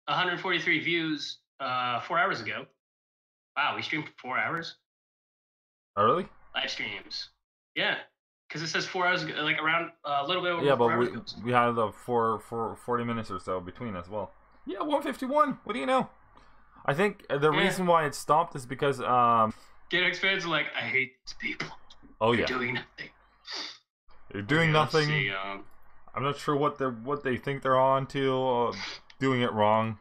143 views 4 hours ago. Wow, we streamed for 4 hours. Oh, really? Live streams. Yeah, because it says 4 hours ago, like around a little bit over. Yeah, 4 but hours ago. we had the 40 minutes or so between as well. Yeah, 151. What do you know? I think the reason why it stopped is because GameX fans are like, I hate these people. Oh They're yeah. doing nothing. They're doing nothing. See, I'm not sure what they think they're on to. Doing it wrong.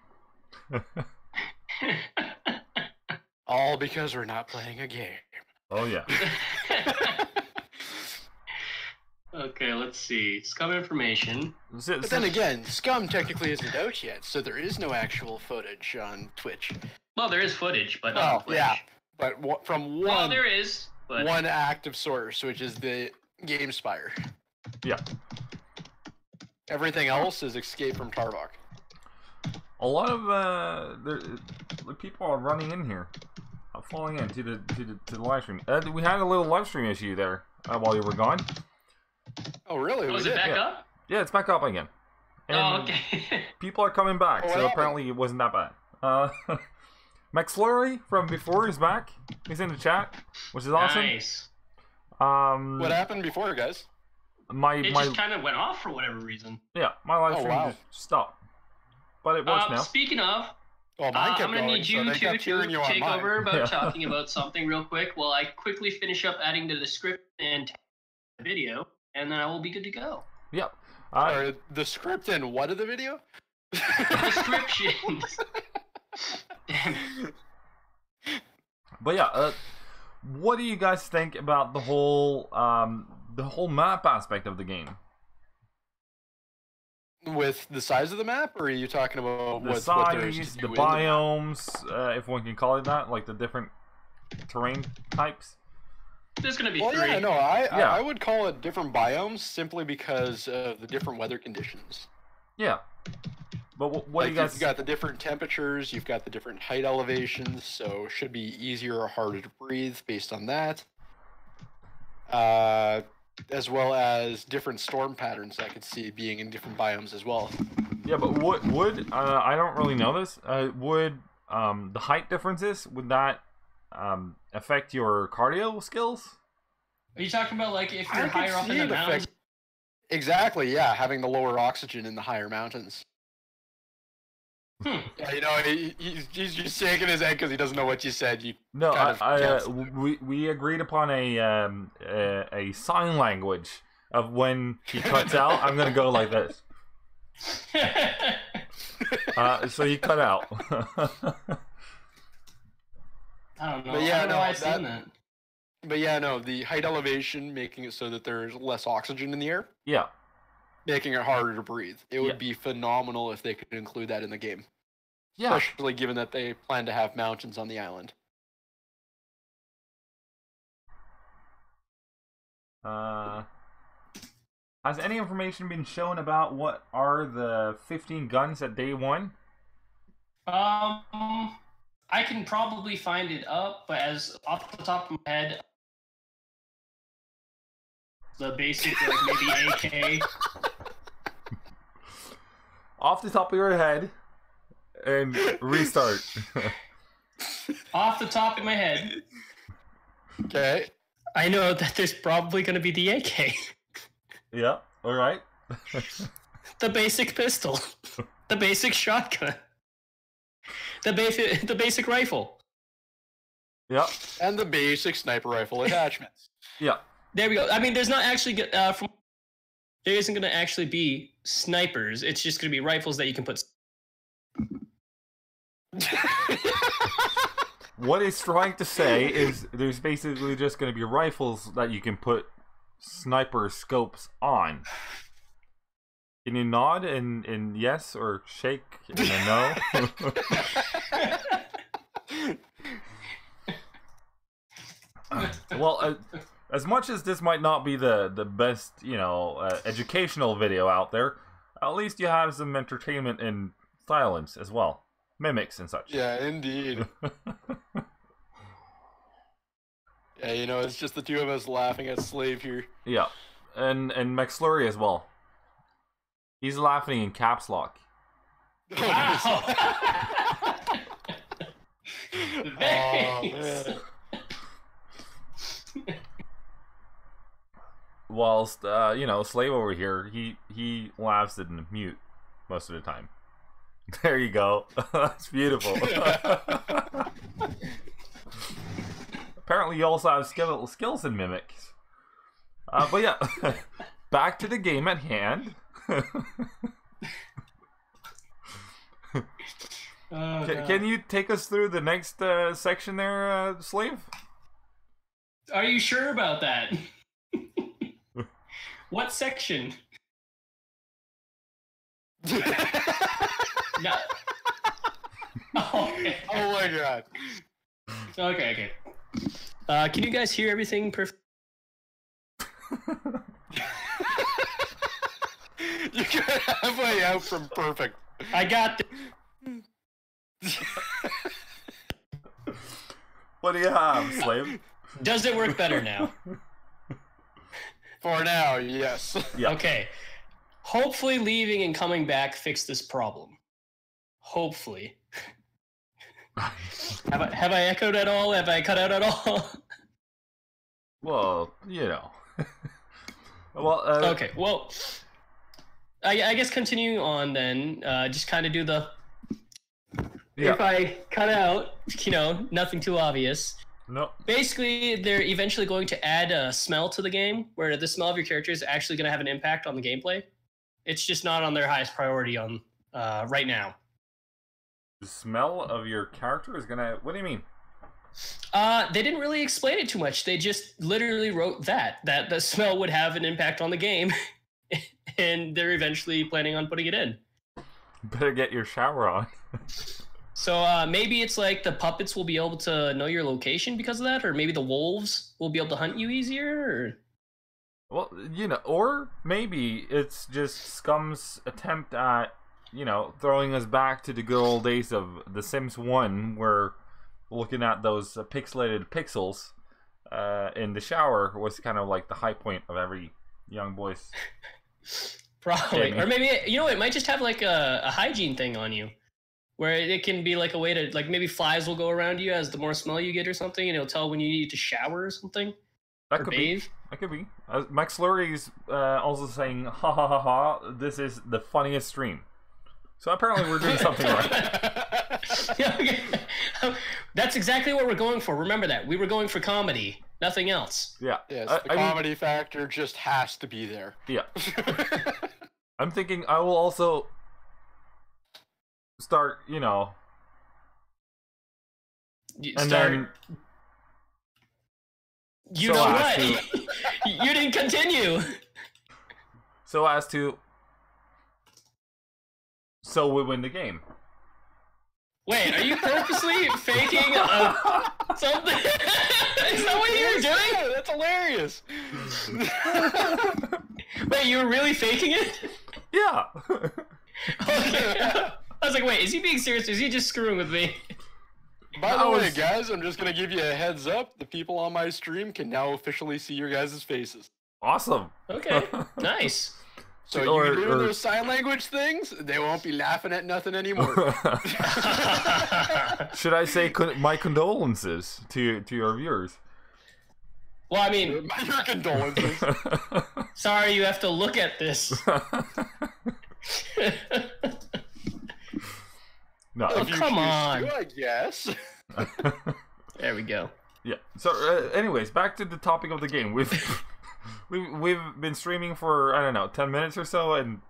All because we're not playing a game. Oh yeah. Okay, let's see. SCUM information. But then again, SCUM technically isn't out yet, so there is no actual footage on Twitch. Well, there is footage, but not on Twitch. Yeah, but from one. Well, there is. But... one active source, which is the GameSpire. Yeah. Everything else is Escape from Tarkov. A lot of people are running in here, falling into the live stream. We had a little live stream issue there while you were gone. Oh really? Was it back up? Yeah, it's back up again. And okay. people are coming back, so apparently it wasn't that bad. McFlurry from before is back. He's in the chat, which is awesome. Nice. What happened before, guys? It just kind of went off for whatever reason. Yeah, my live stream just stopped. But it works now. Speaking of, I'm going to need you two to take over about talking about something real quick while I quickly finish up adding to the script and video, and then I will be good to go. Yep. The script and what of the video? Descriptions. Damn it. But yeah, what do you guys think about the whole map aspect of the game? With the size of the map, or are you talking about the size, the biomes, if one can call it that, like the different terrain types? There's gonna be three. Yeah, no, I would call it different biomes simply because of the different weather conditions. Yeah. But what do you guys... You've got the different temperatures, you've got the different height elevations, so it should be easier or harder to breathe based on that. As well as different storm patterns I could see being in different biomes as well. Yeah, but would I don't really know this. Would the height differences, would that affect your cardio skills? Are you talking about like if you're higher up in the mountains? Exactly, yeah, having the lower oxygen in the higher mountains. Yeah, you know, he's just shaking his head because he doesn't know what you said. We agreed upon a sign language of when he cuts out. I'm gonna go like this. So he cut out. I don't know. But yeah, I've seen that. But yeah, no, the height elevation making it so that there's less oxygen in the air. Yeah. Making it harder to breathe. It would be phenomenal if they could include that in the game. Yeah. Especially given that they plan to have mountains on the island. Has any information been shown about what are the 15 guns at day one? I can probably find it up, but as off the top of my head, the basic, like maybe AK. Off the top of your head, and restart. Off the top of my head. Okay. I know that there's probably going to be the AK. Yeah, alright. The basic pistol. The basic shotgun. The basic rifle. Yep. And the basic sniper rifle attachments. Yeah. There we go. I mean, there's not actually there isn't going to actually be snipers. It's just going to be rifles that you can put. What he's trying to say is there's basically just going to be rifles that you can put sniper scopes on. Can you nod in yes or shake in a no? Well, as much as this might not be the best, you know, educational video out there, at least you have some entertainment in silence as well. Mimics and such. Yeah, indeed. Yeah, you know, it's just the two of us laughing at Slave here. Yeah, and McFlurry as well. He's laughing in caps lock. Wow. man. Whilst Slave over here, he laughs in mute most of the time. There you go. That's beautiful. Apparently, you also have skills in mimics. But yeah, back to the game at hand. Can you take us through the next section there, Slave? Are you sure about that? What section? No. Oh, okay. Oh my god. Okay. Can you guys hear everything perfect? You got halfway out from perfect. I got this. What do you have, Slave? Does it work better now? For now, yes. Yeah. Okay. Hopefully leaving and coming back fixed this problem. Hopefully. Have I echoed at all? Have I cut out at all? Well, Well, okay, well, I guess continuing on then, just kind of do the... Yeah. If I cut out, nothing too obvious. No. Basically, they're eventually going to add a smell to the game, where the smell of your character is actually going to have an impact on the gameplay. It's just not on their highest priority on right now. The smell of your character is gonna... What do you mean? They didn't really explain it too much. They just literally wrote that the smell would have an impact on the game, and they're eventually planning on putting it in. Better get your shower on. So maybe it's like the puppets will be able to know your location because of that, or maybe the wolves will be able to hunt you easier, or... Well, or maybe it's just Scum's attempt at, throwing us back to the good old days of The Sims 1, where looking at those pixelated pixels in the shower was kind of like the high point of every young boy's. Probably. gaming. Or maybe, it might just have like a hygiene thing on you, where it can be like a way to, like, maybe flies will go around you as the more smell you get or something, and it'll tell when you need to shower or something. That or could bathe. be. That could be. Max Slurry's also saying, ha ha ha ha, this is the funniest stream. So apparently we're doing something right. Okay. That's exactly what we're going for. Remember that. We were going for comedy. Nothing else. Yeah. Yes, the comedy factor just has to be there. Yeah. I'm thinking I will also start, You and start... then... You so know as what? You didn't continue. So as to... So we win the game. Wait, are you purposely faking something? Is that what you were doing? Yeah, that's hilarious. Wait, you were really faking it? Yeah. Okay. I was like, wait, is he being serious or is he just screwing with me? By the way, guys, I'm just going to give you a heads up. The people on my stream can now officially see your guys' faces. Awesome. Okay, nice. So you doing those sign language things, they won't be laughing at nothing anymore. Should I say my condolences to your viewers? Well, I mean... Your condolences. Sorry you have to look at this. No. Oh, come on. To, I guess. There we go. Yeah. So, anyways, back to the topic of the game. We've been streaming for, I don't know, 10 minutes or so, and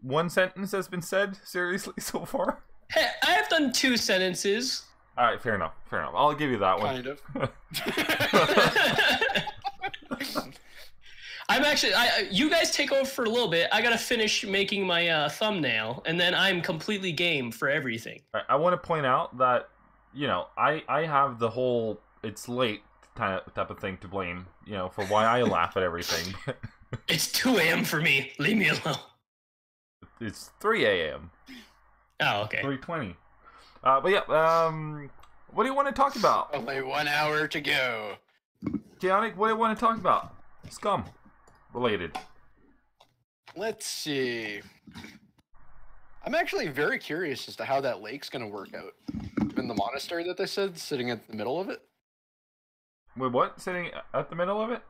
one sentence has been said seriously so far. Hey, I have done 2 sentences. All right, fair enough. I'll give you that one. Kind of. I'm actually... you guys take over for a little bit. I gotta finish making my thumbnail, and then I'm completely game for everything. I want to point out that, I have the whole it's late type of thing to blame, for why I laugh at everything. It's 2 a.m. for me. Leave me alone. It's 3 a.m. Oh, okay. 3:20. But yeah, what do you want to talk about? Only 1 hour to go. Cha0tic, what do you want to talk about? SCUM related. Let's see. I'm actually very curious as to how that lake's going to work out. Given the monastery that they said sitting at the middle of it. Wait, what? Sitting at the middle of it?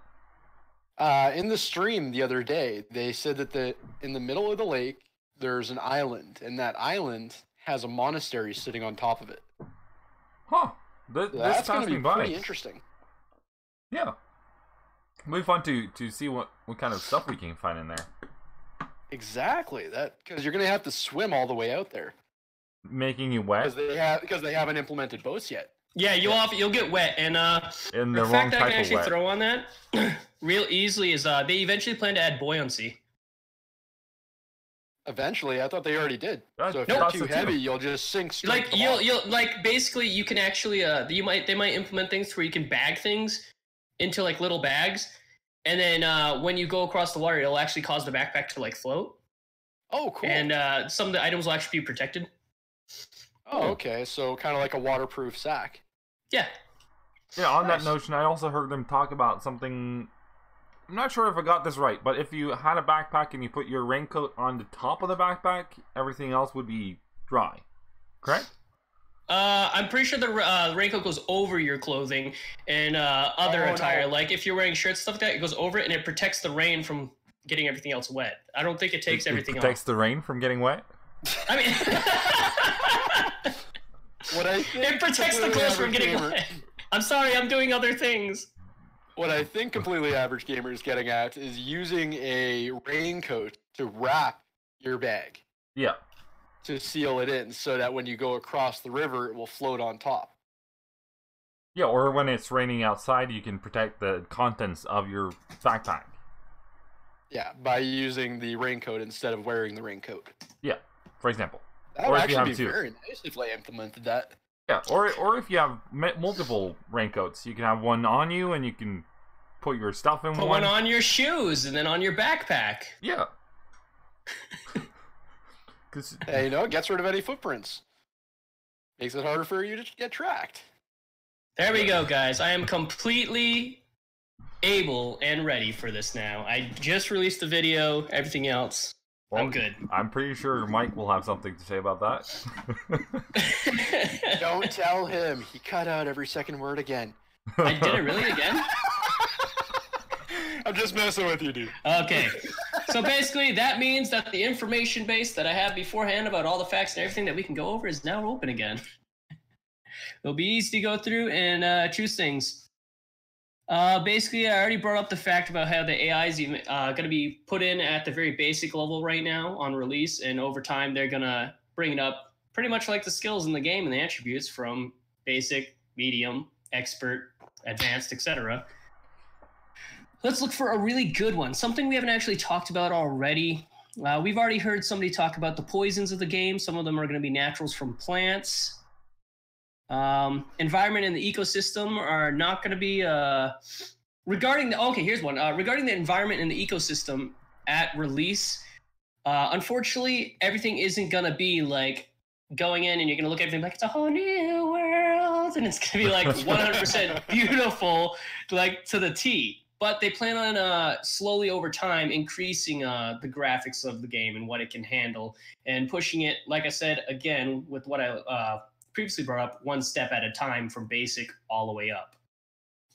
In the stream the other day, they said that in the middle of the lake, there's an island, and that island has a monastery sitting on top of it. Huh. So that's going to be pretty interesting. Yeah. It'll be fun to see what kind of stuff we can find in there. Exactly. Because you're going to have to swim all the way out there. Making you wet? Because they haven't implemented boats yet. Yeah, you'll get wet, and in the a wrong fact type I can actually of wet. throw on that real easily is they eventually plan to add buoyancy. Eventually, I thought they already did. So if Nope. you're too heavy, you'll just sink straight. Like you'll like basically you can actually they might implement things where you can bag things into like little bags, and then when you go across the water, it'll actually cause the backpack to like float. Oh, cool. And some of the items will actually be protected. Oh, okay. So kind of like a waterproof sack. Yeah. Yeah, on that notion, I also heard them talk about something. I'm not sure if I got this right, but if you had a backpack and you put your raincoat on the top of the backpack, everything else would be dry. Correct? I'm pretty sure the raincoat goes over your clothing and other attire. No. Like if you're wearing shirts, stuff like that, it goes over it and it protects the rain from getting everything else wet. I don't think it takes everything off. It protects the rain from getting wet? I mean... What I think it protects the clothes from getting wet. I'm sorry, I'm doing other things. What I think completely average gamer is getting at is using a raincoat to wrap your bag. Yeah. To seal it in so that when you go across the river, it will float on top. Yeah, or when it's raining outside, you can protect the contents of your backpack. Yeah, by using the raincoat instead of wearing the raincoat. Yeah, for example. That would actually be very nice if they implemented that. Yeah, or if you have multiple raincoats, you can have one on you and you can put your stuff in one. Put one on your shoes and then on your backpack. Yeah. Hey, you know, it gets rid of any footprints. Makes it harder for you to get tracked. There we go, guys. I am completely able and ready for this now. I just released the video, everything else. Well, I'm good. I'm pretty sure Mike will have something to say about that. Don't tell him. He cut out every second word again. I did it really again? I'm just messing with you, dude. Okay. So basically, that means that the information base that I had beforehand about all the facts and everything that we can go over is now open again. It'll be easy to go through and choose things. Basically, I already brought up the fact about how the AI is going to be put in at the very basic level right now on release, and over time they're going to bring it up pretty much like the skills in the game and the attributes from basic, medium, expert, advanced, etc. Let's look for a really good one, something we haven't actually talked about already. We've already heard somebody talk about the poisons of the game. Some of them are going to be naturals from plants. Environment and the ecosystem are not going to be regarding the here's one regarding the environment and the ecosystem at release. Unfortunately, everything isn't going to be like going in and you're going to look at everything like it's a whole new world and it's going to be like 100% beautiful, like to the T. But they plan on slowly over time increasing the graphics of the game and what it can handle and pushing it, like I said, again, with what I previously brought up, one step at a time from basic all the way up.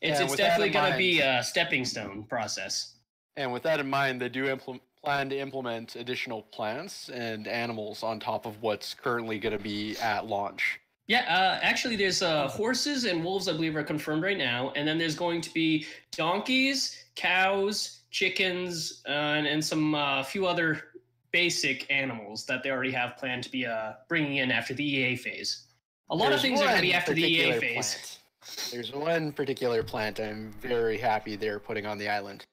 It's definitely going to be a stepping stone process. And with that in mind, they do plan to implement additional plants and animals on top of what's currently going to be at launch. Yeah, actually, there's horses and wolves, I believe, are confirmed right now. And then there's going to be donkeys, cows, chickens, and some few other basic animals that they already have planned to be bringing in after the EA phase. A lot of things are going to be after the EA phase. There's one particular plant I'm very happy they're putting on the island.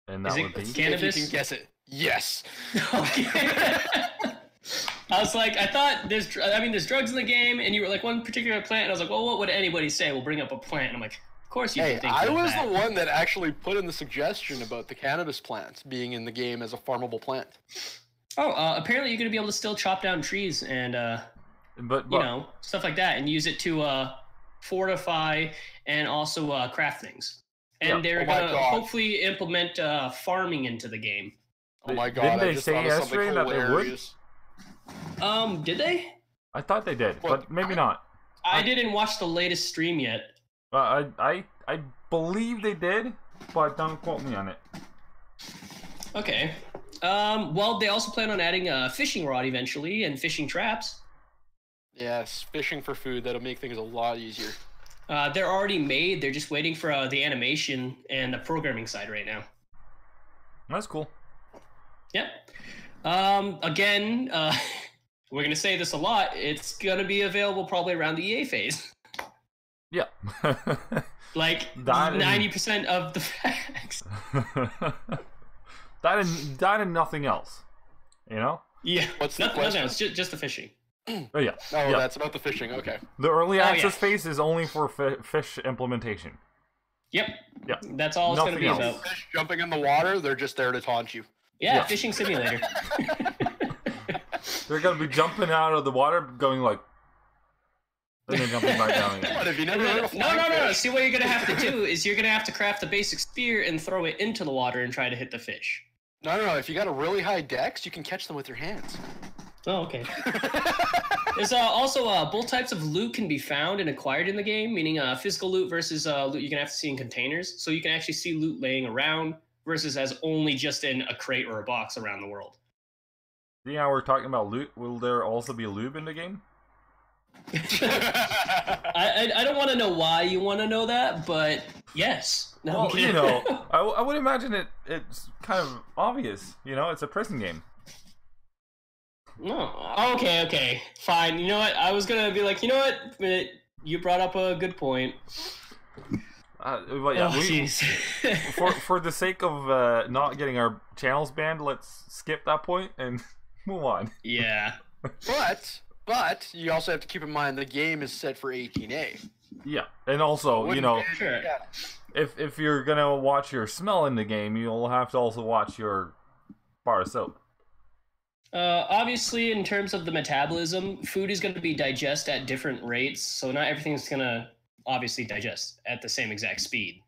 And that would be cannabis? If you can guess it. Yes. Okay. I was like, I thought there's drugs in the game, and you were like one particular plant, and I was like, well, what would anybody say? We'll bring up a plant, and I'm like, of course you can think I of was that. the one that actually put in the suggestion about the cannabis plant being in the game as a farmable plant. Oh, apparently you're going to be able to still chop down trees and, you know, stuff like that, and use it to fortify and also craft things. And they're going to hopefully implement farming into the game. Oh my god, I just thought of something hilarious. Did they? I thought they did, Well, but maybe not. I didn't watch the latest stream yet. I believe they did, but don't quote me on it. Okay. Well, they also plan on adding a fishing rod eventually and fishing traps. Yes, fishing for food. That'll make things a lot easier. They're already made. They're just waiting for the animation and the programming side right now. That's cool. Yep. Again, we're gonna say this a lot. It's gonna be available probably around the EA phase. Yeah. Like 90% of the facts. that and nothing else. You know? Yeah. What's the nothing question? else. Just the fishing. Oh yeah. Oh, yeah. that's about the fishing. Okay. The early access yeah. phase is only for fish implementation. Yep. Yeah. That's all it's gonna be Nothing else. about. Fish jumping in the water, they're just there to taunt you. Yeah, Yeah. fishing simulator. They're gonna be jumping out of the water, going like, and then jumping back down again. What, have you never heard of flying No. fish? See, what you're gonna have to do is you're gonna have to craft a basic spear and throw it into the water and try to hit the fish. No. If you got a really high dex, you can catch them with your hands. Oh, okay. There's also both types of loot can be found and acquired in the game, meaning physical loot versus loot you're gonna have to see in containers. So you can actually see loot laying around versus as only just in a crate or a box around the world. Yeah, we're talking about loot. Will there also be lube in the game? I don't want to know why you want to know that, but yes. No, I'm Well, kidding. you know, I would imagine it's kind of obvious. You know, it's a prison game. No. Okay. Fine. You know what? I was gonna be like, you know what? You brought up a good point. But yeah, jeez. for the sake of not getting our channels banned, let's skip that point and move on. Yeah. But you also have to keep in mind the game is set for 18A. Yeah, and also, you know, Sure. Yeah. if you're gonna watch your smell in the game, you'll have to also watch your bar of soap. Obviously, in terms of the metabolism, food is going to be digest at different rates, so not everything's going to obviously digest at the same exact speed.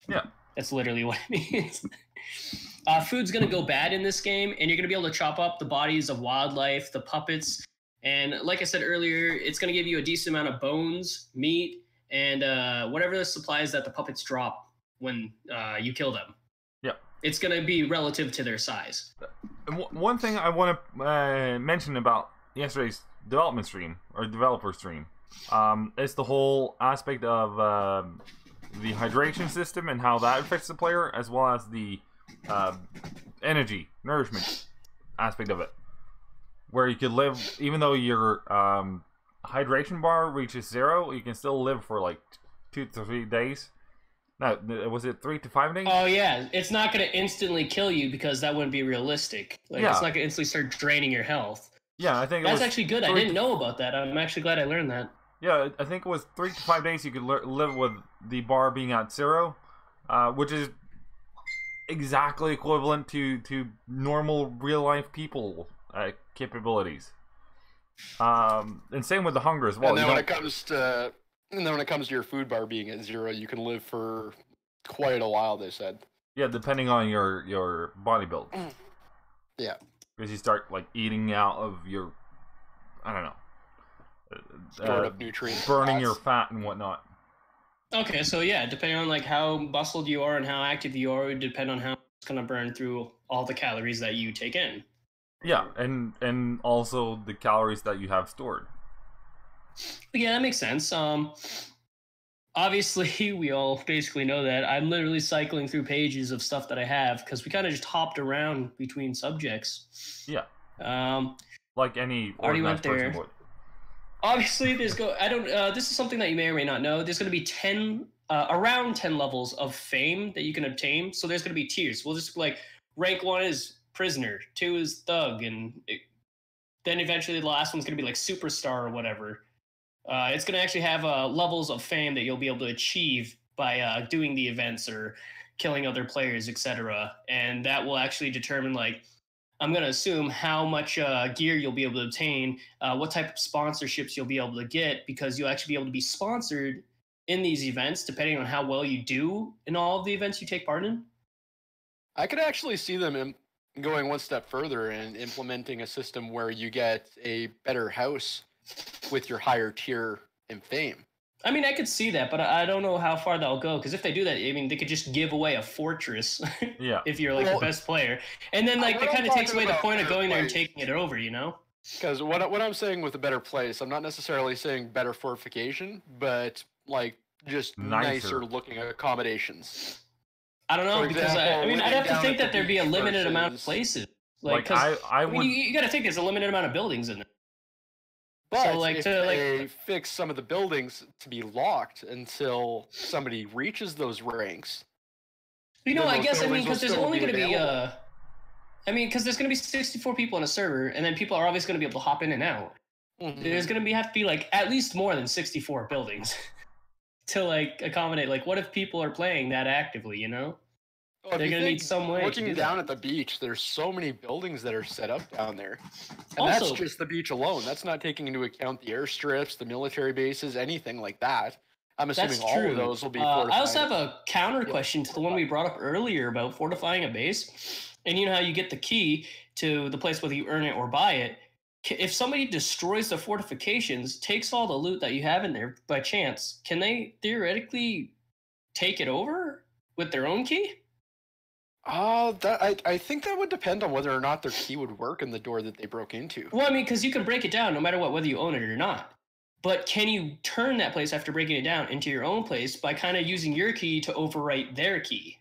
Yeah. That's literally what it means. Food's going to go bad in this game, and you're going to be able to chop up the bodies of wildlife, the puppets, and like I said earlier, it's going to give you a decent amount of bones, meat, and whatever the supplies that the puppets drop when you kill them. Yeah. It's going to be relative to their size. One thing I want to mention about yesterday's development stream or developer stream is the whole aspect of the hydration system and how that affects the player, as well as the energy nourishment aspect of it, where you could live even though your hydration bar reaches 0, you can still live for like 2 to 3 days. No, was it 3 to 5 days? Oh yeah, it's not going to instantly kill you because that wouldn't be realistic. Like it's not going to instantly start draining your health. Yeah, I think that's actually good. I didn't know about that. I'm actually glad I learned that. Yeah, I think it was 3 to 5 days you could live with the bar being at 0, which is exactly equivalent to normal real life people capabilities. And same with the hunger as well. And then when it comes to your food bar being at 0, you can live for quite a while, they said. Yeah, depending on your body build. Yeah. Because you start like eating out of your, I don't know, stored up nutrients, burning your fat and whatnot. Okay, so yeah, depending on like how muscled you are and how active you are, it would depend on how it's gonna burn through all the calories that you take in. Yeah, and also the calories that you have stored. Yeah, that makes sense. Obviously, we all basically know that. I'm literally cycling through pages of stuff that I have because we kind of just hopped around between subjects. Yeah. Like any already went organized person there. would. Obviously, this is something that you may or may not know. There's going to be around 10 levels of fame that you can obtain. So there's going to be tiers. We'll just like rank 1 is prisoner, 2 is thug, and then eventually the last one's going to be like superstar or whatever. It's going to actually have levels of fame that you'll be able to achieve by doing the events or killing other players, etc. And that will actually determine, like, I'm going to assume how much gear you'll be able to obtain, what type of sponsorships you'll be able to get, because you'll actually be able to be sponsored in these events depending on how well you do in all of the events you take part in. I could actually see them going one step further and implementing a system where you get a better house with your higher tier in fame. I mean, I could see that, but I don't know how far that'll go. Because if they do that, I mean, they could just give away a fortress Yeah. if you're like the best player, and then like we're that kind of not takes away the talking point of about going there and place. taking it over, you know? Because what I'm saying with a better place, I'm not necessarily saying better fortification, but like just nicer looking accommodations. I don't know, For because I example, mean, I'd living have to down think at the that there'd be a beach limited amount of versus- places. Like, 'cause, I mean, would. you got to think there's a limited amount of buildings in there. But So, like, if to, like- they fix some of the buildings to be locked until somebody reaches those ranks, You know, then I those guess, I mean, buildings will because there's still only be going to be, available. I mean, because there's going to be 64 people on a server, and then people are always going to be able to hop in and out. There's going to have to be, like, at least more than 64 buildings to, like, accommodate. Like, what if people are playing that actively, you know? Well, if They're you going to think, need some way to looking do down that. at the beach, there's so many buildings that are set up down there. And Also- that's just the beach alone. That's not taking into account the airstrips, the military bases, anything like that. I'm assuming That's all true. of those will be fortified. I also have a counter question to the one we brought up earlier about fortifying a base. And you know how you get the key to the place whether you earn it or buy it. If somebody destroys the fortifications, takes all the loot that you have in there by chance, can they theoretically take it over with their own key? I think that would depend on whether or not their key would work in the door that they broke into. Well, I mean, because you can break it down no matter what, whether you own it or not. But can you turn that place after breaking it down into your own place by kind of using your key to overwrite their key?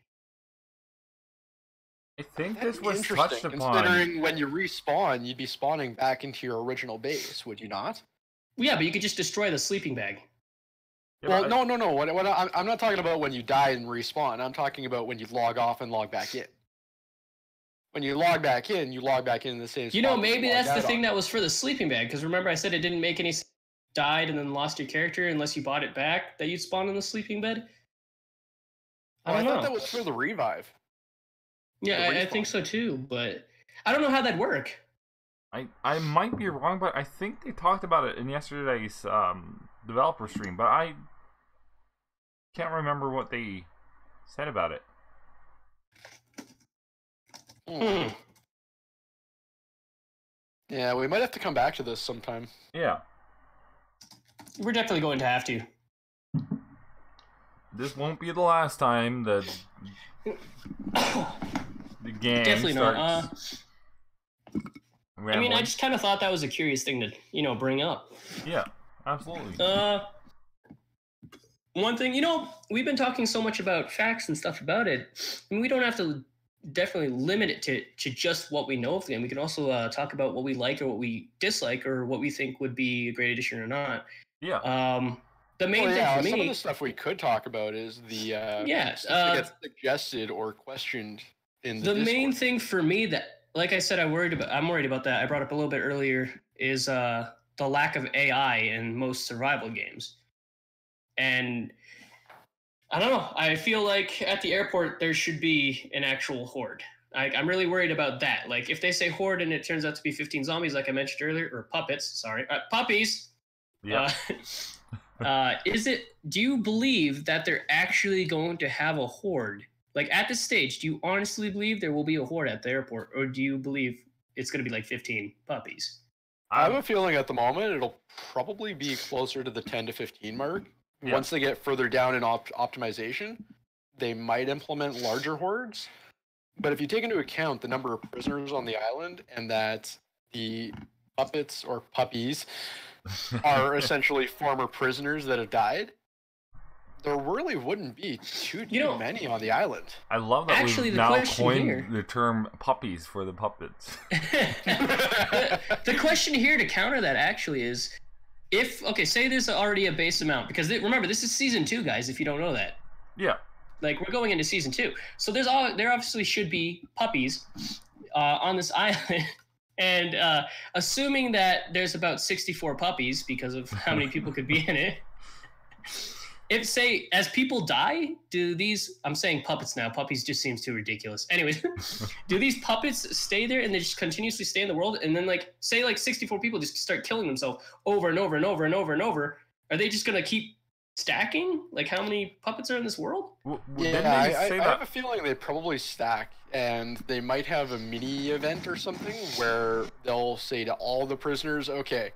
I think That'd this be was interesting, touched upon. considering when you respawn, you'd be spawning back into your original base, would you not? Yeah, but you could just destroy the sleeping bag. Yeah, Well, but no. I'm not talking about when you die and respawn. I'm talking about when you log off and log back in. When you log back in the same spot. You know, that maybe logged that's the out thing on. that was for the sleeping bag. Because remember, I said it didn't make any sense. Died and then lost your character unless you bought it back. That you'd spawn in the sleeping bed. I don't know. thought that was for the revive. Yeah, the I think respawn. so too. But I don't know how that'd work. I might be wrong, but I think they talked about it in yesterday's developer stream, but I can't remember what they said about it. Yeah, we might have to come back to this sometime. Yeah. We're definitely going to have to. This won't be the last time that the game Definitely not. starts I mean, rambling. I just kind of thought that was a curious thing to, bring up. Yeah, absolutely. One thing, we've been talking so much about facts and stuff about it. I mean, we don't have to definitely limit it to just what we know of the game. We can also talk about what we like or what we dislike or what we think would be a great addition or not. Yeah. The main thing for me, some of the stuff we could talk about is the stuff that gets suggested or questioned in the Discord. main thing for me that, like I said, I'm worried about that. I brought up a little bit earlier is the lack of AI in most survival games. And I don't know. I feel like at the airport there should be an actual horde. I'm really worried about that. Like if they say horde and it turns out to be 15 zombies, like I mentioned earlier, or puppets. Sorry, puppies. Yeah. Do you believe that they're actually going to have a horde? Like at this stage, do you honestly believe there will be a horde at the airport, or do you believe it's going to be like 15 puppies? I have a feeling at the moment it'll probably be closer to the 10 to 15 mark. Yeah. Once they get further down in optimization, they might implement larger hordes. But if you take into account the number of prisoners on the island and that the puppets or puppies are essentially former prisoners that have died, there really wouldn't be too many on the island. I love that Actually, we've the now question coined here- the term puppies for the puppets. The question here to counter that actually is, say there's already a base amount, because remember, this is season 2, guys, if you don't know that. Yeah. Like, we're going into season 2. So there obviously should be puppies on this island. And assuming that there's about 64 puppies because of how many people could be in it, as people die, I'm saying puppets now, puppies just seems too ridiculous. Anyways, do these puppets stay there and they just continuously stay in the world? And then say 64 people just start killing themselves over and over and over and over and over. Are they just going to keep stacking? Like how many puppets are in this world? Yeah, I have a feeling they probably stack, and they might have a mini event or something where they'll say to all the prisoners, okay,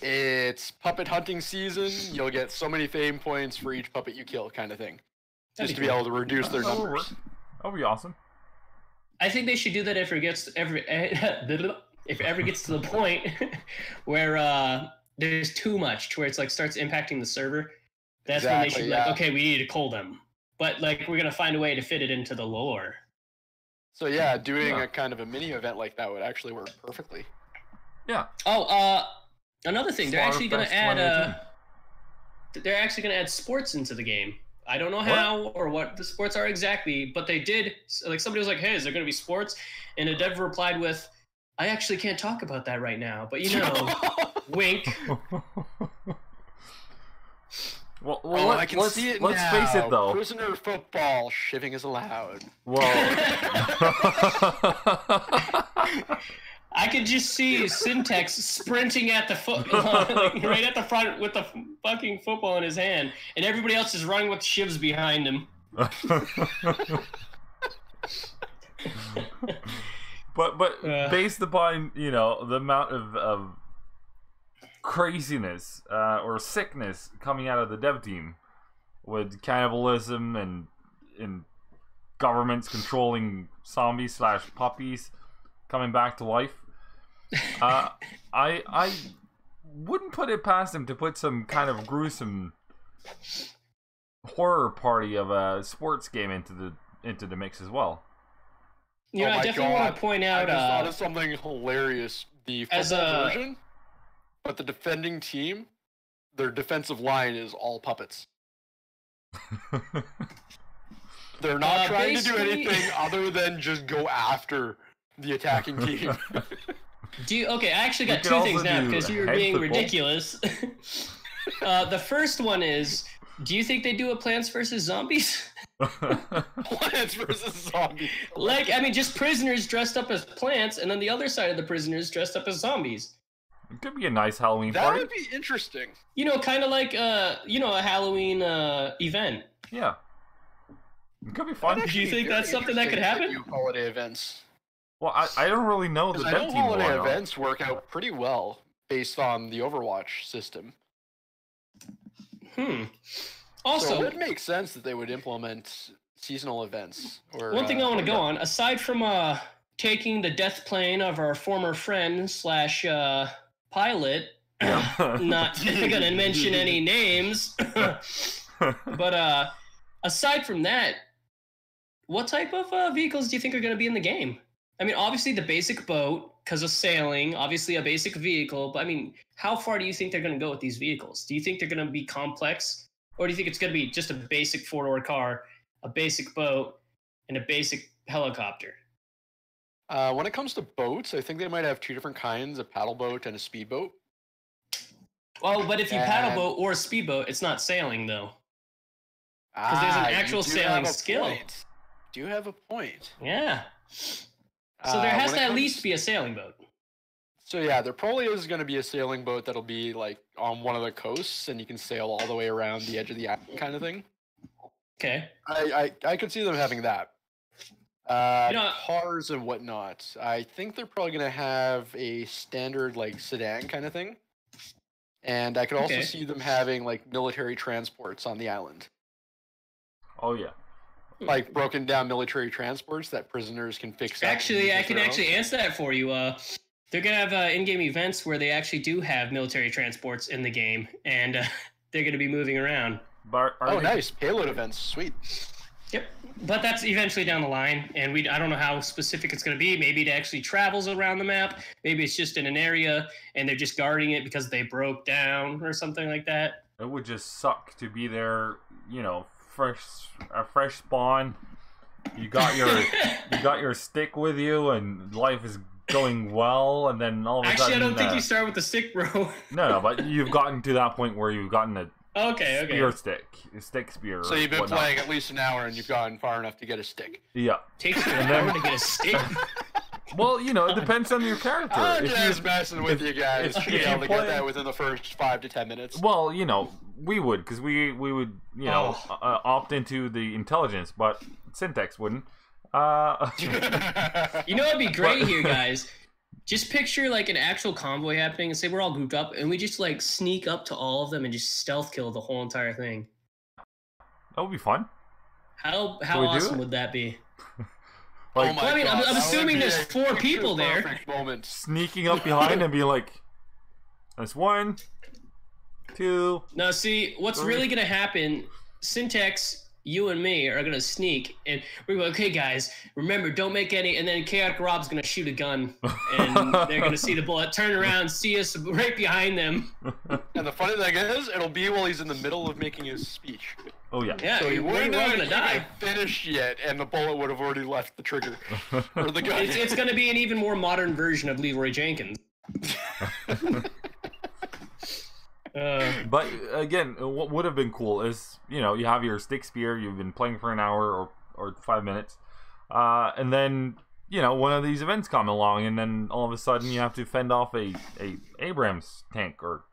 it's puppet hunting season, you'll get so many fame points for each puppet you kill, kind of thing. Just to be able to reduce their numbers. That'll be awesome. I think they should do that if it gets if it ever gets to the point where there's too much, to where it's like starts impacting the server. That's when they should be like, okay, we need to cull them. But like we're gonna find a way to fit it into the lore. So yeah, doing a kind of a mini event like that would actually work perfectly. Yeah. Oh, another thing, they're actually gonna add sports into the game. I don't know how or what the sports are exactly, but they did. Like somebody was like, "Hey, is there going to be sports?" And a dev replied with, "I actually can't talk about that right now, but you know, wink." Well, I can see it now. Let's face it, though. Prisoner football, shivving is allowed. Well, I could just see Syntax sprinting at the like, right at the front with the fucking football in his hand, and everybody else is running with shivs behind him. but based upon the amount of craziness or sickness coming out of the dev team with cannibalism and governments controlling zombies / puppies coming back to life. I wouldn't put it past them to put some kind of gruesome horror party of a sports game into the mix as well. You know, I definitely want to point out. I just thought of something hilarious. The football version, but the defending team, their defensive line is all puppets. They're not trying to do anything other than just go after the attacking team. Okay, I actually got two things now because you were being ridiculous. The first one is, do you think they do a Plants vs. Zombies? Plants vs. Zombies. Like, I mean, just prisoners dressed up as plants, and then the other side of the prisoners dressed up as zombies. It could be a nice Halloween party. That would be interesting. You know, kind of like, a Halloween event. Yeah. It could be fun. Do you think that's something that could happen? Holiday events. Well, I don't really know the dev team. Holiday events work out pretty well based on the Overwatch system. Also, so it would make sense that they would implement seasonal events. Or, one thing I want to go on, aside from taking the death plane of our former friend / pilot, not gonna mention any names, but aside from that, what type of vehicles do you think are going to be in the game? I mean, obviously the basic boat, because of sailing, obviously a basic vehicle, but I mean, how far do you think they're going to go with these vehicles? Do you think they're going to be complex, or do you think it's going to be just a basic four-door car, a basic boat, and a basic helicopter? When it comes to boats, I think they might have two different kinds, a paddle boat and a speedboat. Well, but if you paddle boat or a speedboat, it's not sailing, though. Because there's an actual sailing skill. Do you have a point? Yeah. So there has to at least be a sailing boat. So yeah, there probably is going to be a sailing boat that'll be like on one of the coasts, and you can sail all the way around the edge of the island, kind of thing. Okay. I could see them having that. Cars and whatnot. I think they're probably going to have a standard like sedan kind of thing, and I could also see them having like military transports on the island. Oh yeah. Like broken down military transports that prisoners can fix. Actually, I can actually answer that for you. They're gonna have in-game events where they actually do have military transports in the game, and they're gonna be moving around. Nice payload events, sweet. Yep, but that's eventually down the line, and I don't know how specific it's gonna be. Maybe it actually travels around the map. Maybe it's just in an area, and they're just guarding it because they broke down or something like that. It would just suck to be there, a fresh spawn. You got your stick with you, and life is going well, and then all of a sudden. Actually, I don't think you start with the stick, bro. No, but you've gotten to that point where you've gotten a stick spear. So you've been playing at least an hour, and you've gotten far enough to get a stick. Yeah. Takes an hour to get a stick. Well, you know, it depends on your character. I'm If just messing with you guys. if Should be you able to play- get that within the first 5 to 10 minutes. Well, you know, we would, because we would, you know, opt into the intelligence, but Syntax wouldn't. You know what'd be great here, guys? Just picture like an actual convoy happening and say we're all grouped up and we just like sneak up to all of them and just stealth kill the whole entire thing. That would be fun. How Can we do awesome it? would that be? Like, Oh my Well, I mean, I'm God, that would assuming be there's a 4 people there. picture-perfect moment. sneaking up behind and be like, that's 1, 2. No, see, what's really gonna happen? Syntax, you and me are gonna sneak, and we're going, okay, guys, remember, don't make any. And then Cha0ticrob's gonna shoot a gun, and they're gonna see the bullet, turn around, see us right behind them. And the funny thing is, it'll be while he's in the middle of making his speech. Oh, yeah. Yeah, So he we're wouldn't all even gonna die. finished yet, and the bullet would have already left the trigger. Or the gun. It's gonna be an even more modern version of Leroy Jenkins. But again, what would have been cool is, you know, you have your stick spear, you've been playing for an hour or 5 minutes, and then, you know, one of these events come along, and then all of a sudden you have to fend off a Abrams tank or,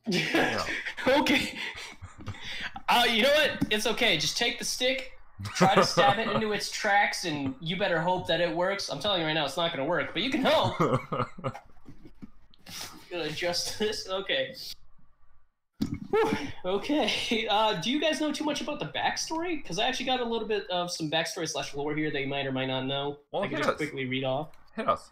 you know. Okay. You know what? It's okay. Just take the stick, try to stab it into its tracks, and you better hope that it works. I'm telling you right now, it's not going to work, but you can hope. Gonna adjust this. Okay. Whew. Okay. Do you guys know too much about the backstory? Because I actually got a little bit of some backstory / lore here that you might or might not know. Well, I can just quickly read off. Hit us.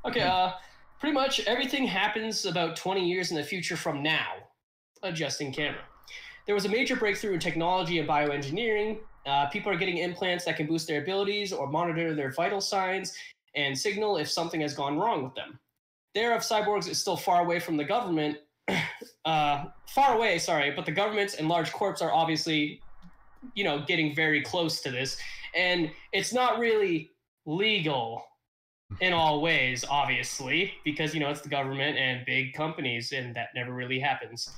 Okay. Pretty much everything happens about 20 years in the future from now. Adjusting camera. There was a major breakthrough in technology and bioengineering. People are getting implants that can boost their abilities or monitor their vital signs and signal if something has gone wrong with them. The era of cyborgs is still far away from the government. Far away, sorry, but the governments and large corps are obviously, you know, getting very close to this. And it's not really legal in all ways, obviously, because, you know, it's the government and big companies, and that never really happens.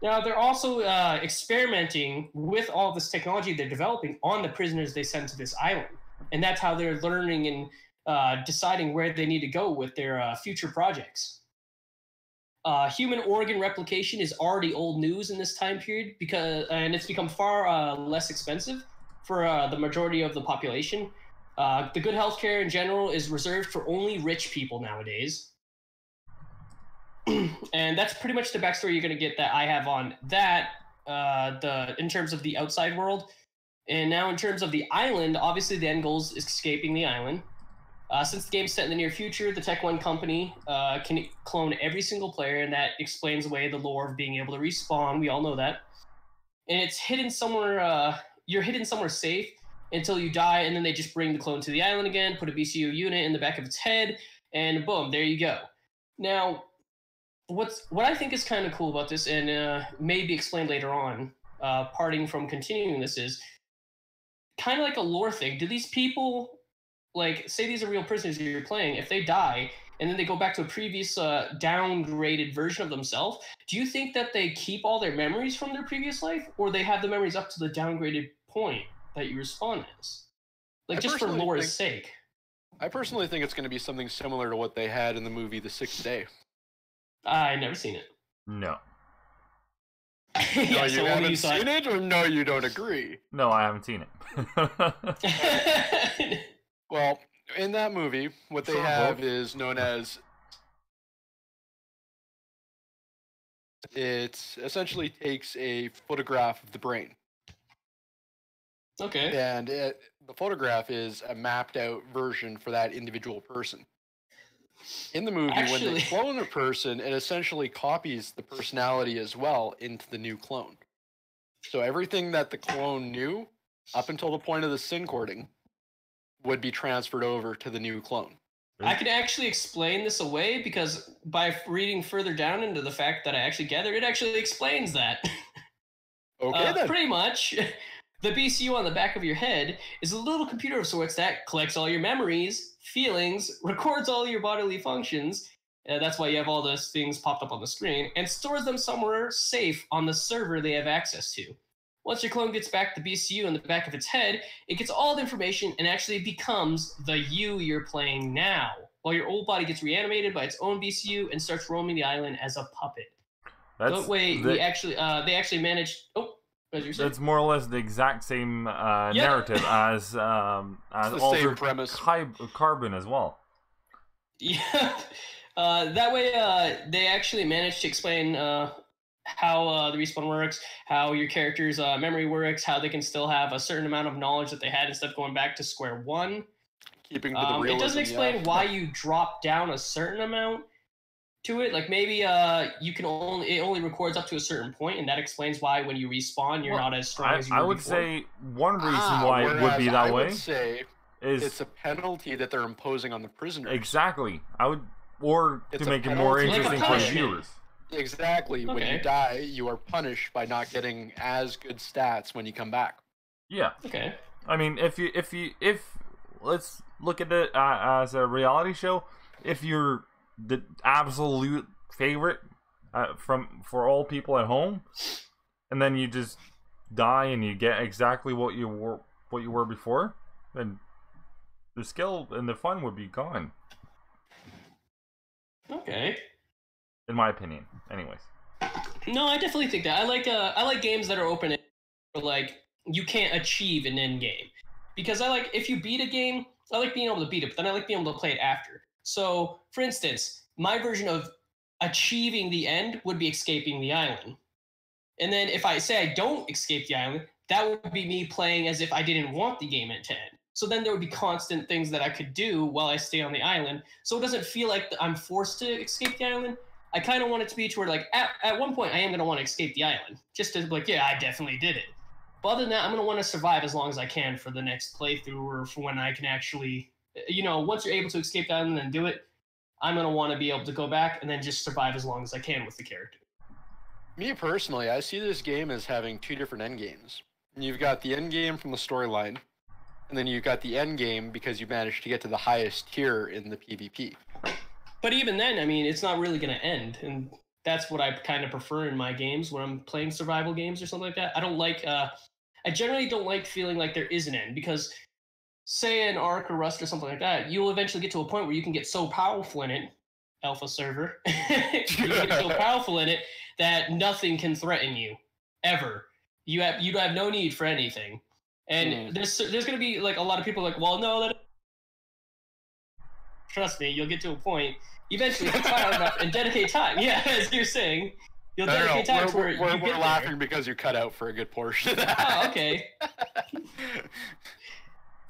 Now, they're also experimenting with all this technology they're developing on the prisoners they send to this island. And that's how they're learning and deciding where they need to go with their future projects. Human organ replication is already old news in this time period and it's become far less expensive for the majority of the population. The good healthcare in general is reserved for only rich people nowadays. And that's pretty much the backstory you're going to get that I have on that, in terms of the outside world. And now in terms of the island, obviously the end goal is escaping the island. Since the game's set in the near future, the Tech One company can clone every single player, and that explains away the lore of being able to respawn. We all know that. And it's hidden somewhere, you're hidden somewhere safe until you die, and then they just bring the clone to the island again, put a BCU unit in the back of its head, and boom, there you go. Now, what I think is kind of cool about this, and may be explained later on, parting from continuing this, is kind of like a lore thing. Do these people, like, say these are real prisoners you're playing, if they die and then they go back to a previous downgraded version of themselves, do you think that they keep all their memories from their previous life, or they have the memories up to the downgraded point that you respawn as? Like, just for lore's sake. I personally think it's going to be something similar to what they had in the movie The Sixth Day. I've never seen it. No. Yeah, No, you so haven't you saw seen it, or no, you don't agree? No, I haven't seen it. Well, in that movie, what they have is known as... It essentially takes a photograph of the brain. Okay. And the photograph is a mapped out version for that individual person. In the movie, when they clone a person, it essentially copies the personality as well into the new clone. So everything that the clone knew, up until the point of the syncording, would be transferred over to the new clone. I can actually explain this away, because by reading further down into the fact that I actually gathered, it actually explains that. Okay, then. Pretty much. The BCU on the back of your head is a little computer of sorts that collects all your memories, feelings, records all your bodily functions, that's why you have all those things popped up on the screen, and stores them somewhere safe on the server they have access to. Once your clone gets back the BCU in the back of its head, it gets all the information and actually becomes the you you're playing now, while your old body gets reanimated by its own BCU and starts roaming the island as a puppet. That way, they actually managed. Oh, as you're saying. That's more or less the exact same narrative as Altered Carbon as well. Yeah. That way, they actually managed to explain how the respawn works, how your character's memory works, how they can still have a certain amount of knowledge that they had instead of going back to square one. Keeping to the realism, it doesn't explain why you drop down a certain amount to it. Like maybe it only records up to a certain point, and that explains why when you respawn, you're not as strong as you were I would before. say one reason why it would be that way is it's a penalty that they're imposing on the prisoners. Exactly. To make it more interesting for viewers. Exactly. Okay. When you die, you are punished by not getting as good stats when you come back. Yeah. Okay. I mean, if let's look at it as a reality show. If you're the absolute favorite for all people at home, and then you just die and you get exactly what you were before, then the skill and the fun would be gone. Okay. In my opinion, anyways. No, I definitely think that. I like games that are open, like you can't achieve an end game, because if you beat a game, I like being able to beat it, but then I like being able to play it after. So, for instance, my version of achieving the end would be escaping the island, and then if I say I don't escape the island, that would be me playing as if I didn't want the game to end. So then there would be constant things that I could do while I stay on the island, so it doesn't feel like I'm forced to escape the island. I kind of want it to be to where, like, at one point, I am going to want to escape the island. Just to, like, yeah, I definitely did it. But other than that, I'm going to want to survive as long as I can for the next playthrough, or for when I can actually, once you're able to escape the island and do it, I'm going to want to be able to go back and then just survive as long as I can with the character. Me, personally, I see this game as having two different end games. You've got the end game from the storyline, and then you've got the end game because you managed to get to the highest tier in the PvP. But even then, I mean, it's not really going to end, and that's what I kind of prefer in my games when I'm playing survival games or something like that. I generally don't like feeling like there is an end, because say an Ark or Rust or something like that, you'll eventually get to a point where you can get so powerful in it, alpha server, you get so powerful in it that nothing can threaten you, ever. You have no need for anything. And there's going to be like a lot of people like, well, no, trust me, you'll get to a point. Eventually, if you try hard enough and dedicate time. Yeah, as you're saying, you'll dedicate time to where we're laughing because you cut out for a good portion of that. Oh, okay.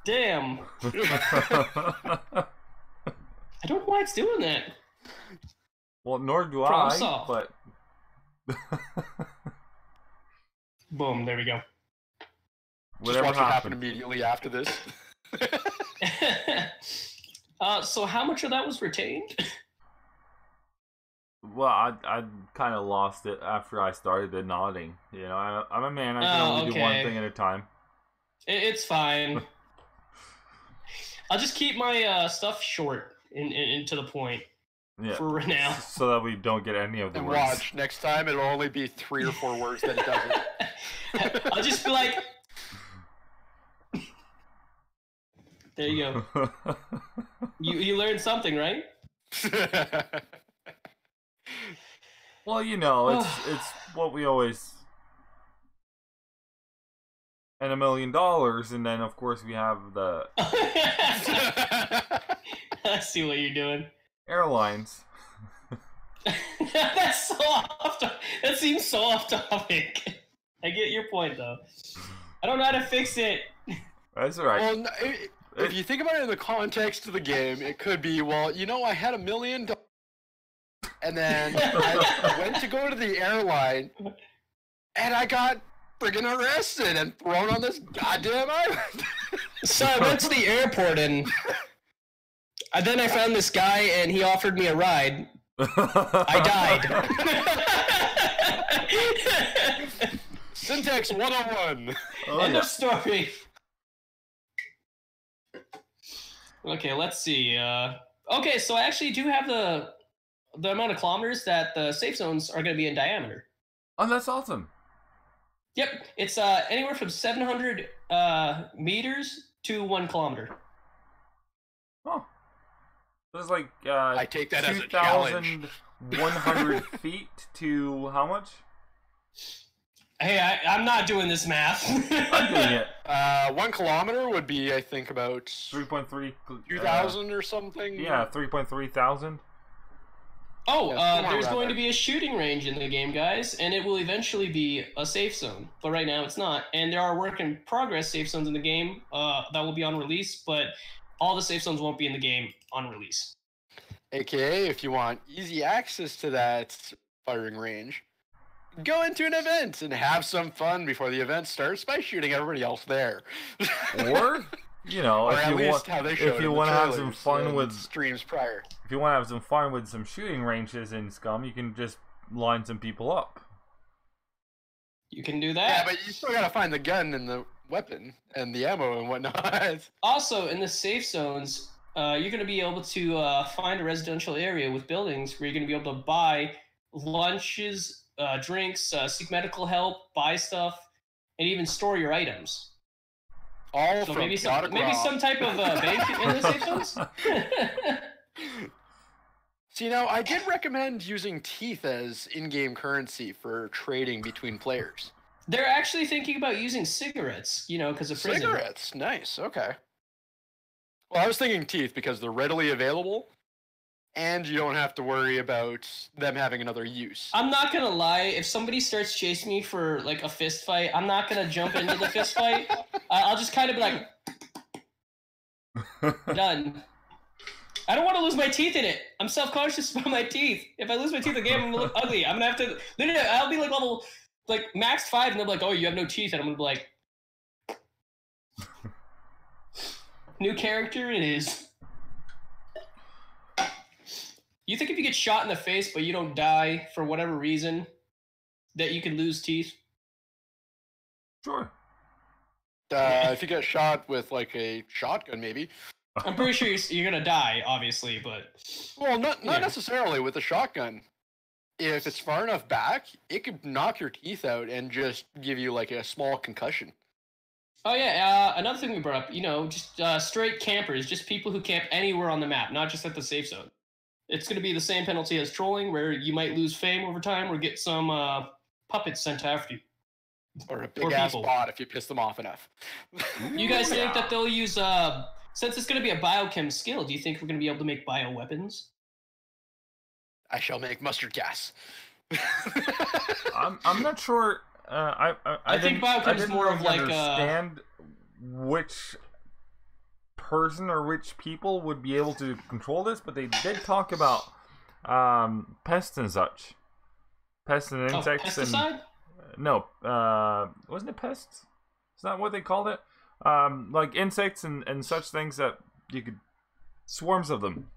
Damn. I don't know why it's doing that. Well, nor do Problem I. solved. But boom, there we go. Whatever happened immediately after this. So how much of that was retained? Well, I kind of lost it after I started the nodding. I'm a man. I can only do one thing at a time. It's fine. I'll just keep my stuff short and to the point. Yeah. For now. So that we don't get any of the words. Watch, next time it'll only be 3 or 4 words that it doesn't. I'll just be like... There you go. You learned something, right? Well, it's what we always... And $1 million, and then of course we have the... I see what you're doing. Airlines. That's so off. That seems so off topic. I get your point, though. I don't know how to fix it. That's all right. Well, if you think about it in the context of the game, it could be, well, I had $1 million, and then I went to go to the airline, and I got friggin' arrested and thrown on this goddamn island. So I went to the airport, and then I found this guy, and he offered me a ride. I died. Syntax 101. End of story. Okay, let's see. Okay, so I actually do have the amount of kilometers that the safe zones are going to be in diameter. Oh, that's awesome. Yep, it's anywhere from 700 meters to 1 kilometer. Oh. It's like I take that as a challenge. 2,100 feet to how much? Hey, I'm not doing this math. I'm doing it. 1 kilometer would be, I think, about 3.3. 2,000 or something. Yeah, 3.3 thousand. Oh, Yeah, there's going to be a shooting range in the game, guys, and it will eventually be a safe zone. But right now it's not. And there are work in progress safe zones in the game that will be on release, but all the safe zones won't be in the game on release. AKA, if you want easy access to that firing range, go into an event and have some fun before the event starts by shooting everybody else there. Or, you know, Or if at you least want, how they showed if you want to have some fun with streams prior. if you want to have some fun with some shooting ranges in SCUM, you can just line some people up. You can do Yeah, that. but you still gotta find the gun and the weapon and the ammo and whatnot. Also, in the safe zones, you're going to be able to find a residential area with buildings where you're going to be able to buy lunches, drinks, seek medical help, buy stuff, and even store your items. All So from maybe some type of bank in the safe zones. So, you know, I did recommend using teeth as in-game currency for trading between players. They're actually thinking about using cigarettes, you know, because of prison. Cigarettes, nice. Okay. Well, I was thinking teeth because they're readily available, and you don't have to worry about them having another use. I'm not gonna lie. If somebody starts chasing me for like a fist fight, I'm not gonna jump into the fist fight. I'll just kind of be like, done. I don't want to lose my teeth in it. I'm self-conscious about my teeth. If I lose my teeth in the game, I'm gonna look ugly. I'm gonna have to. Literally, I'll be like level, like max 5, and they'll be like, "Oh, you have no teeth," and I'm gonna be like, "New character, it is." You think if you get shot in the face but you don't die for whatever reason, that you can lose teeth? Sure. If you get shot with like a shotgun, maybe. I'm pretty sure you're gonna die, obviously, but Well, not Yeah. necessarily with a shotgun. If it's far enough back, it could knock your teeth out and just give you like a small concussion. oh yeah. Another thing we brought up, you know, just straight campers, just people who camp anywhere on the map, not just at the safe zone. It's gonna be the same penalty as trolling, where you might lose fame over time or get some puppets sent after you. Or a big ass people. bot if you piss them off enough. You guys think that they'll use since it's gonna be a biochem skill? Do you think we're gonna be able to make bioweapons? I shall make mustard gas. I'm not sure. I think didn't- biochem I is didn't more of really like, understand which person or which people would be able to control this, but they did talk about pests and such, pests and insects pesticide? no, wasn't it pests? Is that what they called it? Like insects and such things that you could swarms of them.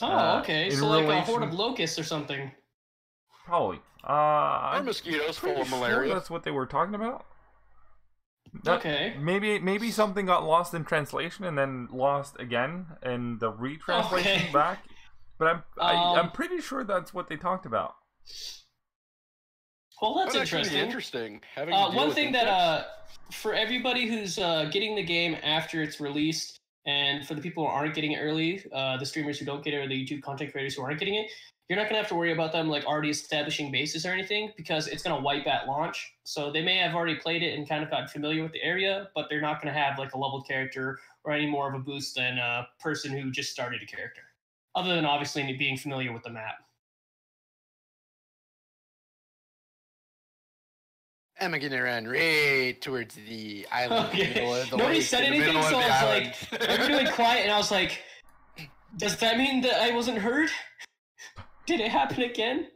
Oh, okay. in So like a relation- horde of locusts or something. Probably. Or I'm mosquitoes full pretty of sure malaria. that's what they were talking about. Okay. Maybe something got lost in translation and then lost again in the retranslation Okay. back. But I'm Um, pretty sure that's what they talked about. Well, that's That would actually be interesting. interesting. Having to deal One with thing insects. that for everybody who's getting the game after it's released, and for the people who aren't getting it early, the streamers who don't get it, or the YouTube content creators who aren't getting it, you're not gonna have to worry about them like already establishing bases or anything, because it's gonna wipe at launch. So they may have already played it and kind of gotten familiar with the area, but they're not gonna have like a leveled character or any more of a boost than a person who just started a character. Other than obviously being familiar with the map. I'm gonna run right towards the island. Okay. In the middle of the Nobody lake, said in the anything, middle of so the I was island. like, everybody went quiet, and I was like, does that mean that I wasn't heard? Did it happen again?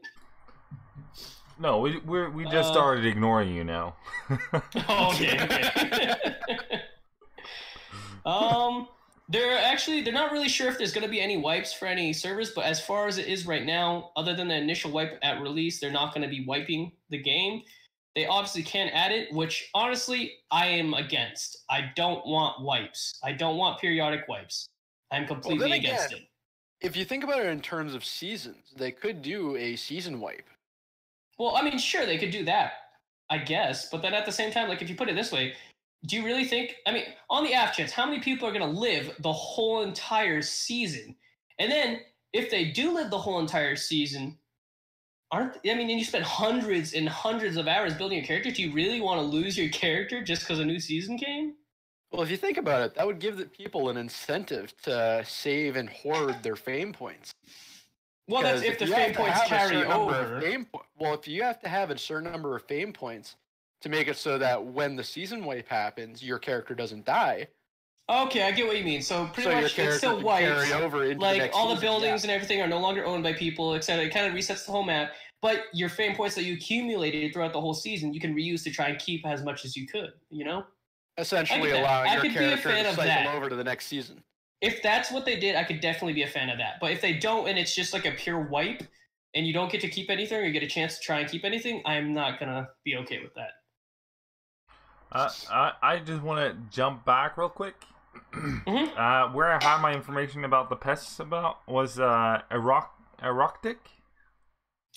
No, we just started ignoring you now. Oh, okay. They're not really sure if there's gonna be any wipes for any servers, but as far as it is right now, other than the initial wipe at release, they're not gonna be wiping the game. They obviously can add it, which honestly I am against. I don't want wipes. I don't want periodic wipes. I'm completely then against again, it. If you think about it in terms of seasons, they could do a season wipe. Well, I mean, sure, they could do that. I guess. But then at the same time, like if you put it this way, do you really think? I mean, on the off chance, how many people are going to live the whole entire season? And then if they do live the whole entire season, and you spend hundreds and hundreds of hours building a character. Do you really want to lose your character just because a new season came? Well, if you think about it, that would give the people an incentive to save and hoard their fame points. Well, that's if the fame points carry over. If you have to have a certain number of fame points to make it so that when the season wipe happens, your character doesn't die. Okay, I get what you mean. So pretty much it's still wiped. Like all the buildings and everything are no longer owned by people, etc. It kind of resets the whole map. But your fame points that you accumulated throughout the whole season, you can reuse to try and keep as much as you could. You know, essentially allowing your character to cycle over to the next season. If that's what they did, I could definitely be a fan of that. But if they don't, and it's just like a pure wipe, and you don't get to keep anything, or you get a chance to try and keep anything, I'm not gonna be okay with that. I just want to jump back real quick. Where I had my information about the pests was Cha0tic.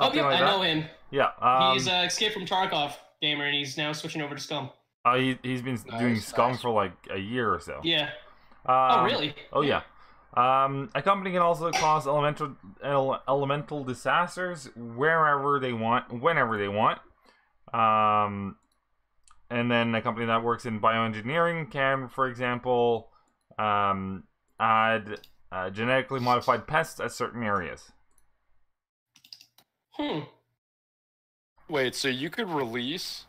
Oh yeah, I know him. Yeah, he's Escape from Tarkov gamer, and he's now switching over to SCUM. He's been doing SCUM for like a year or so. Yeah. Oh really? Oh yeah. A company can also cause elemental disasters wherever they want, whenever they want. And then a company that works in bioengineering can, for example, add genetically modified pests at certain areas. Wait, so you could release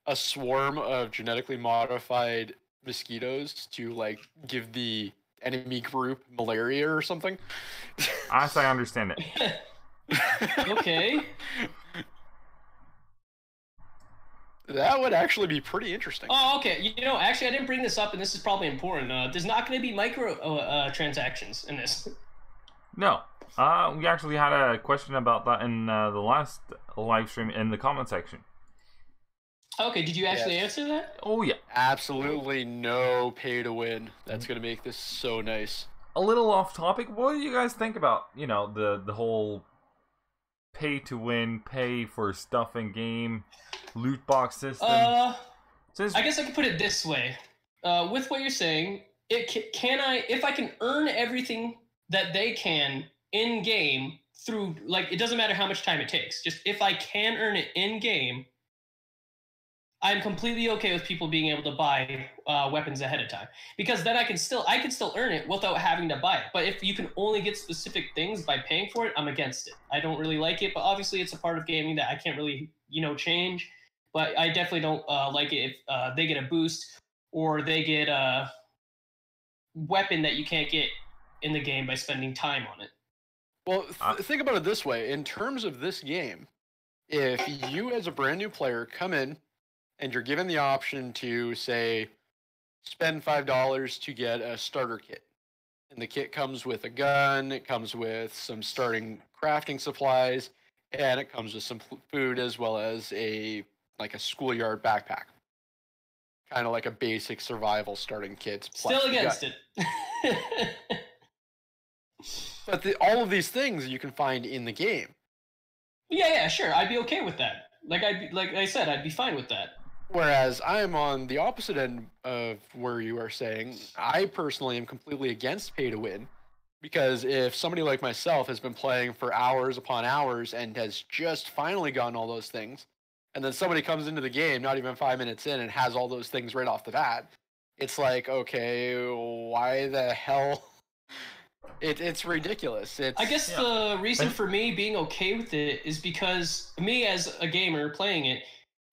a swarm of genetically modified mosquitoes to, like, give the enemy group malaria or something? As I understand it. Okay. That would actually be pretty interesting. Oh, okay. You know, actually, I didn't bring this up, and this is probably important. There's not going to be micro transactions in this. No. We actually had a question about that in the last live stream in the comment section. Okay, did you actually answer that? Oh, yeah. Absolutely no pay to win. That's going to make this so nice. A little off topic, what do you guys think about, you know, the whole pay to win, pay for stuff in game, loot box system? I guess I could put it this way. With what you're saying, if I can earn everything that they can in game through, like, it doesn't matter how much time it takes. Just if I can earn it in game, I'm completely okay with people being able to buy weapons ahead of time, because then I can still earn it without having to buy it. But if you can only get specific things by paying for it, I'm against it. I don't really like it, but obviously it's a part of gaming that I can't really, change. But I definitely don't like it if they get a boost or they get a weapon that you can't get in the game by spending time on it. Well, think about it this way. In terms of this game, if you as a brand new player come in and you're given the option to, say, spend $5 to get a starter kit, and the kit comes with a gun, it comes with some starting crafting supplies, and it comes with some food as well as a schoolyard backpack. Kind of like a basic survival starting kit. Still against it. But all of these things you can find in the game. Yeah, sure. I'd be okay with that. Like I said, I'd be fine with that. Whereas I am on the opposite end of where you are saying. I personally am completely against pay to win, because if somebody like myself has been playing for hours upon hours and has just finally gotten all those things, and then somebody comes into the game not even 5 minutes in and has all those things right off the bat, it's like, okay, why the hell? It's ridiculous. I guess the reason for me being okay with it is because me as a gamer playing it,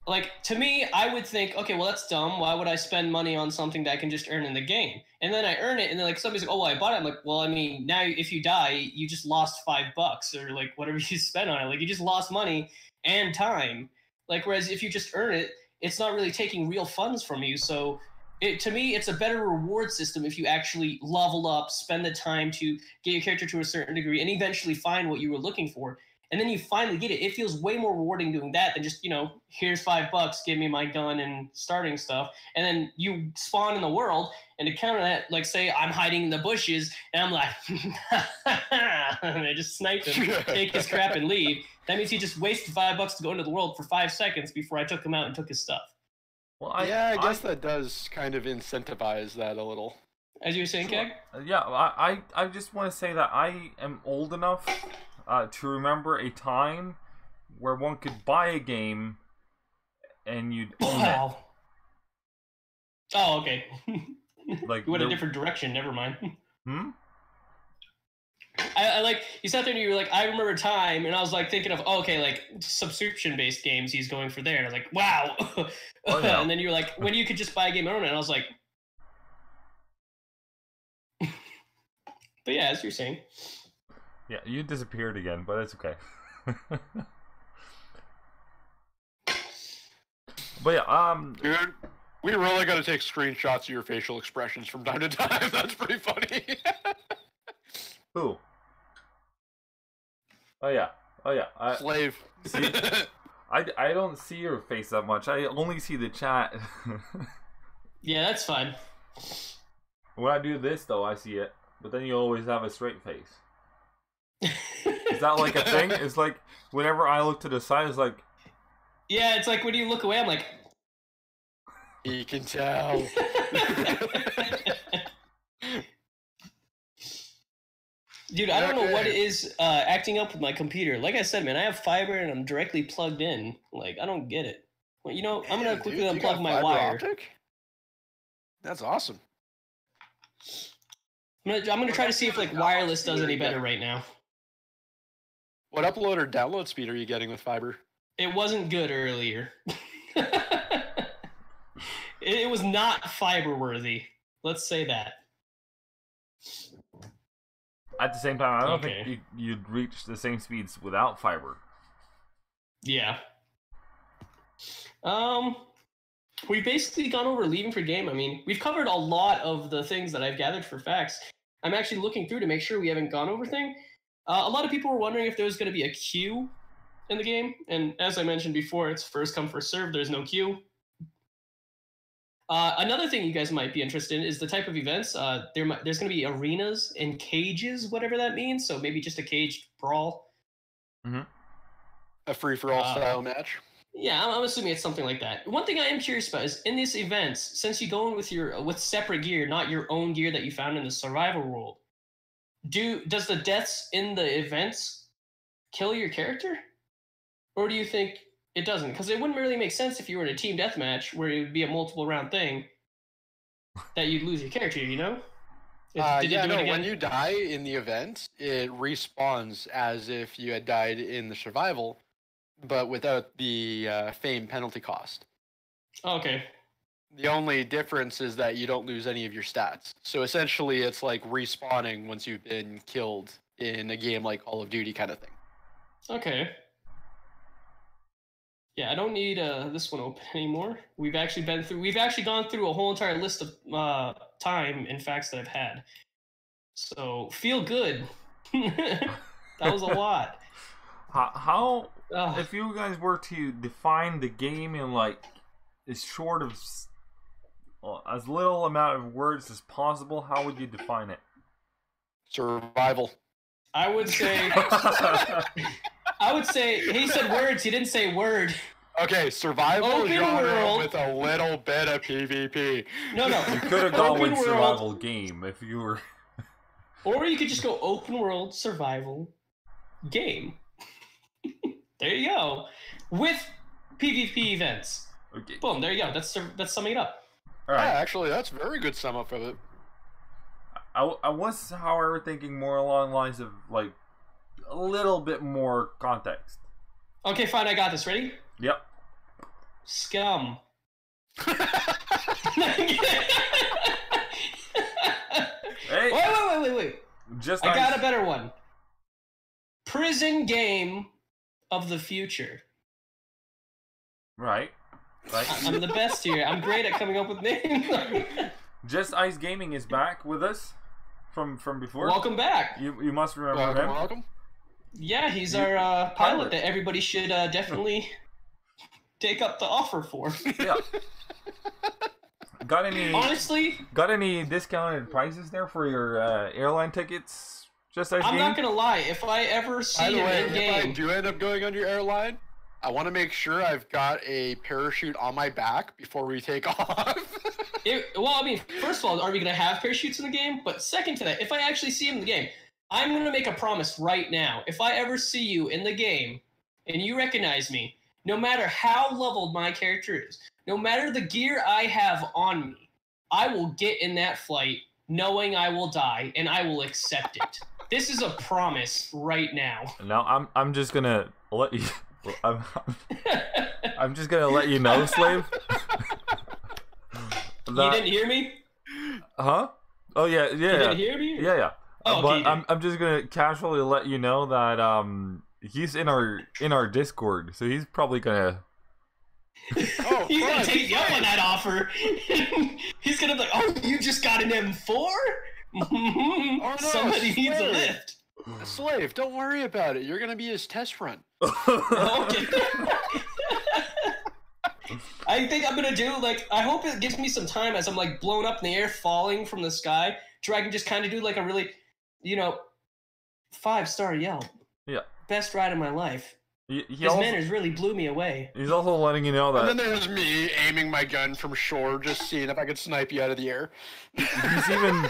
like, to me, I would think, okay, well, that's dumb. Why would I spend money on something that I can just earn in the game? And then I earn it, and then, like, somebody's like, oh, well, I bought it. I'm like, well, I mean, now if you die, you just lost $5 or, like, whatever you spent on it. Like, you just lost money and time. Like, whereas if you just earn it, it's not really taking real funds from you. So to me, it's a better reward system if you actually level up, spend the time to get your character to a certain degree, and eventually find what you were looking for. and then you finally get it. It feels way more rewarding doing that than just, here's $5, give me my gun and starting stuff. And then you spawn in the world, and to counter that, like say I'm hiding in the bushes and I'm like, and I just snipe him, take his crap and leave. That means he just wasted $5 to go into the world for 5 seconds before I took him out and took his stuff. Well, I guess that does kind of incentivize that a little. As you were saying, Keg? Yeah, I just want to say that I am old enough to remember a time where one could buy a game and you'd own it. Oh, okay. Like, you went a different direction, never mind. Hmm? I like, you sat there and you were like, I remember a time, and I was like thinking of, like subscription-based games he's going for there, and I was like, wow. Oh, yeah. And then you were like, when you could just buy a game and own it, and I was like, but yeah, as you're saying. Yeah, you disappeared again, but it's okay. But yeah, dude, we really gotta take screenshots of your facial expressions from time to time. That's pretty funny. Who? Oh yeah. Slave. See, I don't see your face that much. I only see the chat. Yeah, that's fine. When I do this though, I see it. But then you always have a straight face. Is that like a thing? It's like whenever I look to the side, it's like. Yeah, it's like when you look away, I'm like. He can tell. Dude, I don't know what it is acting up with my computer. Like I said, man, I have fiber and I'm directly plugged in. Like, I don't get it. Well, I'm going to quickly unplug my wire. Optic? That's awesome. I'm gonna try to see if like wireless does any better right now. What upload or download speed are you getting with fiber? It wasn't good earlier. It was not fiber worthy. Let's say that. At the same time, I don't think you'd reach the same speeds without fiber. Yeah. We've basically gone over leaving for game. I mean, we've covered a lot of the things that I've gathered for facts. I'm actually looking through to make sure we haven't gone over thing. A lot of people were wondering if there was going to be a queue in the game, and as I mentioned before, it's first come, first serve. There's no queue. Another thing you guys might be interested in is the type of events. There's going to be arenas and cages, whatever that means. So maybe just a caged brawl. Mm-hmm. A free-for-all style match. Yeah, I'm assuming it's something like that. One thing I am curious about is in these events, since you go in with separate gear, not your own gear that you found in the survival world, does the deaths in the events kill your character? Or do you think it doesn't? Because it wouldn't really make sense if you were in a team deathmatch where it would be a multiple round thing that you'd lose your character, When you die in the event, it respawns as if you had died in the survival, but without the fame penalty cost. Okay. The only difference is that you don't lose any of your stats. So essentially, it's like respawning once you've been killed in a game like Call of Duty kind of thing. Okay. Yeah, I don't need this one open anymore. We've actually gone through a whole entire list of time and facts that I've had. So feel good. That was a lot. How if you guys were to define the game in like as short of as little amount of words as possible, how would you define it? Survival. I would say he said words, he didn't say word. Okay, survival open genre world with a little bit of PvP. No. You could have gone with survival game if you were. Or you could just go open world survival game. There you go. With PvP events. Okay. Boom, there you go. That's summing it up. All right. Yeah, actually, that's a very good sum up of it. I was, however, thinking more along the lines of like a little bit more context. Okay, fine. I got this. Ready? Yep. SCUM. Hey. Wait. Just I got a better one. Prison game of the future. Right. I'm the best here. I'm great at coming up with names. Just Ice Gaming is back with us from before. Welcome back. You must remember him. Welcome. Yeah, he's our pilot that everybody should definitely take up the offer for. Yeah. Got any discounted prices there for your airline tickets? Just as I'm not gonna lie, if I ever see him in game, if I do end up going on your airline, I want to make sure I've got a parachute on my back before we take off. well, I mean, first of all, are we gonna have parachutes in the game? But second to that, if I actually see him in the game, I'm gonna make a promise right now. If I ever see you in the game and you recognize me, no matter how leveled my character is, no matter the gear I have on me, I will get in that flight knowing I will die, and I will accept it. This is a promise right now. No, I'm just gonna let you. I'm just gonna let you know, Slave. You didn't hear me? Huh? Oh yeah. You didn't hear me? Yeah. Oh, but I'm just gonna casually let you know that he's in our Discord, so he's probably gonna. Oh, he's gonna take you up on that offer. He's gonna be like, "Oh, you just got an M4? Oh, no, Somebody needs a lift." Slave, don't worry about it. You're gonna be his test run. Okay. I think I'm gonna do I hope it gives me some time as I'm blown up in the air, falling from the sky, so I can just kind of do a really, 5-star Yelp. Yeah. Best ride of my life. His manners really blew me away. He's also letting you know that. And then there's me aiming my gun from shore, just seeing if I could snipe you out of the air. He's even.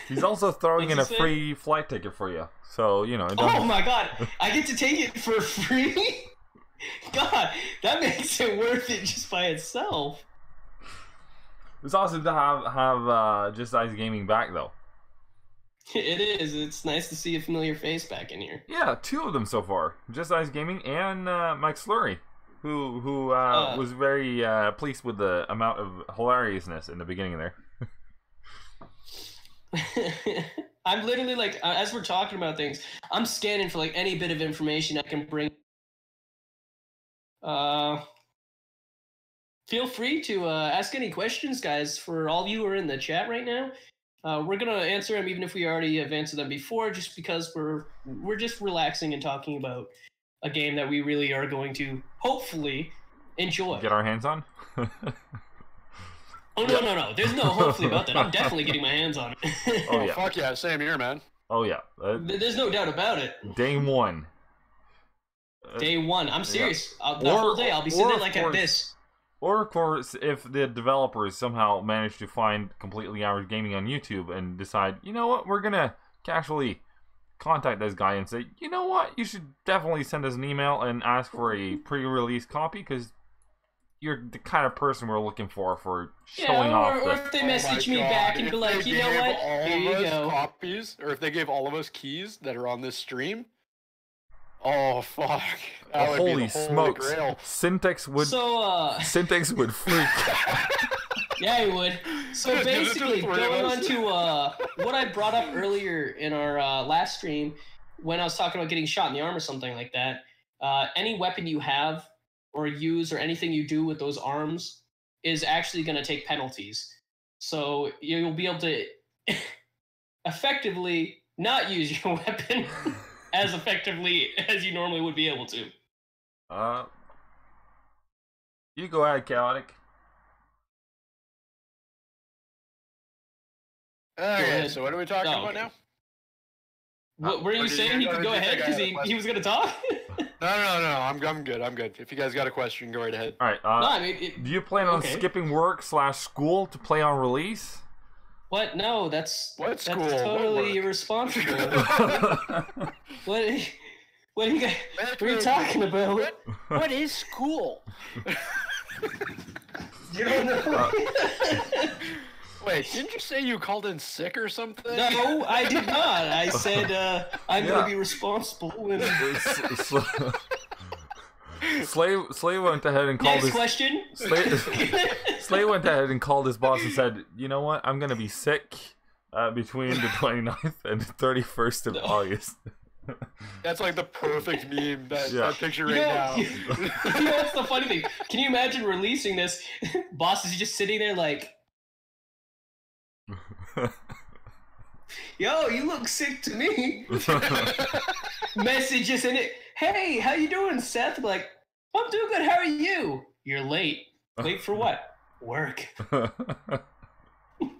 He's also throwing in a free flight ticket for you, so Oh my god, I get to take it for free. God, that makes it worth it just by itself. It's awesome to have Just Ice Gaming back though. It is. It's nice to see a familiar face back in here. Yeah, 2 of them so far. Just Ice Gaming and Mike Slurry, who was very pleased with the amount of hilariousness in the beginning there. I'm literally as we're talking about things, I'm scanning for any bit of information I can bring. Feel free to ask any questions, guys, for all of you who are in the chat right now. We're gonna answer them even if we already have answered them before, just because we're just relaxing and talking about a game that we really are going to hopefully enjoy. Get our hands on? Oh no! There's no hopefully about that. I'm definitely getting my hands on it. Oh yeah! Fuck yeah! Same here, man. Oh yeah! There's no doubt about it. Day one. Day one. I'm serious. Yeah. The whole day I'll be sitting there at this. Or of course, if the developers somehow manage to find Completely Average Gaming on YouTube and decide, you know what, we're gonna casually contact this guy and say, you know what, you should definitely send us an email and ask for a pre-release copy because you're the kind of person we're looking for showing off. Or if they message me back and be like, you know what, here you go. Copies, or if they gave all of us keys that are on this stream. Oh fuck! Holy smokes! Syntax would freak. Yeah, he would. So basically, going on to what I brought up earlier in our last stream, when I was talking about getting shot in the arm or something like that, any weapon you have or use or anything you do with those arms is actually going to take penalties. So you'll be able to effectively not use your weapon as effectively as you normally would be able to. You go ahead, Chaotic. Okay, so what are we talking about now? What were you saying? He could go ahead because he was going to talk? No. I'm good. If you guys got a question, go right ahead. All right. No, I mean, do you plan on skipping work/school to play on release? What? No, that's totally irresponsible. What are you talking about? What is school? You don't know. Wait, didn't you say you called in sick or something? No, I did not. I said I'm going to be responsible. Slave went ahead and called Next question. Slave went ahead and called his boss and said, you know what, I'm going to be sick between the 29th and the 31st of August. That's like the perfect meme, that picture now. You know what's the funny thing? Can you imagine releasing this? Boss is just sitting there like... Yo, you look sick to me. Messages in it. Hey, how you doing, Seth? Like, I'm doing good. How are you? You're late. Late for what? Work.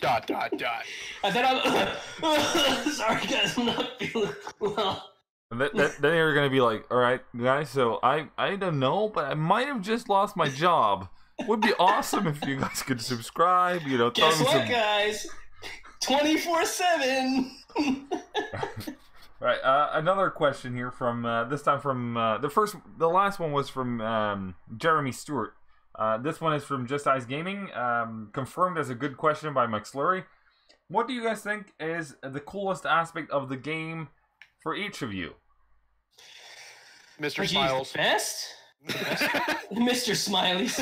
Dot, dot, dot. And then I'm sorry, guys. I'm not feeling well. And then you're gonna be like, all right, guys. So I don't know, but I might have just lost my job. Would be awesome if you guys could subscribe. You know, guess what, guys? 24/7. Right. Another question here from this time from the last one was from Jeremy Stewart. This one is from Just Eyes Gaming. Confirmed as a good question by Mike Slurry. What do you guys think is the coolest aspect of the game for each of you? Mr. Smiles. Best? Mr. Smiley's.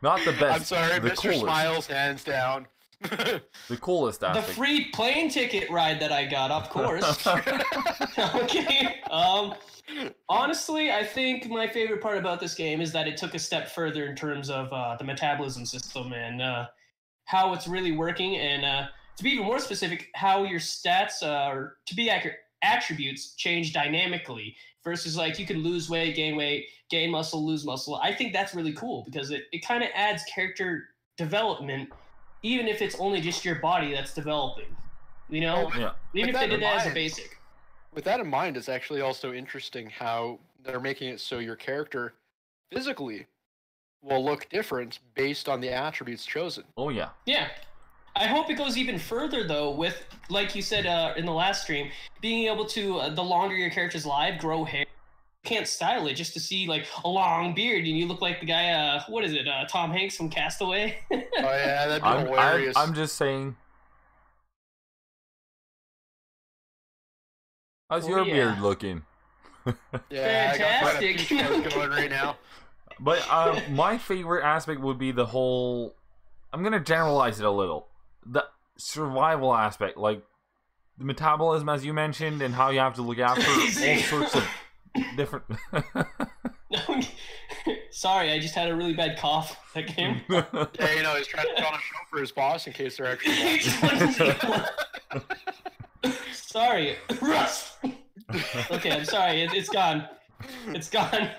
Not the best. I'm sorry, the Mr. Coolest. Smiles, hands down. The coolest aspect. The free plane ticket ride that I got, of course. Okay. Honestly, I think my favorite part about this game is that it took a step further in terms of the metabolism system and how it's really working, and to be even more specific, how your stats, or to be accurate, attributes change dynamically versus like you can lose weight, gain muscle, lose muscle. I think that's really cool because it kind of adds character development, even if it's only just your body that's developing. You know? Yeah. Even if they did that as a basic. With that in mind, it's actually also interesting how they're making it so your character physically will look different based on the attributes chosen. Oh, yeah. Yeah. I hope it goes even further, though, with, like you said in the last stream, being able to, the longer your character's live, grow hair. You can't style it just to see, like, a long beard, and you look like the guy, what is it, Tom Hanks from Castaway? Oh, yeah, that'd be hilarious. I'm just saying. How's your beard looking? Yeah, fantastic. I got quite a going right now. But my favorite aspect would be the whole... I'm going to generalize it a little. The survival aspect, like the metabolism, as you mentioned, and how you have to look after all sorts of different... Sorry, I just had a really bad cough that came. Yeah, you know, he's trying to put on a show for his boss in case they're actually Sorry. Russ! Okay, I'm sorry. It's gone. It's gone.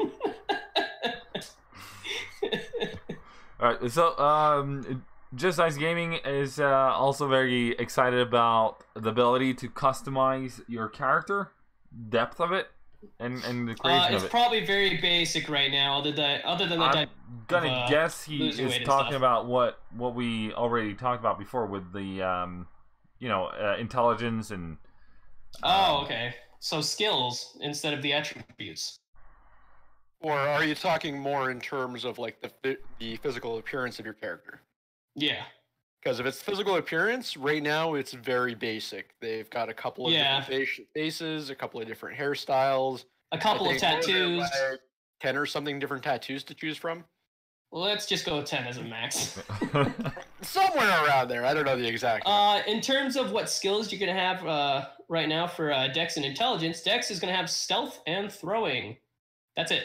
Alright, so Just Ice Gaming is also very excited about the ability to customize your character, depth of it, and the creation of it. It's probably very basic right now, other than the I'm gonna guess he is talking about what we already talked about before with the intelligence and okay. So skills instead of the attributes. Or are you talking more in terms of like the physical appearance of your character? Yeah. Because if it's physical appearance, right now it's very basic. They've got a couple of different faces, a couple of different hairstyles, a couple of tattoos, like 10 or something different tattoos to choose from. Let's just go 10 as a max. Somewhere around there. I don't know the exact. In terms of what skills you're gonna have right now for Dex and Intelligence, Dex is gonna have Stealth and Throwing. That's it.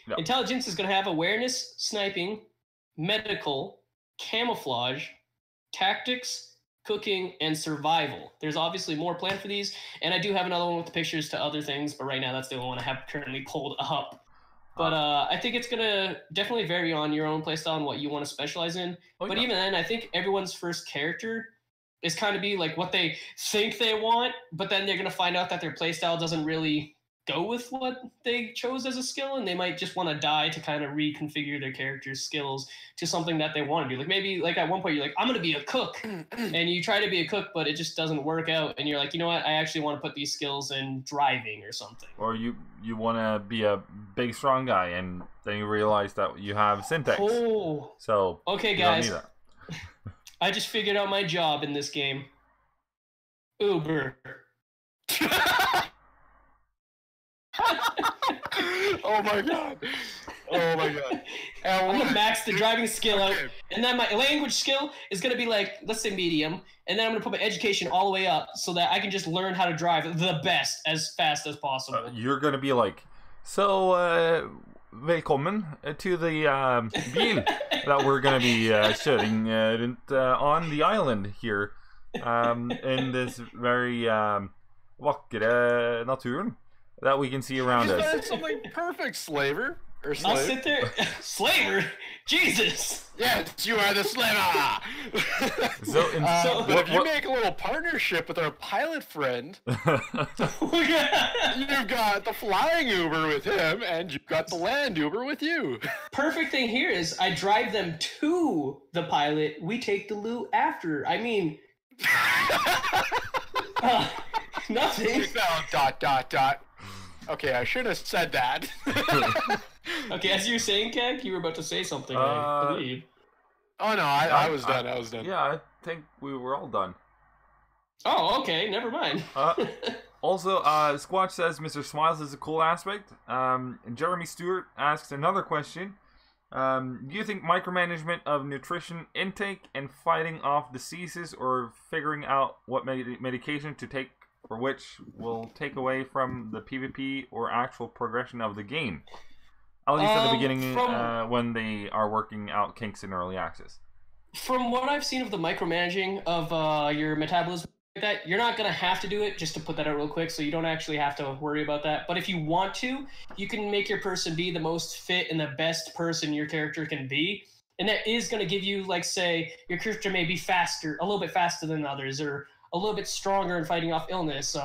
Yep. Intelligence is gonna have Awareness, Sniping, Medical, Camouflage, Tactics, Cooking, and Survival. There's obviously more planned for these, and I do have another one with the pictures to other things, but right now that's the only one I have currently pulled up. But I think it's going to definitely vary on your own playstyle and what you want to specialize in. But even then, I think everyone's first character is kind of be like what they think they want, but then they're going to find out that their playstyle doesn't really go with what they chose as a skill, and they might just want to die to kind of reconfigure their character's skills to something that they want to do. Like maybe like at one point you're like, I'm going to be a cook, and you try to be a cook, but it just doesn't work out, and you're like, you know what, I actually want to put these skills in driving or something. Or you want to be a big strong guy, and then you realize that you have syntax. Oh. So okay, guys. I just figured out my job in this game. Uber. Oh my god. Oh my god. I'm gonna max the driving skill out, and then my language skill is gonna be like, let's say medium, and then I'm gonna put my education all the way up so that I can just learn how to drive the best as fast as possible. You're gonna be like, so välkommen to the bil that we're gonna be shooting on the island here. in this very vackre naturen that we can see around us. That's something perfect, slaver. Or slave. I'll sit there. Slaver? Jesus! Yes, you are the slaver! But if you make a little partnership with our pilot friend, you've got the flying Uber with him, and you've got the land Uber with you. Perfect thing here is I drive them to the pilot. We take the loot after. I mean... nothing. Dot. Okay, I should have said that. Okay, as you were saying, Keg, you were about to say something, I believe. Oh no, I was done. I was done. Yeah, I think we were all done. Oh, okay, never mind. Also, Squatch says Mr. Smiles is a cool aspect. And Jeremy Stewart asks another question. Do you think micromanagement of nutrition intake and fighting off diseases or figuring out what medication to take for which will take away from the PvP or actual progression of the game? At least at the beginning, when they are working out kinks in early access. From what I've seen of the micromanaging of your metabolism, like that, you're not going to have to do it, just to put that out real quick, so you don't actually have to worry about that. But if you want to, you can make your person be the most fit and the best person your character can be. And that is going to give you, like, say, your character may be faster, a little bit faster than others, or a little bit stronger in fighting off illness,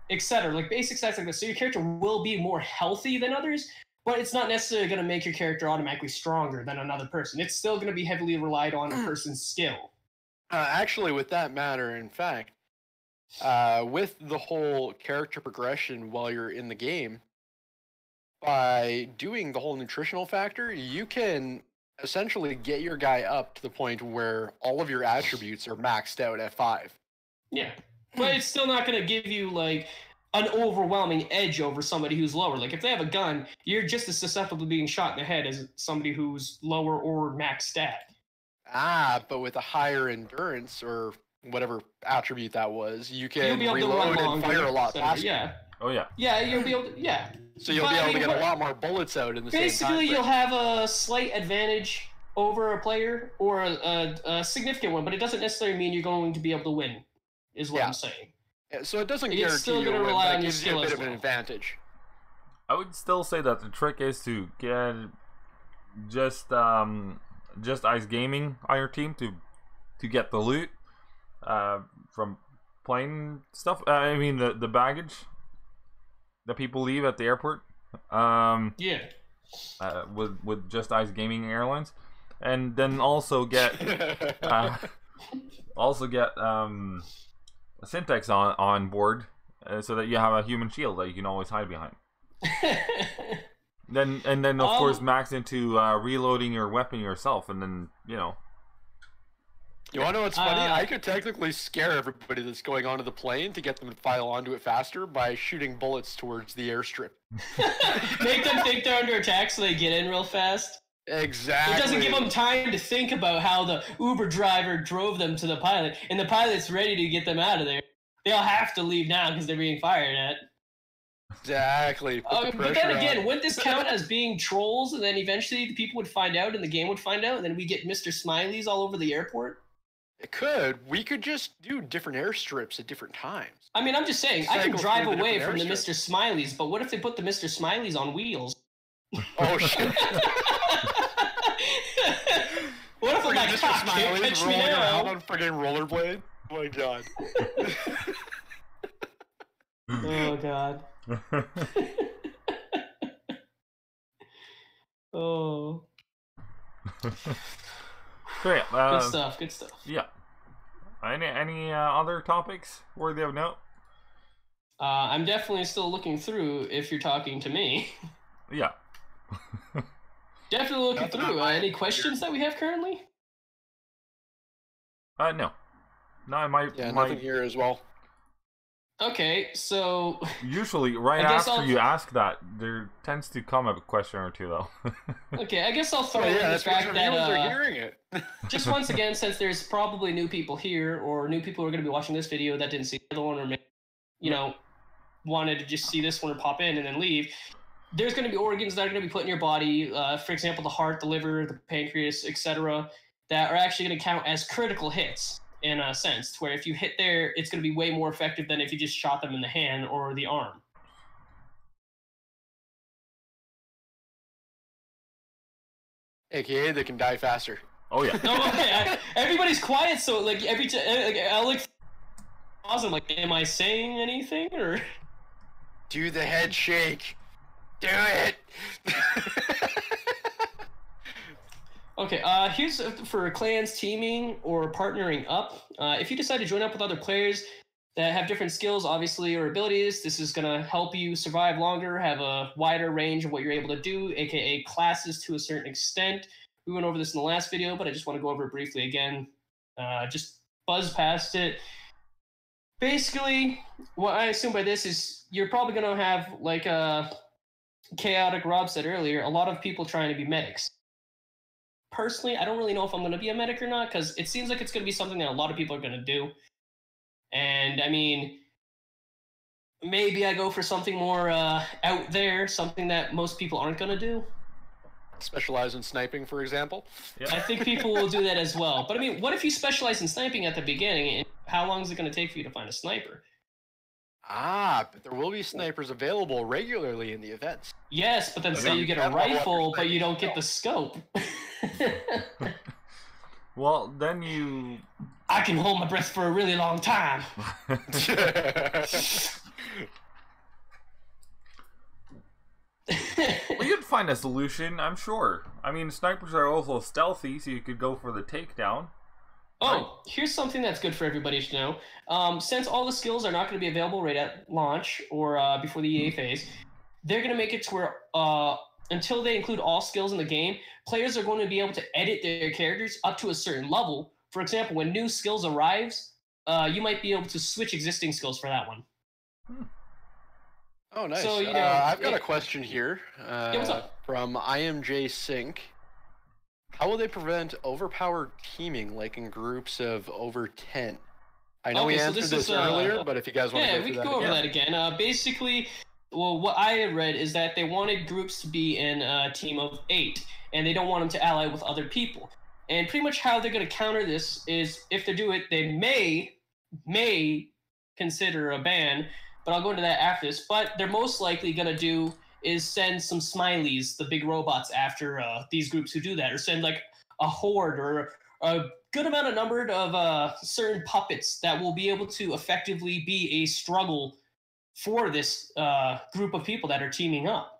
etc. Like basic stats like this. So your character will be more healthy than others, but it's not necessarily going to make your character automatically stronger than another person. It's still going to be heavily relied on a person's skill. Actually, with that matter, in fact, with the whole character progression while you're in the game, by doing the whole nutritional factor, you can essentially get your guy up to the point where all of your attributes are maxed out at 5. Yeah, but it's still not going to give you, like, an overwhelming edge over somebody who's lower. Like, if they have a gun, you're just as susceptible to being shot in the head as somebody who's lower or max stat. But with a higher endurance or whatever attribute that was, you can be able reload to run and fire a lot faster. Yeah. Oh, yeah. Yeah, you'll be able to, yeah. So you'll be able to get a lot more bullets out in the same time. Basically, you'll have a slight advantage over a player, or a significant one, but it doesn't necessarily mean you're going to be able to win, is what I'm saying. So it doesn't It's still guarantee you gonna a win, rely but on it your gives you a skill bit as of an well. advantage. I would still say that the trick is to get just Ice Gaming on your team to get the loot from playing stuff. I mean the baggage that people leave at the airport. With just Ice Gaming Airlines, and then also get Syntax on board, so that you have a human shield that you can always hide behind. then of course max into reloading your weapon yourself, and then you know. You want to know what's funny? I could technically scare everybody that's going onto the plane to get them to file onto it faster by shooting bullets towards the airstrip. Make them think they're under attack so they get in real fast. Exactly. It doesn't give them time to think about how the Uber driver drove them to the pilot, and the pilot's ready to get them out of there. They'll have to leave now because they're being fired at. Exactly. But then again, wouldn't this count as being trolls, and then eventually the people would find out and the game would find out, and then we get Mr. Smileys all over the airport? It could. We could just do different airstrips at different times. I mean, I'm just saying, I can drive away from the Mr. Smileys, but what if they put the Mr. Smileys on wheels? Oh, shit. What if I'm like, can't catch me now? On friggin' rollerblade? Oh my god. Oh god. Oh. Great. Good stuff. Good stuff. Yeah. Any other topics worthy of note? I'm definitely still looking through. If you're talking to me. Yeah. Definitely looking through. Any questions that we have currently? No. No, nothing here as well. Okay, so usually right after you ask that, there tends to come a question or two, though. Okay, I guess I'll throw in the fact that are hearing it. Just once again, since there's probably new people here, or new people who are going to be watching this video that didn't see the other one, or maybe, wanted to just see this one or pop in and then leave. There's going to be organs that are going to be put in your body, for example, the heart, the liver, the pancreas, etc., that are actually going to count as critical hits. in a sense, where if you hit there, it's going to be way more effective than if you just shot them in the hand or the arm. AKA, they can die faster. Oh yeah. No, okay. Everybody's quiet, so like every time, like, I look awesome. Like, am I saying anything or? Do the head shake. Do it. Okay, here's for clans teaming or partnering up. If you decide to join up with other players that have different skills, obviously, or abilities, this is going to help you survive longer, have a wider range of what you're able to do, aka classes to a certain extent. We went over this in the last video, but I just want to go over it briefly again. Just buzz past it. Basically, what I assume by this is you're probably going to have, like Cha0tic said earlier, a lot of people trying to be medics. Personally, I don't really know if I'm going to be a medic or not, because it seems like it's going to be something that a lot of people are going to do. And, I mean, maybe I go for something more out there, something that most people aren't going to do. Specialize in sniping, for example. Yeah. I think people will do that as well. But, I mean, what if you specialize in sniping at the beginning, and how long is it going to take for you to find a sniper? Ah, but there will be snipers available regularly in the events. Yes, but then say you get a rifle, but you don't get the scope. Well, then you... I can hold my breath for a really long time. Well, you'd find a solution, I'm sure. I mean, snipers are also stealthy, so you could go for the takedown. Oh, here's something that's good for everybody to know. Since all the skills are not going to be available right at launch or before the EA phase, they're going to make it to where until they include all skills in the game, players are going to be able to edit their characters up to a certain level. For example, when new skills arrives, you might be able to switch existing skills for that one. Oh, nice. So, I've got a question here what's up? from IMJ Sync. How will they prevent overpowered teaming, like in groups of over 10? I know we answered this earlier, but if you guys want to we can go over that again. Basically, well, what I had read is that they wanted groups to be in a team of 8, and they don't want them to ally with other people. And pretty much how they're going to counter this is, if they do it, they may consider a ban, but I'll go into that after this. But they're most likely going to do is send some smileys, the big robots, after these groups who do that, or send like a horde or a good amount of number of certain puppets that will be able to effectively be a struggle for this group of people that are teaming up.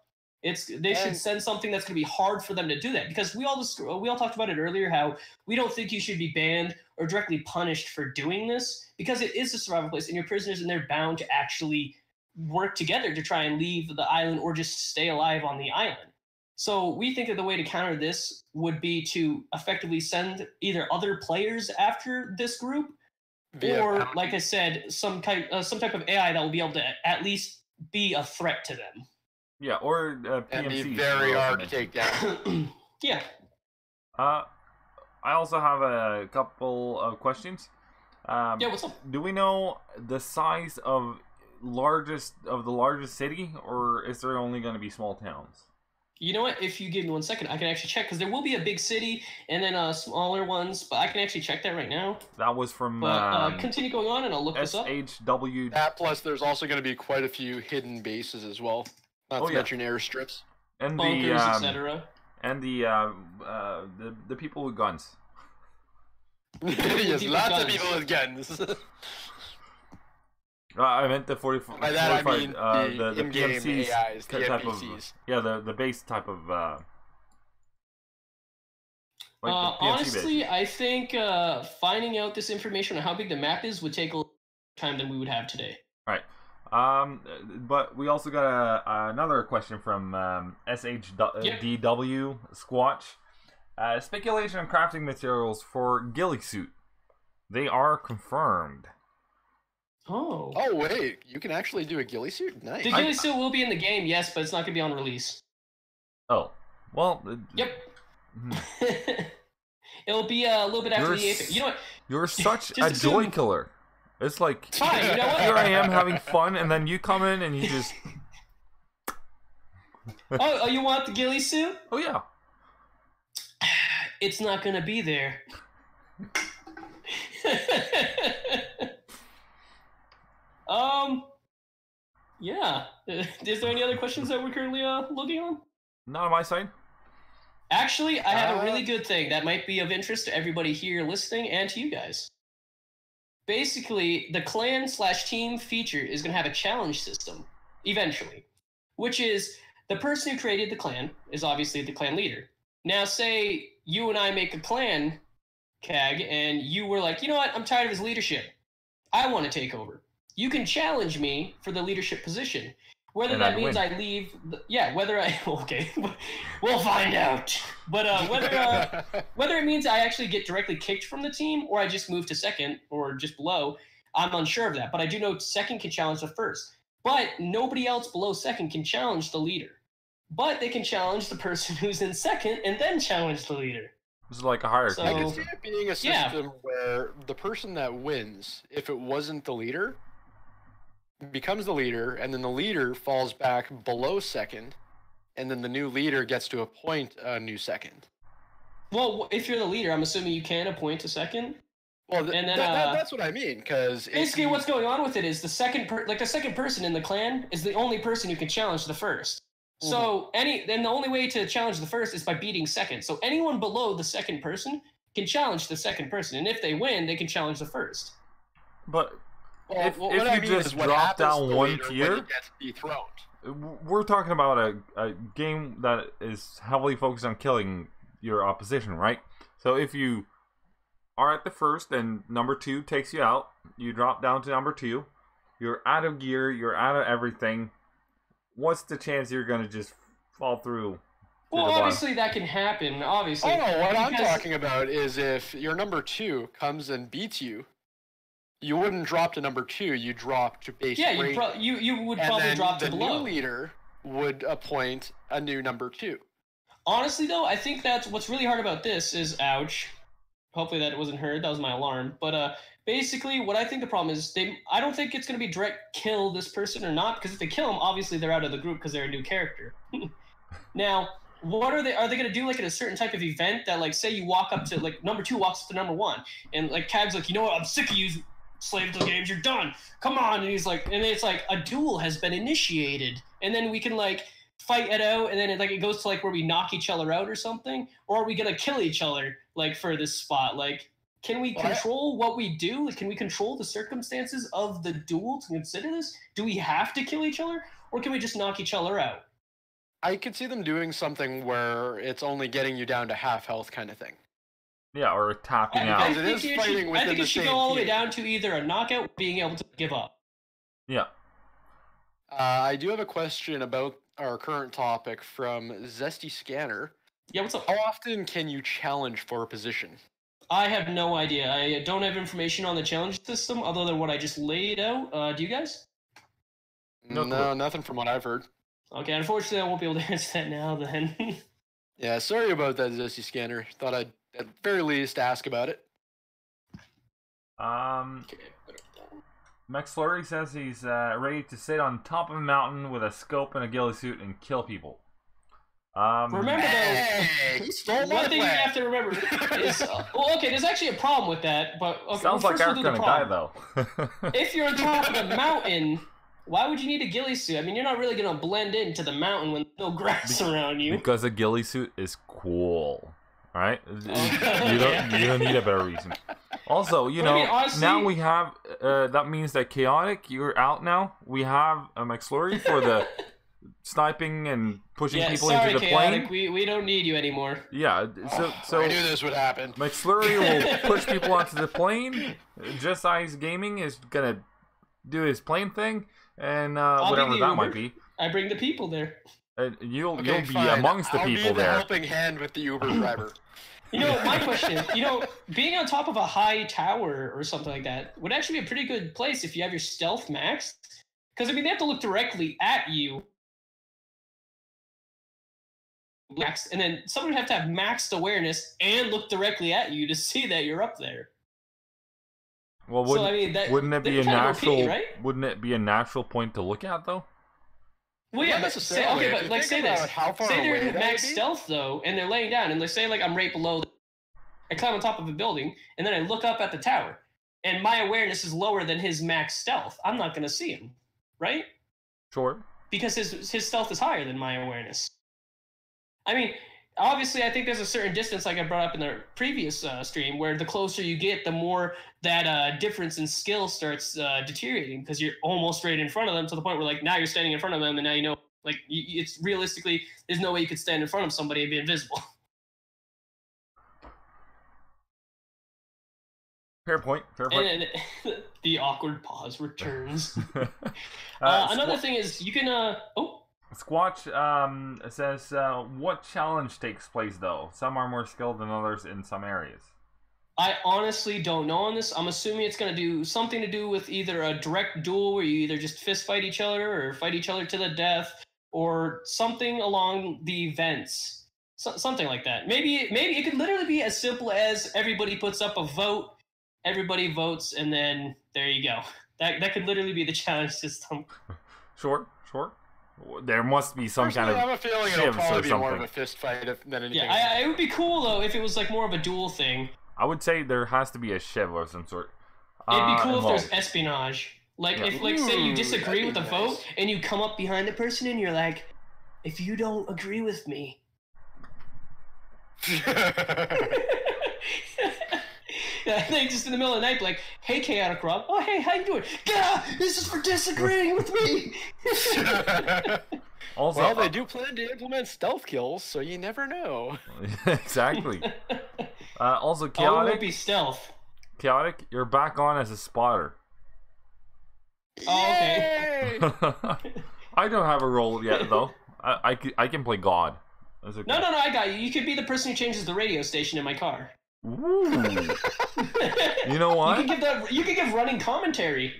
They should send something that's going to be hard for them to do that, because we all talked about it earlier, how we don't think you should be banned or directly punished for doing this, because it is a survival place and you're prisoners and they're bound to actually work together to try and leave the island or just stay alive on the island. So we think that the way to counter this would be to effectively send either other players after this group, or, like I said, some type of AI that will be able to at least be a threat to them. Yeah, or PMC. And be very hard to take down. Yeah. I also have a couple of questions. Yeah, what's up? Do we know the size of the largest city, or is there only going to be small towns? You know what? If you give me 1 second, I can actually check, because there will be a big city and then smaller ones, but I can actually check that right now. That was from continue going on and I'll look this up. SHW. That plus there's also going to be quite a few hidden bases as well. Not to mention airstrips. And bunkers, etc. And the people with guns. Yes, lots of people with guns. I meant the 45. By that I mean the in-game PMCs AIs, the type NPCs. Of the base type of Honestly, base. I think finding out this information on how big the map is would take a little time than we would have today. Right. But we also got another question from SHDW Squatch. Speculation on crafting materials for ghillie suit. They are confirmed. Oh. Oh wait, you can actually do a ghillie suit? Nice. The ghillie suit will be in the game, yes, but it's not going to be on release. Oh. Well. Yep. It'll be a little bit after the 8th. You know what? You're such a joy killer. It's like, fine, you know what? Here I am having fun, and then you come in and you just... oh, you want the ghillie suit? Oh, yeah. It's not going to be there. Yeah. Is there any other questions that we're currently looking on? Not on my side. Actually, I have a really good thing that might be of interest to everybody here listening and to you guys. Basically, the clan/team feature is going to have a challenge system eventually, which is the person who created the clan is obviously the clan leader. Now, say you and I make a clan, CAG, and you were like, you know what, I'm tired of his leadership. I want to take over. You can challenge me for the leadership position. Whether that means I leave, whether I, okay, we'll find out. But whether it means I actually get directly kicked from the team or I just move to second or just below, I'm unsure of that. But I do know second can challenge the first. But nobody else below second can challenge the leader. But they can challenge the person who's in second and then challenge the leader. This is like a hierarchy. I can see it being a system where the person that wins, if it wasn't the leader, becomes the leader, and then the leader falls back below second, and then the new leader gets to appoint a new second. Well, if you're the leader, I'm assuming you can appoint a second. Well, and then, that's what I mean, because basically what's going on with it is the second person in the clan is the only person who can challenge the first. Mm-hmm. So the only way to challenge the first is by beating second. So anyone below the second person can challenge the second person, and if they win, they can challenge the first. But if you just drop down one tier, we're talking about a game that is heavily focused on killing your opposition, right? So if you are at the first and number 2 takes you out, you drop down to number 2, you're out of gear, you're out of everything, what's the chance you're going to just fall through? Well, obviously that can happen, obviously. Oh, no, what I'm talking about is if your number 2 comes and beats you, you wouldn't drop to number 2. You drop to base. Yeah, you would probably drop to below. The new leader would appoint a new number 2. Honestly, though, I think that's what's really hard about this is, ouch. Hopefully that wasn't heard. That was my alarm. But basically, what I think the problem is, I don't think it's going to be direct kill this person or not, because if they kill him, obviously they're out of the group because they're a new character. Now, what are they going to do, like, at a certain type of event that, like, say you walk up to, like, number 2 walks up to number 1, and, like, CAG's like, you know what, I'm sick of you, SlaveToTheGames, you're done. Come on. And he's like, and it's like a duel has been initiated, and then we can like fight it out, and then it goes to like where we knock each other out or something, or are we gonna kill each other like for this spot? Like, can we control what we do? Like, can we control the circumstances of the duel to consider this? Do we have to kill each other, or can we just knock each other out? I could see them doing something where it's only getting you down to half health kind of thing. Yeah, or tapping out. I think it should go all the way down to either a knockout or being able to give up. Yeah. I do have a question about our current topic from Zesty Scanner. Yeah, what's up? How often can you challenge for a position? I have no idea. I don't have information on the challenge system other than what I just laid out. Do you guys? No, nothing from what I've heard. Okay, unfortunately I won't be able to answer that now then. Yeah, sorry about that, Zesty Scanner. Thought I'd at very least ask about it. McFlurry says he's ready to sit on top of a mountain with a scope and a ghillie suit and kill people. Remember though, one thing you have to remember is, well, okay, there's actually a problem with that, but okay, sounds like Eric's gonna die though. If you're on top of a mountain, why would you need a ghillie suit? I mean, you're not really gonna blend into the mountain when there's no grass around you. Because a ghillie suit is cool. Right? You don't need a better reason. Also, you know, honestly, now we have, that means that Chaotic, you're out now. We have a McFlurry for the sniping and pushing people into the Chaotic, plane. We don't need you anymore. Yeah, so I knew this would happen. McFlurry will push people onto the plane. Just Ice Gaming is gonna do his plane thing, and whatever that might be. I bring the people there. And you'll be amongst the people there. I'll be the helping hand with the Uber driver. You know, my question, being on top of a high tower or something like that would actually be a pretty good place if you have your stealth maxed. Because, I mean, they have to look directly at you. And then someone would have to have maxed awareness and look directly at you to see that you're up there. Well, wouldn't it be a natural? Right? Wouldn't it be a natural point to look at, though? Well, yeah, say this. Say they're in max stealth, though, and they're laying down, and they say, like, I'm right below. I climb on top of a building, and then I look up at the tower. and my awareness is lower than his max stealth, I'm not going to see him, right? Sure. Because his stealth is higher than my awareness. I mean, obviously, I think there's a certain distance, like I brought up in the previous stream, where the closer you get, the more that difference in skill starts deteriorating, because you're almost right in front of them, to the point where, like, now you're standing in front of them, and now you know, like, it's realistically, there's no way you could stand in front of somebody and be invisible. Fair point. Fair point. And the awkward pause returns. Another thing is, you can... Squatch says, what challenge takes place, though? Some are more skilled than others in some areas. I honestly don't know on this. I'm assuming it's going to do something to do with either a direct duel where you either just fist fight each other or fight each other to the death, or something along the events. Something like that. Maybe it could literally be as simple as everybody puts up a vote, everybody votes, and then there you go. That could literally be the challenge system. Sure. There must be some kind of. I have a feeling it'll probably be more of a fist fight than anything. Yeah, it would be cool though if it was like more of a duel thing. I would say there has to be a shiv of some sort. It'd be cool if there's espionage. Like if, like, say you disagree with a vote and you come up behind the person and you're like, if you don't agree with me. Like just in the middle of the night, like, hey, Cha0ticrob. Oh, hey, how you doing? Gah! This is for disagreeing with me. Also, well, they do plan to implement stealth kills, so you never know. Exactly. Also, it Cha0tic. won't be stealth. Cha0tic, you're back on as a spotter. Oh, okay. I don't have a role yet, though. I can play God. Okay. No, I got you. You could be the person who changes the radio station in my car. Ooh. You know what? You can give running commentary.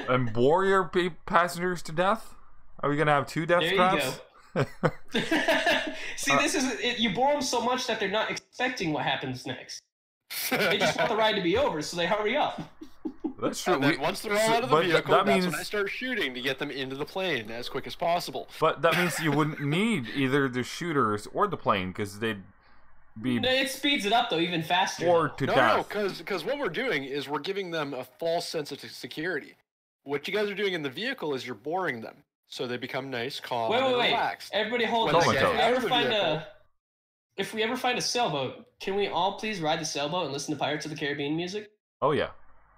And bore your passengers to death? Are we gonna have 2 death traps? See, this is it. You bore them so much that they're not expecting what happens next. They just want the ride to be over, so they hurry up. That's true. Once they're all out of the vehicle, that's when I start shooting to get them into the plane as quick as possible. But that means you wouldn't need either the shooters or the plane, because they'd be... It speeds it up, though, even faster. Or to death. No, because what we're doing is we're giving them a false sense of security. What you guys are doing in the vehicle is you're boring them, so they become nice, calm, and relaxed. Everybody hold on. If we ever find a sailboat, can we all please ride the sailboat and listen to Pirates of the Caribbean music? Oh, yeah.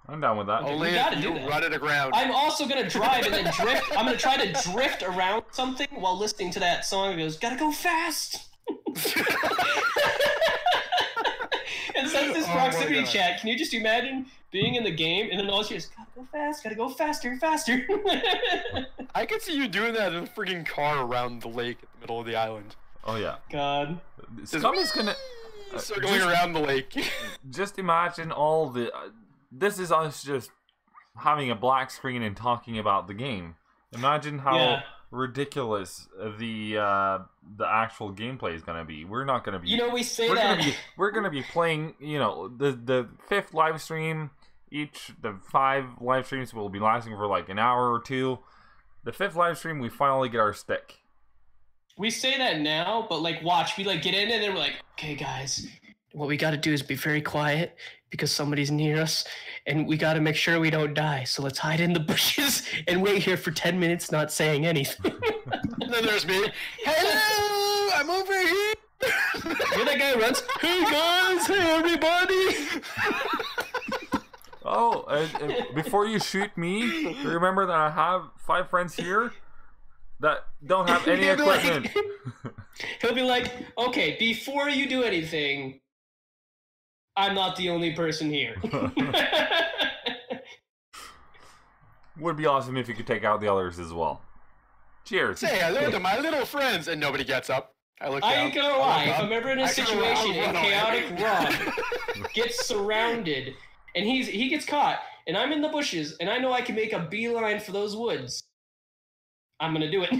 I'm down with that. Only if you run it aground. I'm also going to drive and then drift. I'm going to try to drift around something while listening to that song. It goes, gotta go fast. And since this proximity chat, can you just imagine being in the game and then all you just, gotta go fast, gotta go faster, faster. I could see you doing that in a freaking car around the lake at the middle of the island. Oh, yeah. God. SCUM is going to... circling around the lake. Just imagine all the... this is us just having a black screen and talking about the game. Imagine how ridiculous the actual gameplay is going to be. We're not going to be... we say that... We're going to be playing, the 5th live stream. The 5 live streams will be lasting for like an hour or 2. The 5th live stream, we finally get our stick. We say that now, but like, watch, we like get in and then we're like, okay, guys, what we got to do is be very quiet because somebody's near us, and we got to make sure we don't die. So let's hide in the bushes and wait here for 10 minutes, not saying anything. And then there's me. Hello, I'm over here. Here that guy runs. Hey guys, hey everybody. Oh, and before you shoot me, remember that I have 5 friends here that don't have any equipment. He'll be like, okay, before you do anything, I'm not the only person here. Would be awesome if you could take out the others as well. Cheers. Say hello to my little friends, and nobody gets up. I ain't gonna lie, if I'm ever in a situation and Cha0ticrob gets surrounded, and he gets caught, and I'm in the bushes, and I know I can make a beeline for those woods, I'm gonna do it.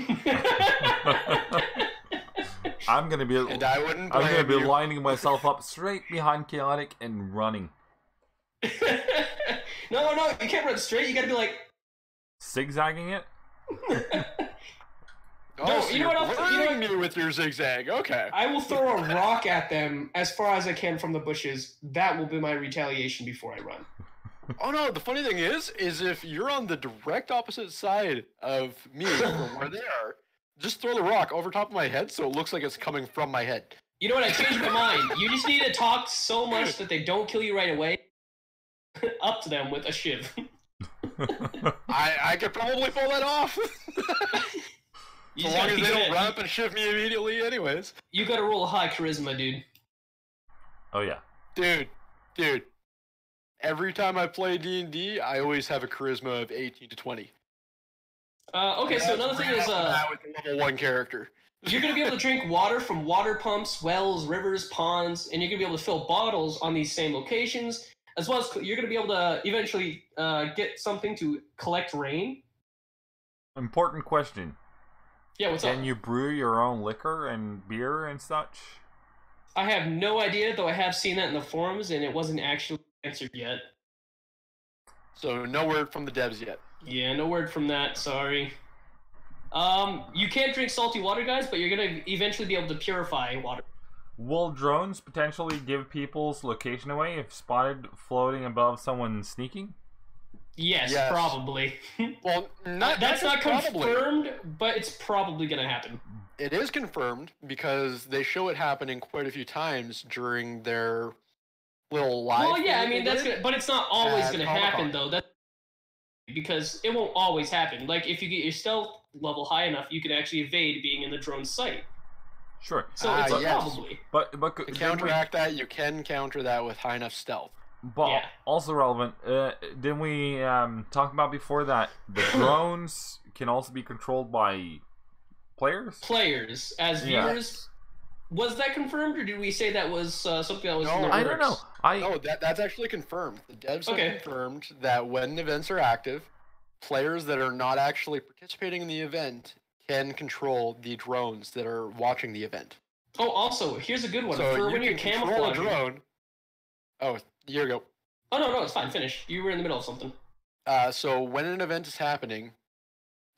I'm gonna be. And I wouldn't. I'm gonna be lining myself up straight behind Cha0tic and running. No, you can't run straight. You gotta be like zigzagging it. Oh, No, so you know you're what? You know luring what? me with your zigzag. Okay. I will throw a rock at them as far as I can from the bushes. That will be my retaliation before I run. Oh no, the funny thing is if you're on the direct opposite side of me from where they are, just throw the rock over top of my head so it looks like it's coming from my head. You know what? I changed my mind. You just need to talk so much that they don't kill you right away. Up to them with a shiv. I could probably pull that off. You As just long gotta as be they good don't at- run up and shift me immediately anyways. You gotta roll a high charisma, dude. Oh yeah. Dude. Every time I play D&D, I always have a charisma of 18 to 20. Okay, so another thing is, with the level 1 character. you're gonna be able to drink water from water pumps, wells, rivers, ponds, and you're gonna be able to fill bottles on these same locations. As well as you're gonna be able to eventually get something to collect rain. Important question. Yeah, what's up? Can you brew your own liquor and beer and such? I have no idea, though I have seen that in the forums, and it wasn't actually answered yet. So no word from the devs yet. Yeah, no word from that, sorry. You can't drink salty water, guys, but you're gonna eventually be able to purify water. Will drones potentially give people's location away if spotted floating above someone sneaking? Yes, Yes. probably. Well, That's not probably. confirmed, but it's probably gonna happen. It is confirmed because they show it happening quite a few times during their little live. Well, yeah, I thing mean they that's did. gonna, but it's not always at gonna Comic-Con. happen though. That because it won't always happen. Like if you get your stealth level high enough, you can actually evade being in the drone's sight. Sure. So it's yes. probably. But To counteract that, you can counter that with high enough stealth. But Yeah. also relevant, didn't we talk about before that the drones can also be controlled by players? Players as Yeah. viewers. Was that confirmed, or did we say that was something that was? No, in the I don't know. works? No, that's actually confirmed. The devs Okay. have confirmed that when events are active, players that are not actually participating in the event can control the drones that are watching the event. Oh, also, here's a good one. So For you when you're can control a camouflaging. drone. Oh, here we go. Oh no, it's fine. Finish. You were in the middle of something. So when an event is happening,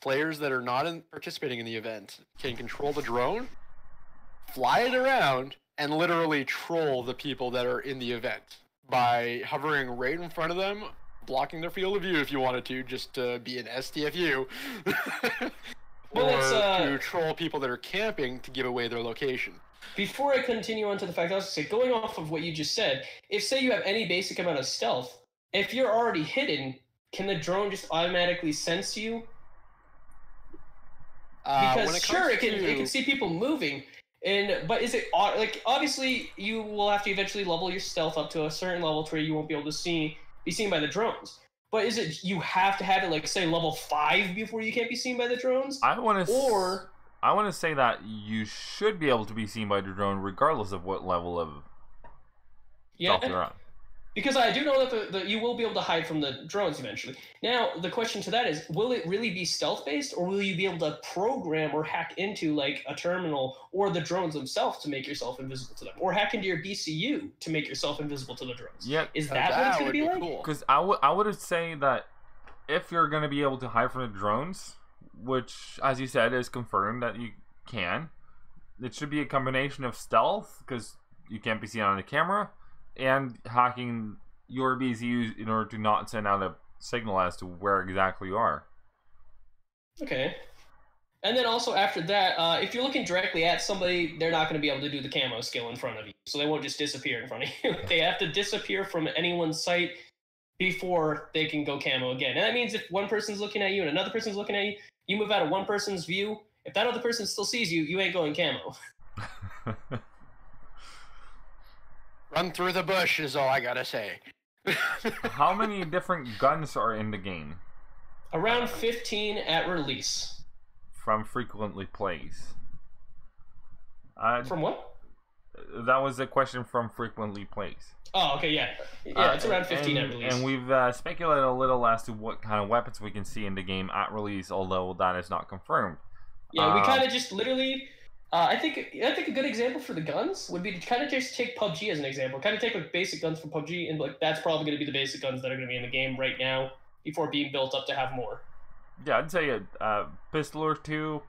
players that are not participating in the event can control the drone, fly it around, and literally troll the people that are in the event by hovering right in front of them, blocking their field of view if you wanted to, just to be an STFU. Well, or it's, to troll people that are camping to give away their location. Before I continue on to the fact, I was going to say, going off of what you just said, if say you have any basic amount of stealth, if you're already hidden, can the drone just automatically sense you? When Because it sure, comes it can see people moving, but is it like obviously you will have to eventually level your stealth up to a certain level to where you won't be able to be seen by the drones. But is it you have to have it like say level 5 before you can't be seen by the drones? I want Or to say that you should be able to be seen by the drone regardless of what level of yeah, stealth you're on. because I do know that you will be able to hide from the drones eventually. Now, the question to that is, will it really be stealth-based, or will you be able to program or hack into, like, a terminal or the drones themselves to make yourself invisible to them? Or hack into your BCU to make yourself invisible to the drones? Yeah. Is that what it's going to would be like? cool. Because I would say that if you're going to be able to hide from the drones, which, as you said, is confirmed that you can, it should be a combination of stealth, because you can't be seen on the camera, and hacking your BCUs in order to not send out a signal as to where exactly you are. Okay. And then also after that, if you're looking directly at somebody, they're not going to be able to do the camo skill in front of you. So they won't just disappear in front of you. They have to disappear from anyone's sight before they can go camo again. And that means if one person's looking at you and another person's looking at you, you move out of one person's view. If that other person still sees you, you ain't going camo. Run through the bush is all I gotta say. How many different guns are in the game? Around 15 at release. From frequently plays. From what? That was a question from frequently plays. Oh, okay, yeah. Yeah, it's around 15 at release. And we've speculated a little as to what kind of weapons we can see in the game at release, although that is not confirmed. Yeah, we kind of just literally... I think a good example for the guns would be to kind of just take PUBG as an example. Kind of take like basic guns from PUBG, and like that's probably going to be the basic guns that are going to be in the game right now before being built up to have more. Yeah, I'd say a pistol or two,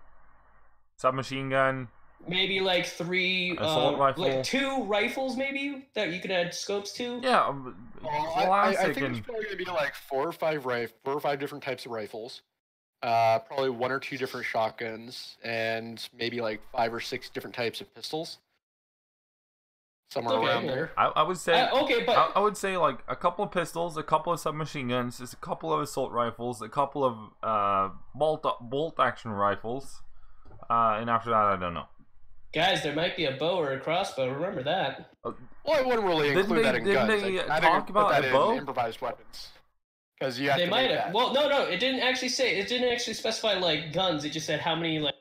submachine gun. Maybe like 3 assault rifle. like 2 rifles maybe that you could add scopes to. Yeah, I classic think it's and probably going to be like 4 or 5 different types of rifles. Probably 1 or 2 different shotguns, and maybe like 5 or 6 different types of pistols. Somewhere Okay, around yeah. there. I would say okay, but I would say like a couple of pistols, a couple of submachine guns, just a couple of assault rifles, a couple of bolt action rifles, and after that I don't know. guys, there might be a bow or a crossbow. Remember that. Well, I wouldn't really include that in guns. Didn't they I think talk I'd put about that a in bow? improvised weapons. Because you have They to might make have. that. Well, no, it didn't actually say. It didn't actually specify like guns. It just said how many like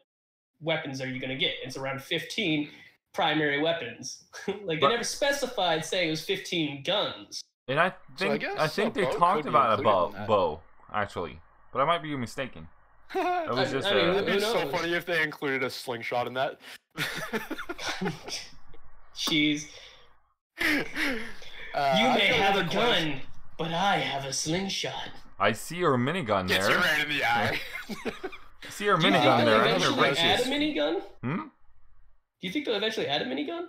weapons are you gonna get. It's around 15 primary weapons. Like they never specified saying it was 15 guns. And I So I think guess I think a they bow talked could be about a included in that. bow actually, but I might be mistaken. It was just I mean, It'd be who so knows? funny if they included a slingshot in that. Jeez. You I've may got have a another question. gun, but I have a slingshot. I see your minigun Gets you there. right in the eye. I see your Do you think minigun they'll there. I think eventually you're add a racist. minigun? Hmm? Do you think they'll eventually add a minigun?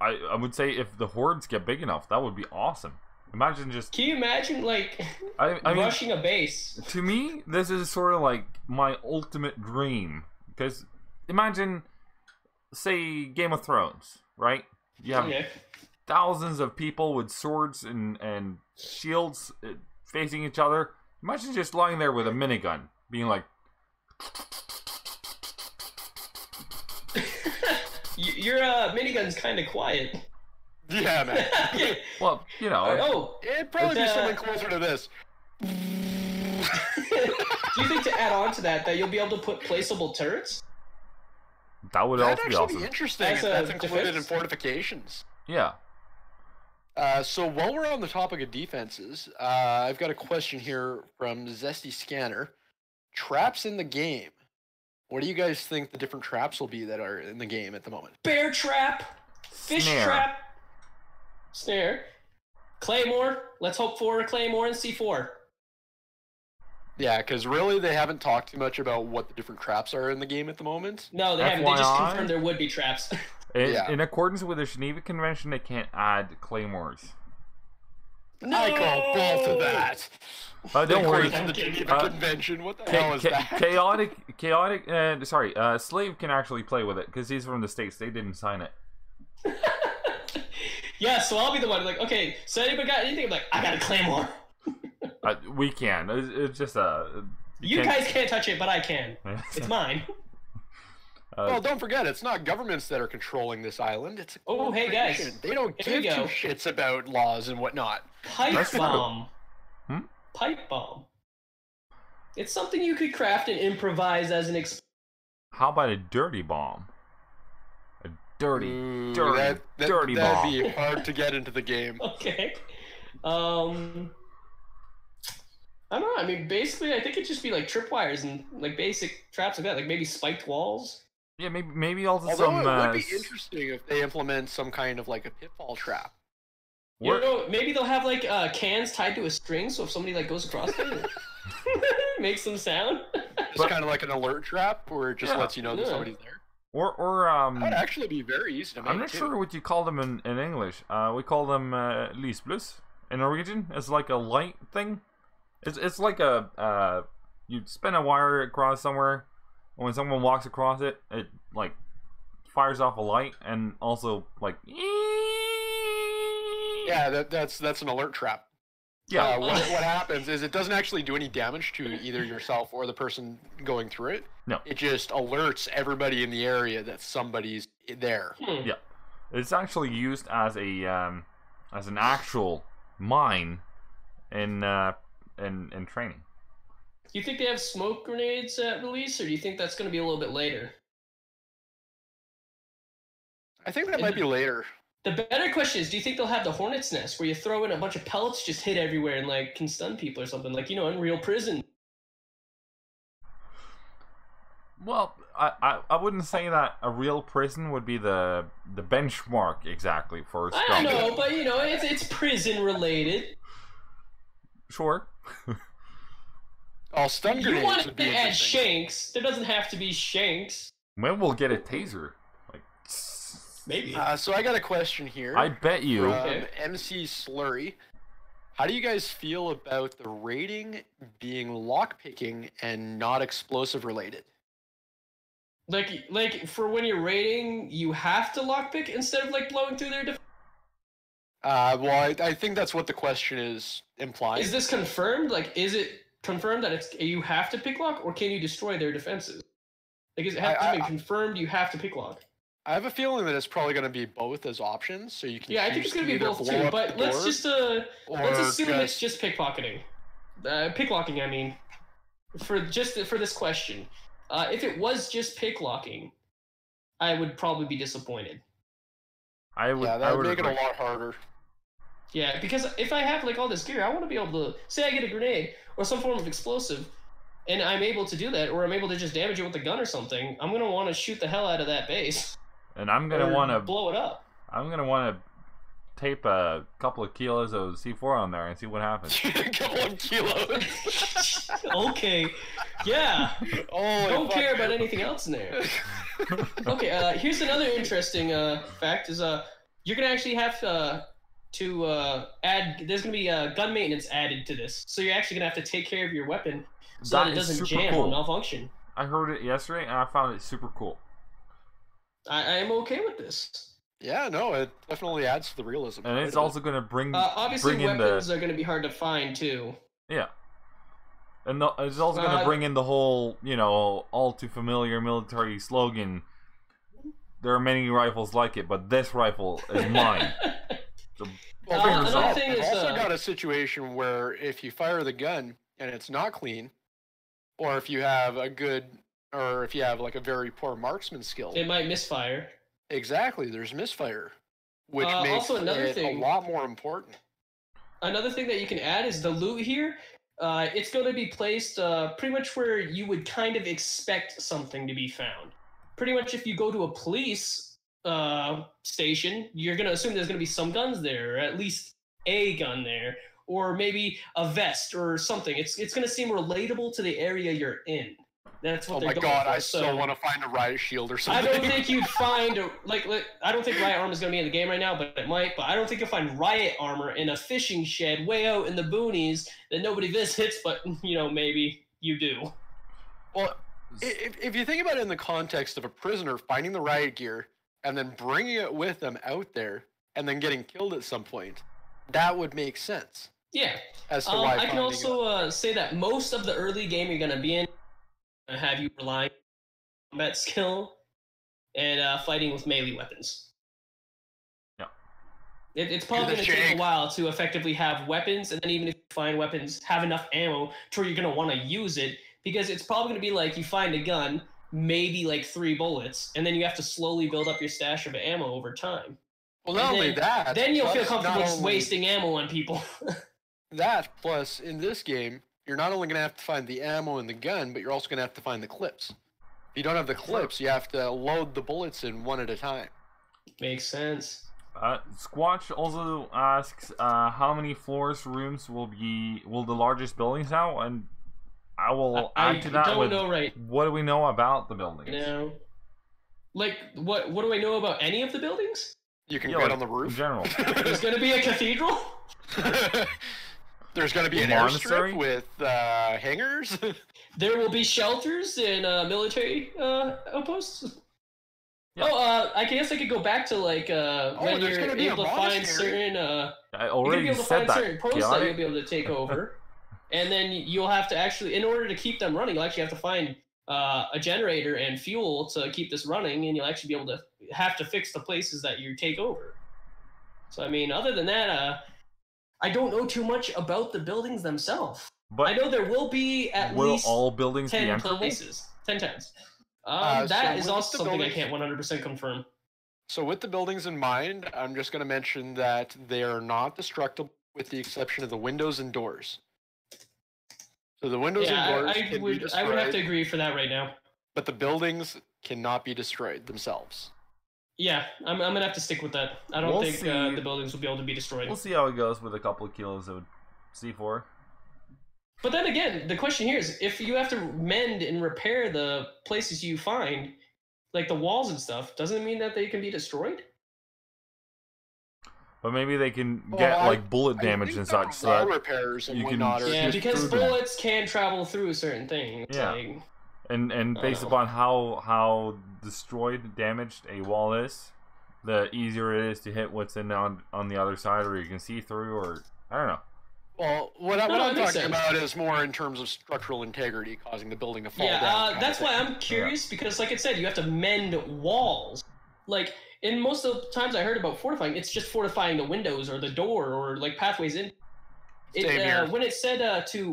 I would say if the hordes get big enough, that would be awesome. Imagine just. Can you imagine like I mean, rushing a base? to me, this is sort of like my ultimate dream. Because imagine, say, Game of Thrones, right? You have Okay. thousands of people with swords and shields facing each other. Imagine just lying there with a minigun, being like, Your minigun's kind of quiet. Yeah, man. well, you know. Oh, It'd probably be It's, something closer to this. do you think to add on to that you'll be able to put placeable turrets? That would That'd also be actually awesome. be interesting As if a that's included in defense? fortifications. Yeah. So while we're on the topic of defenses, I've got a question here from Zesty Scanner. Traps in the game. What do you guys think the different traps will be that are in the game at the moment? Bear trap, fish Snare. trap, snare, claymore. Let's hope for a claymore and C4. Yeah, because really they haven't talked too much about what the different traps are in the game at the moment. No, they haven't. They just FYI? confirmed there would be traps. In accordance with the Geneva Convention, they can't add claymores. No! I call ball to that. Don't worry. According to the Geneva Uh, Convention, what the hell is that? chaotic. Slave can actually play with it because he's from the States. They didn't sign it. Yeah, so I'll be the one like, okay, so anybody got anything? I'm like, I got a claymore. We can. It's just You guys can't touch it, but I can. It's mine. Well, don't forget, it's not governments that are controlling this island. It's a Oh, hey, guys. corporation. They don't Here we give two go. shits about laws and whatnot. Pipe That's true. bomb. Hmm? Pipe bomb. It's something you could craft and improvise as an How about a dirty bomb? A dirty Ooh, dirty that'd bomb. be hard to get into the game. Okay. I don't know. I mean, basically, I think it'd just be like tripwires and like basic traps like that, like maybe spiked walls. Yeah, maybe also Although some. it would be interesting if they implement some kind of like a pitfall trap. You know, maybe they'll have like cans tied to a string, so if somebody like goes across it, makes them sound. Just kind of like an alert trap, where it just Yeah. lets you know that Yeah. somebody's there. Or That'd actually be very easy to make. I'm not too. sure what you call them in English. We call them lysblus. In Norwegian, it's like a light thing. It's like a you spin a wire across somewhere, and when someone walks across it, it like fires off a light, and also like. Yeah, that's an alert trap. Yeah. What happens is it doesn't actually do any damage to either yourself or the person going through it. No. It just alerts everybody in the area that somebody's there. Yeah. It's actually used as a as an actual mine in training. Do you think they have smoke grenades at release, or do you think that's going to be a little bit later? I think that might be later. The better question is, do you think they'll have the Hornet's Nest, where you throw in a bunch of pellets, just hit everywhere, and like can stun people or something, like Unreal Prison? Well, I wouldn't say that a real prison would be the benchmark exactly for I scum. know, but it's prison related. Sure. Oh, stun You grenades want would to be add interesting. shanks? There doesn't have to be shanks. Maybe we'll get a taser. Like, Maybe. So I got a question here. I bet you. From MC Slurry. How do you guys feel about the rating being lockpicking and not explosive related? Like for when you're raiding, you have to lockpick instead of like blowing through their defense? Well, I think that's what the question is implying. Is this confirmed? Like, is it confirmed that it's you have to pick lock, or can you destroy their defenses? Like, is it has been confirmed you have to pick lock? I have a feeling that it's probably going to be both as options, so you can. Yeah, I think it's going to be both too. But let's just let's assume it's just pickpocketing. Picklocking, I mean, for this question, if it was just picklocking, I would probably be disappointed. That would make it a lot harder. Yeah, because if I have like all this gear, I want to be able to say I get a grenade or some form of explosive, and I'm able to do that, or I'm able to just damage it with a gun or something. I'm gonna want to shoot the hell out of that base. And I'm gonna want to blow it up. I'm gonna want to tape a couple of kilos of C4 on there and see what happens. A couple of kilos. Okay. Yeah. Don't care about anything else in there. Okay. Here's another interesting fact: is you're gonna actually have to add. There's gonna be gun maintenance added to this, so you're actually gonna have to take care of your weapon so that it doesn't jam or malfunction. I heard it yesterday and I found it super cool. I am okay with this. Yeah, no, it definitely adds to the realism. And it's also going to bring obviously bring weapons are going to be hard to find too. Yeah. And it's also going to bring in the whole, all too familiar military slogan. There are many rifles like it, but this rifle is mine. So, another thing is, I've also got a situation where if you fire the gun and it's not clean, or if you have like a very poor marksman skill, it might misfire. Exactly, there's misfire, which makes also another it thing, a lot more important. Another thing that you can add is the loot here. It's going to be placed pretty much where you would kind of expect something to be found. Pretty much if you go to a police station, you're going to assume there's going to be some guns there, or at least a gun there, or maybe a vest or something. It's going to seem relatable to the area you're in. That's what they're going for. Oh my god, I so want to find a riot shield or something. I don't think you'd find I don't think riot armor is going to be in the game right now, but it might. But I don't think you'll find riot armor in a fishing shed way out in the boonies that nobody visits, but maybe you do. Well, if you think about it in the context of a prisoner finding the riot gear and then bringing it with them out there and then getting killed at some point, that would make sense. Yeah. As to why I can also say that most of the early game you're going to be in have you relying on combat skill and fighting with melee weapons. Yeah. It's probably going to take a while to effectively have weapons, and then even if you find weapons, have enough ammo to where you're going to want to use it, because it's probably going to be like you find a gun, maybe like 3 bullets, and then you have to slowly build up your stash of ammo over time. Well, not only that, then you'll feel comfortable just wasting ammo on people. That, plus, in this game, you're not only going to have to find the ammo and the gun, but you're also going to have to find the clips. If you don't have the clips, you have to load the bullets in one at a time. Makes sense. Squatch also asks, how many floors, rooms will the largest buildings have? And I will add to that with, what do we know about the buildings? No. Like, what do I know about any of the buildings? You can get on the roof. In general. There's going to be a cathedral? There's going to be an airstrip with hangars. There will be shelters and military outposts. Yeah. I guess I could go back to when you're able to find certain. I already you're able to said find that. certain posts that you'll be able to take over, and then you'll have to actually, in order to keep them running, you'll actually have to find a generator and fuel to keep this running, and you'll actually be able to have to fix the places that you take over. So I mean, other than that, I don't know too much about the buildings themselves. But I know there will be at least all buildings 10 be places. 10 times. That is also something I can't 100% confirm. So with the buildings in mind, I'm just going to mention that they are not destructible with the exception of the windows and doors. So the windows and doors can be destroyed. I would have to agree for that right now. But the buildings cannot be destroyed themselves. Yeah, I'm going to have to stick with that. I don't think the buildings will be able to be destroyed. We'll see how it goes with a couple of kilos of C4. But then again, the question here is, if you have to mend and repair the places you find, like the walls and stuff, doesn't it mean that they can be destroyed? But maybe they can Well, get like bullet I damage think and there such, are so wall that repairs and you can whatnot. Yeah, shoot because through them. bullets can travel through certain things. Yeah. Like, And based know. upon how destroyed, damaged a wall is, the easier it is to hit what's in on the other side, or you can see through, or I don't know. Well, what No, I'm it makes talking sense. about is more in terms of structural integrity, causing the building to fall down. yeah, that's why I'm curious, because like I said, you have to mend walls. Like, in most of the times I heard about fortifying, it's just fortifying the windows or the door or like pathways in. Same here. When it said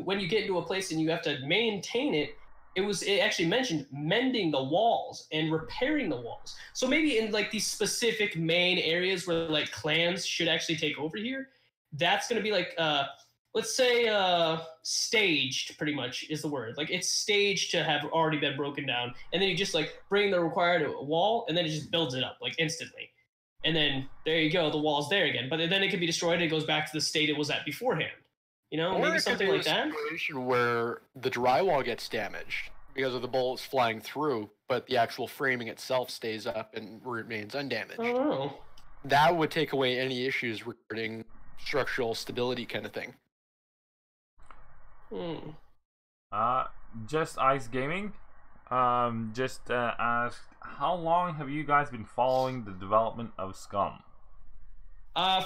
when you get into a place and you have to maintain it, it actually mentioned mending the walls and repairing the walls. So maybe in like these specific main areas where like clans should actually take over here, that's gonna be like let's say staged, pretty much is the word. Like it's staged to have already been broken down, and then you just like bring the required wall, and then it just builds it up like instantly. And then there you go, the wall's there again. But then it can be destroyed and it goes back to the state it was at beforehand. You know, Or maybe it could something be like a that. situation where the drywall gets damaged because of the bullets flying through, but the actual framing itself stays up and remains undamaged. I don't know. That would take away any issues regarding structural stability, kind of thing. Just Ice Gaming, just asked, how long have you guys been following the development of SCUM?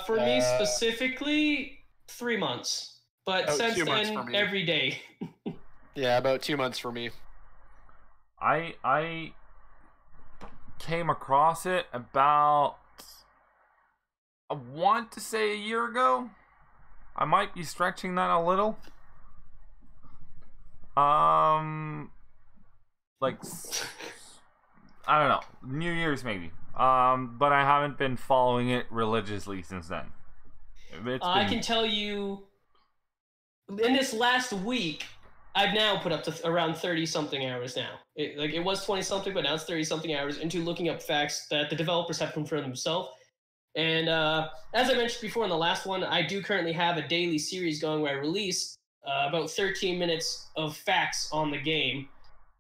For me specifically, 3 months. But About since 2 months for then, me. every day. Yeah, about 2 months for me. I came across it about, I want to say, a year ago. I might be stretching that a little. Like, I don't know, New Year's maybe. But I haven't been following it religiously since then. I can tell you, in this last week, I've now put up to around 30-something hours now. It was 20-something, but now it's 30-something hours into looking up facts that the developers have confirmed themselves. And as I mentioned before in the last one, I do currently have a daily series going where I release about 13 minutes of facts on the game.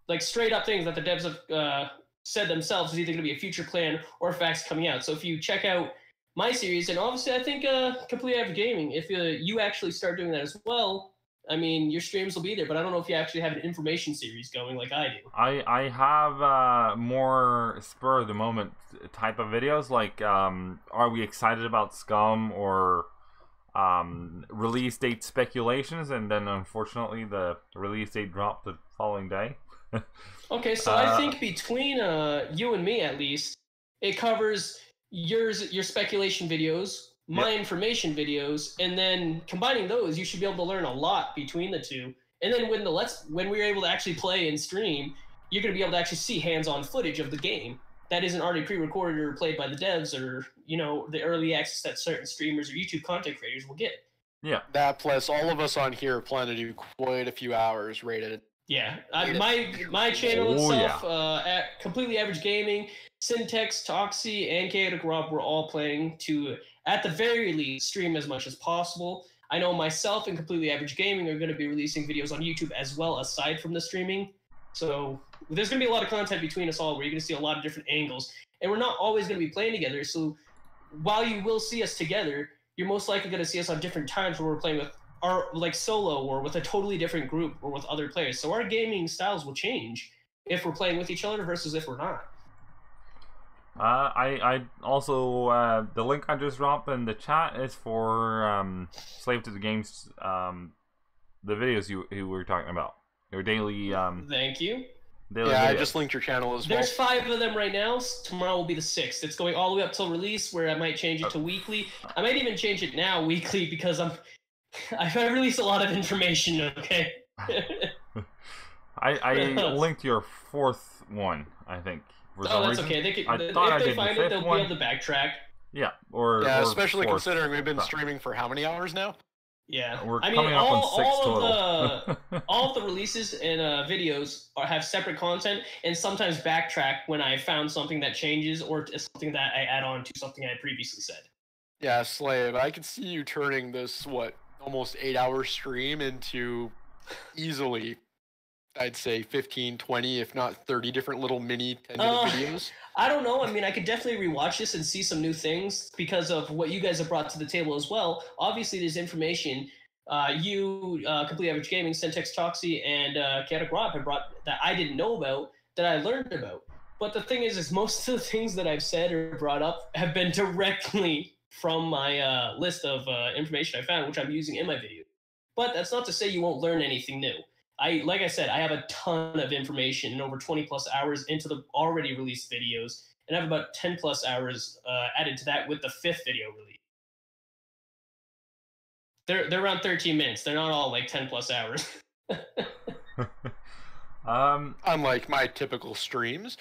Like straight up things that the devs have said themselves is either going to be a future plan or facts coming out. So if you check out my series, and obviously I think Completely Average Gaming, if you actually start doing that as well, I mean, your streams will be there, but I don't know if you actually have an information series going like I do. I have more spur of the moment type of videos, like are we excited about SCUM, or release date speculations, and then unfortunately the release date dropped the following day. Okay, so I think between you and me at least, it covers your speculation videos, my information videos, and then combining those, you should be able to learn a lot between the two. And then when we're able to actually play and stream, you're going to be able to actually see hands-on footage of the game that isn't already pre-recorded or played by the devs, or the early access that certain streamers or YouTube content creators will get. Yeah. That plus all of us on here plan to do quite a few hours rated. Yeah, my channel itself, at Completely Average Gaming, SyntexToxy, and Cha0ticrob, we're all planning to, at the very least, stream as much as possible. I know myself and Completely Average Gaming are going to be releasing videos on YouTube as well, aside from the streaming. So there's going to be a lot of content between us all where you're going to see a lot of different angles. And we're not always going to be playing together, so while you will see us together, you're most likely going to see us on different times where we're playing with our like solo or with a totally different group or with other players. So our gaming styles will change if we're playing with each other versus if we're not. I also the link I just dropped in the chat is for SlaveToTheGames, the videos you were talking about. Your daily Thank you. Yeah, videos. I just linked your channel as well. There's 5 of them right now. Tomorrow will be the 6th. It's going all the way up till release, where I might change it to weekly. I might even change it now weekly because I released a lot of information, okay? I linked your 4th one, I think. Oh, that's okay. If they find it, they'll be able to backtrack. Yeah, especially considering we've been streaming for how many hours now? Yeah, we're coming up on 6 total. All of the releases and videos have separate content, and sometimes backtrack when I found something that changes or something that I add on to something I previously said. Yeah, Slave, I can see you turning this, almost 8-hour stream into easily I'd say 15, 20, if not 30 different little mini 10-minute videos. I don't know. I mean, I could definitely rewatch this and see some new things because of what you guys have brought to the table as well. Obviously, there's information Complete Average Gaming, SyntexToxy, and Cha0ticrob have brought that I didn't know about, that I learned about. But the thing is most of the things that I've said or brought up have been directly from my list of information I found, which I'm using in my video. But that's not to say you won't learn anything new. Like I said, I have a ton of information and over 20 plus hours into the already released videos, and I have about 10 plus hours added to that with the 5th video release. They're around 13 minutes. They're not all like 10 plus hours. Unlike my typical streams.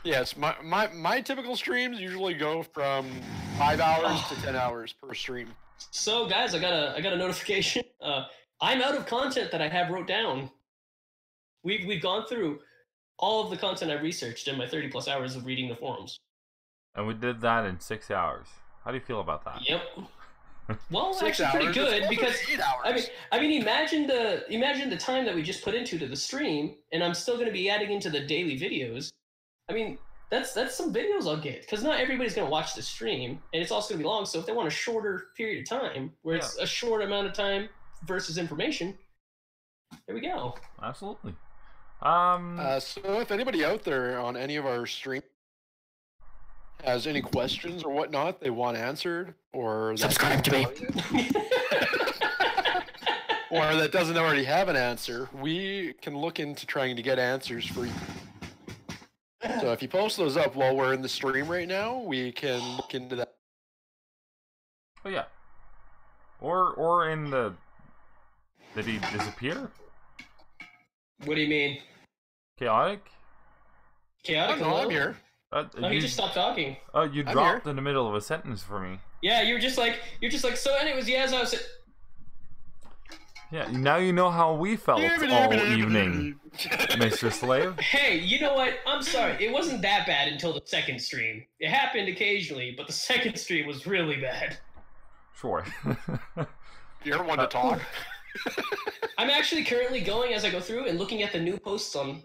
Yes, my typical streams usually go from 5 hours to 10 hours per stream. So guys, I got a notification. I'm out of content that I have wrote down. We've gone through all of the content I researched in my 30 plus hours of reading the forums. And we did that in 6 hours. How do you feel about that? Yep. Well, 6 actually, hours, pretty good because 8 hours. I mean, imagine the time that we just put into the stream, and I'm still going to be adding into the daily videos. I mean, that's some videos I'll get because not everybody's going to watch the stream, and it's also going to be long. So if they want a shorter period of time, where it's a short amount of time versus information, there we go. Absolutely. So if anybody out there on any of our stream has any questions or whatnot they want answered, or Subscribe to me. Or that doesn't already have an answer, we can look into trying to get answers for you. So if you post those up while we're in the stream right now, we can look into that. Oh yeah. Or in the... Did he disappear? What do you mean? Chaotic? Chaotic? No, I'm here. No, he just stopped talking. Oh, you I'm dropped here. in the middle of a sentence for me. Yeah, you're just like, so anyways, yeah, as I was... Yeah, now you know how we felt all evening, Mr. Slave. Hey, you know what? I'm sorry. It wasn't that bad until the second stream. It happened occasionally, but the second stream was really bad. Sure. You're one to talk. I'm actually currently going as I go through and looking at the new posts on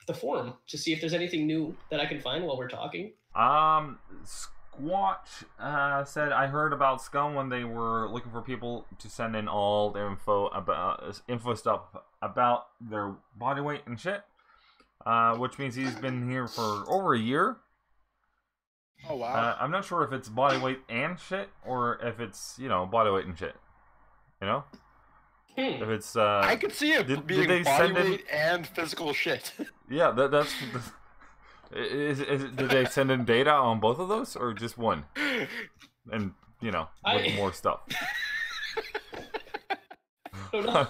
the forum to see if there's anything new that I can find while we're talking. Squatch said, I heard about SCUM when they were looking for people to send in all their info stuff about their body weight and shit. Which means he's been here for over a year. Oh wow. I'm not sure if it's body weight and shit or if it's, body weight and shit. You know? If it's I could see it being body weight and physical shit. Yeah, that's did they send in data on both of those or just one? And with more stuff. Oh, no.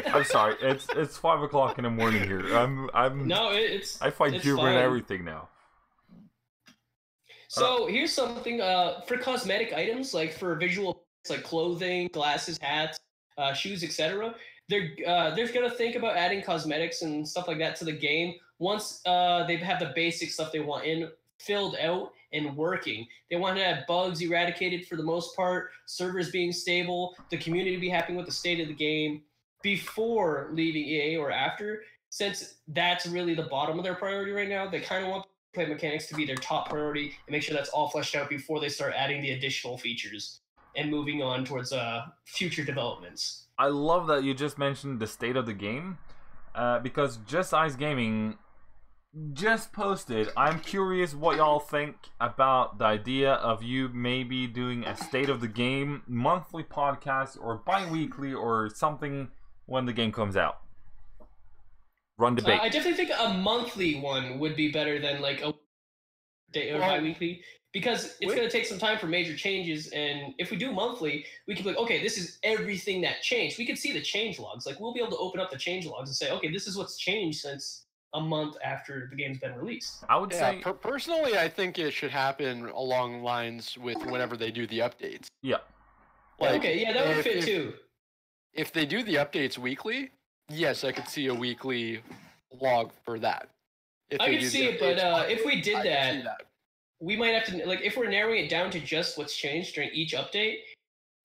I'm sorry. It's 5 o'clock in the morning here. No, I fight humor fine. and everything now. So here's something for cosmetic items, like for visual, like clothing, glasses, hats, shoes, etc. They're gonna think about adding cosmetics and stuff like that to the game once they have the basic stuff they want filled out and working. They want to have bugs eradicated for the most part, servers being stable, the community be happy with the state of the game before leaving EA or after. Since that's really the bottom of their priority right now, they kind of want play mechanics to be their top priority and make sure that's all fleshed out before they start adding the additional features and moving on towards future developments. I love that you just mentioned the state of the game, because Just Ice Gaming just posted, I'm curious what y'all think about the idea of you maybe doing a state of the game monthly podcast or bi-weekly or something when the game comes out. Run debate. I definitely think a monthly one would be better than like a day or bi-weekly, because it's going to take some time for major changes. And if we do monthly, we can be like, okay, this is everything that changed. We could see the change logs. Like, we'll be able to open up the change logs and say, okay, this is what's changed since a month after the game's been released. I would say... personally, I think it should happen along lines with whenever they do the updates. Yeah. Like, okay, yeah, that would fit too. If they do the updates weekly, yes, I could see a weekly log for that. I could see it, but if we did that, we might have to, like, if we're narrowing it down to just what's changed during each update,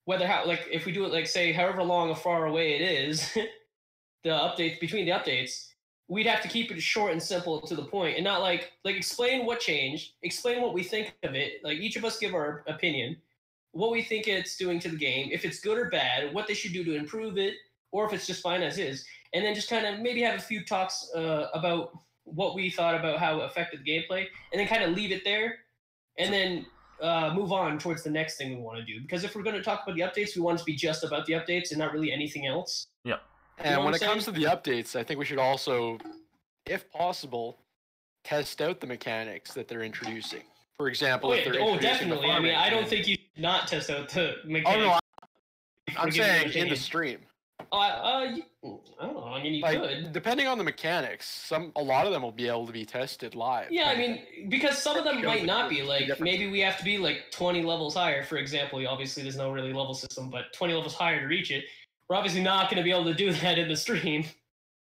if we do it like say however long or far away it is, the updates between the updates, we'd have to keep it short and simple to the point, and not like explain what changed, explain what we think of it. Like each of us give our opinion, what we think it's doing to the game, if it's good or bad, what they should do to improve it, or if it's just fine as is, and then just kind of maybe have a few talks about what we thought about how it affected the gameplay, and then kind of leave it there, and then move on towards the next thing we want to do. Because if we're going to talk about the updates, we want it to be just about the updates and not really anything else. Yeah. And when it comes to the updates, I think we should also, if possible, test out the mechanics that they're introducing. For example, if they're definitely. I mean, I don't think you should not test out the mechanics. Oh no, I'm saying in the stream. I don't know. I mean, you could. Depending on the mechanics, a lot of them will be able to be tested live. Yeah, I mean, because some of them might not be. Like, maybe we have to be like 20 levels higher. For example, obviously there's no really level system, but 20 levels higher to reach it. We're obviously not going to be able to do that in the stream.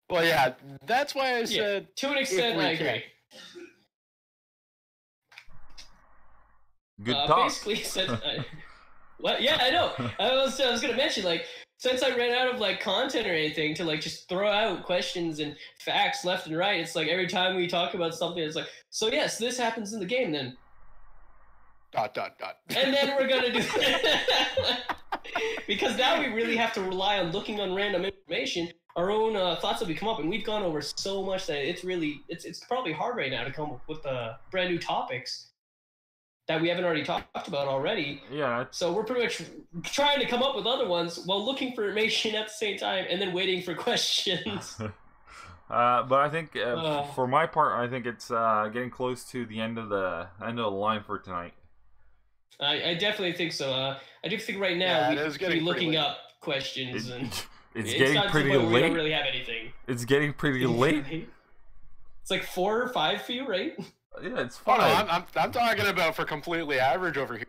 Well, yeah, that's why I said. To an extent, I agree. Good talk. Basically, since what? Yeah, I know. I was going to mention, like, since I ran out of like content or anything to like just throw out questions and facts left and right, it's like every time we talk about something, it's like, so yes, this happens in the game then. ... And then we're gonna do that. Because now we really have to rely on looking on random information, our own thoughts that we come up, and we've gone over so much that it's probably hard right now to come up with brand new topics that we haven't already talked about already. Yeah. So we're pretty much trying to come up with other ones while looking for information at the same time, and then waiting for questions. But I think for my part, I think it's getting close to the end of the line for tonight. I definitely think so. I do think right now we should be looking up questions, and it's getting pretty late. We don't really have anything. It's getting pretty late. It's like 4 or 5 for you, right? Yeah, it's fine. Oh, no, I'm talking about for completely average over here.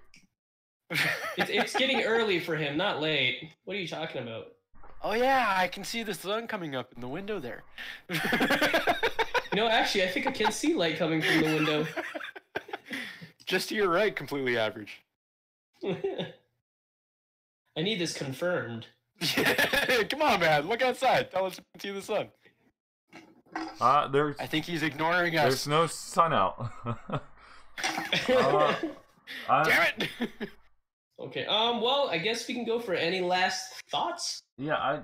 It's getting early for him, not late. What are you talking about? Oh yeah, I can see the sun coming up in the window there. Actually, I think I can see light coming from the window. Just to your right, completely average. I need this confirmed. Come on, man. Look outside. Tell us you can see the sun. I think he's ignoring us. There's no sun out. Damn it! Okay. Well, I guess we can go for any last thoughts. Yeah.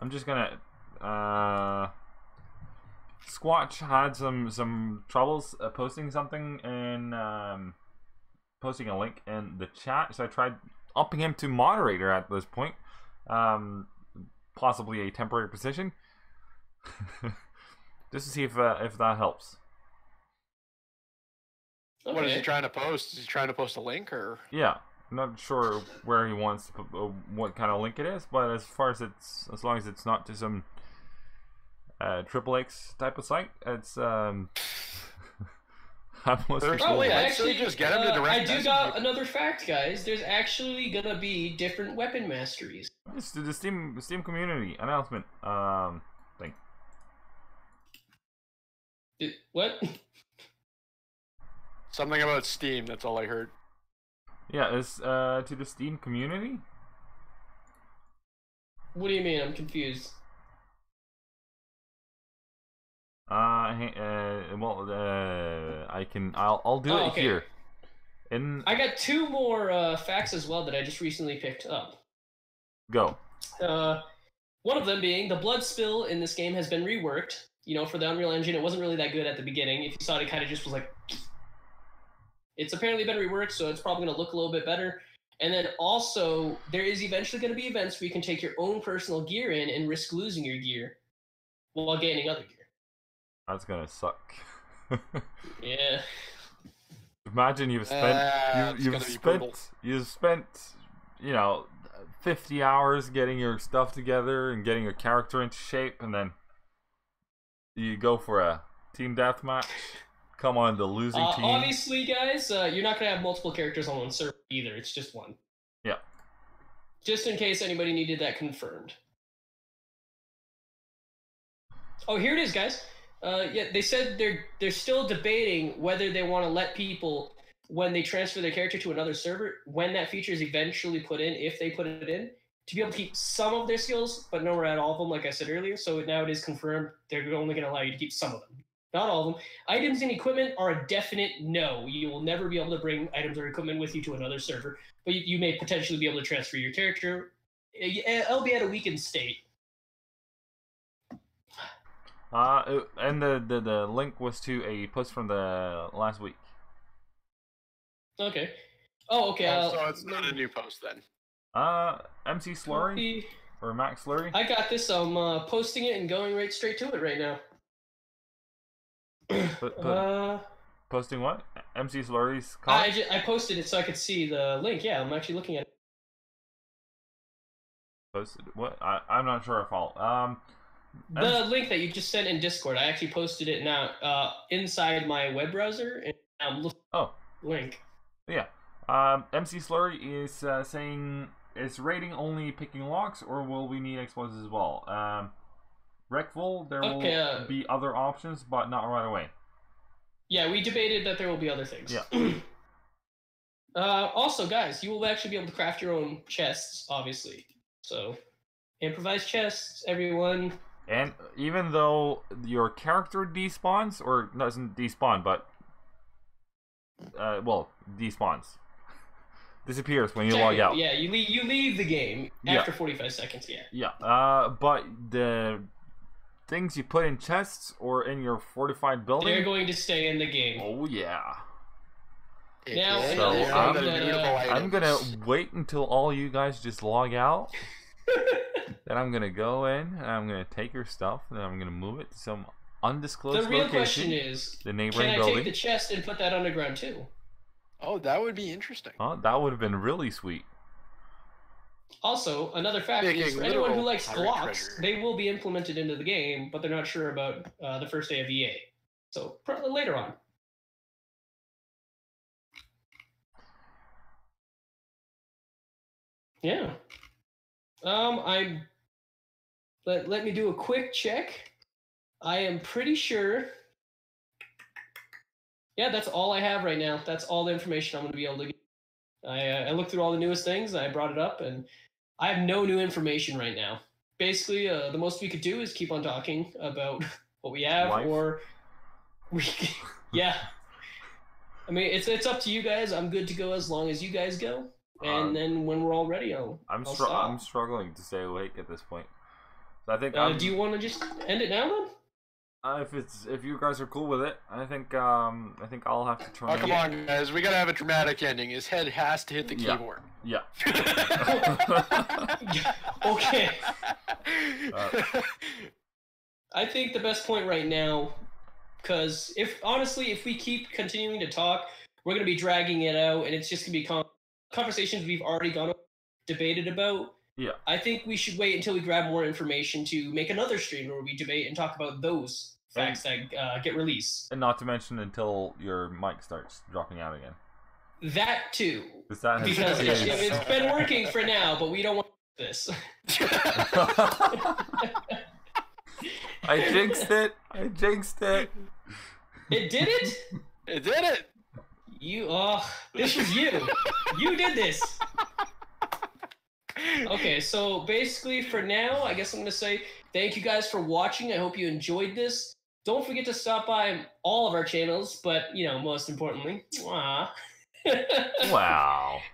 I'm just gonna. Squatch had some troubles posting something and posting a link in the chat, so I tried upping him to moderator at this point. Possibly a temporary position. Just to see if that helps. Okay. What is he trying to post? Is he trying to post a link, or? Yeah, I'm not sure where he wants to put, what kind of link it is, but as long as it's not to some XXX type of site, it's actually just get him to direct. I do got another fact, guys. There's actually gonna be different weapon masteries. It's the Steam community announcement thing. What? Something about Steam. That's all I heard. Yeah, it's to the Steam community. What do you mean? I'm confused. I'll do it here. I got 2 more facts as well that I just recently picked up. Go. One of them being the blood spill in this game has been reworked. For the Unreal Engine, it wasn't really that good at the beginning. If you saw it kind of just was like. It's apparently been reworked, so it's probably going to look a little bit better. And then also, there is eventually going to be events where you can take your own personal gear in and risk losing your gear while gaining other gear. That's gonna suck. Yeah. Imagine you've spent 50 hours getting your stuff together and getting your character into shape, and then you go for a team deathmatch. Come on, the losing team. Obviously, guys, you're not gonna have multiple characters on one server either. It's just one. Yeah. Just in case anybody needed that confirmed. Oh, here it is, guys. Yeah, they said they're still debating whether they want to let people when they transfer their character to another server, when that feature is eventually put in, if they put it in, to be able to keep some of their skills, but nowhere at all of them, like I said earlier. So now it is confirmed they're only going to allow you to keep some of them, not all of them. Items and equipment are a definite no. You will never be able to bring items or equipment with you to another server, but you may potentially be able to transfer your character, albeit a weakened state. And the link was to a post from the last week. Okay. Oh, okay. So it's not a new post then. MC Slurry or Max Slurry. I got this. I'm posting it and going right straight to it right now. Posting what? MC Slurry's comment? I posted it so I could see the link. Yeah, I'm actually looking at it. Posted what? I'm not sure if I'll the link that you just sent in Discord. I actually posted it now inside my web browser, and I'm looking. Oh, link. Yeah. MC Slurry is saying, is rating only picking locks, or will we need explosives as well? Wreckful, there will be other options, but not right away. Yeah, we debated that there will be other things. Yeah. Also, guys, you will actually be able to craft your own chests, obviously. So, improvise chests, everyone. And even though your character despawns, or doesn't despawn, but well, despawns, disappears when you log out. Yeah, you leave the game after 45 seconds. Yeah. Yeah. But the things you put in chests or in your fortified building, they're going to stay in the game. Oh yeah. Now, so I'm gonna wait until all you guys just log out. Then I'm gonna go in and I'm gonna take your stuff and I'm gonna move it to some undisclosed location. The real question is, the neighboring building. Can I take the chest and put that underground too? Oh, that would be interesting. Oh, that would have been really sweet. Also, another fact is, for anyone who likes blocks, they will be implemented into the game, but they're not sure about the first day of EA. So, later on. Yeah. Let me do a quick check. I am pretty sure. Yeah, that's all I have right now. That's all the information I'm going to be able to get. I looked through all the newest things. I brought it up, and I have no new information right now. Basically, the most we could do is keep on talking about what we have, or yeah. I mean, it's up to you guys. I'm good to go as long as you guys go, and then when we're all ready, I'll stop. I'm struggling to stay awake at this point. So I think. Do you want to just end it now then? If you guys are cool with it, I think I'll have to turn. Oh, come on, guys! We gotta have a dramatic ending. His head has to hit the keyboard. Yeah. Okay. I think the best point right now, because if we keep continuing to talk, we're gonna be dragging it out, and it's just gonna be conversations we've already debated about. Yeah. I think we should wait until we grab more information to make another stream where we debate and talk about those facts that get released. And not to mention until your mic starts dropping out again. That too. Because it's been working for now, but we don't want this. I jinxed it. It did it? It did it. This was you. You did this. Okay, so basically for now, I guess I'm going to say thank you guys for watching. I hope you enjoyed this. Don't forget to stop by all of our channels, but, most importantly, wow.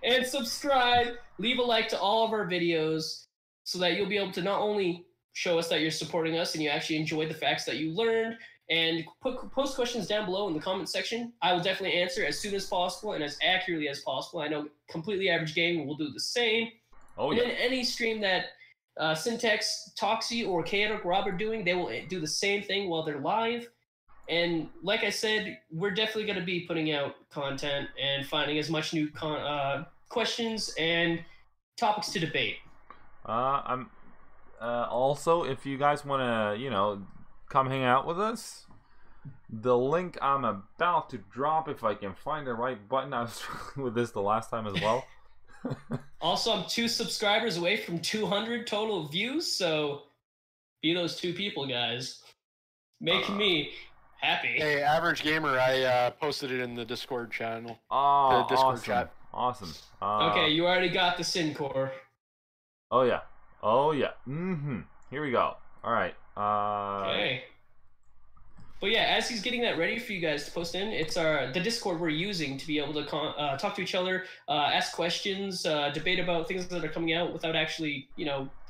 And subscribe, leave a like to all of our videos so that you'll be able to not only show us that you're supporting us and you actually enjoyed the facts that you learned, and post questions down below in the comment section. I will definitely answer as soon as possible and as accurately as possible. I know Completely Average Gaming will do the same. Oh, yeah. And in any stream that SyntexToxy or Cha0ticrob are doing, they will do the same thing while they're live. And like I said, we're definitely going to be putting out content and finding as much new questions and topics to debate. Also, if you guys want to, come hang out with us, the link I'm about to drop, if I can find the right button. I was struggling with this the last time as well. Also, I'm 2 subscribers away from 200 total views, so be those 2 people, guys. Make me happy. Hey, Average Gamer, I posted it in the Discord channel. Oh, The Discord awesome. chat. Awesome. Okay, you already got the Sin Core. Oh, yeah. Oh, yeah. Here we go. All right. Okay. But yeah, as he's getting that ready for you guys to post in, it's the Discord we're using to be able to talk to each other, ask questions, debate about things that are coming out without actually,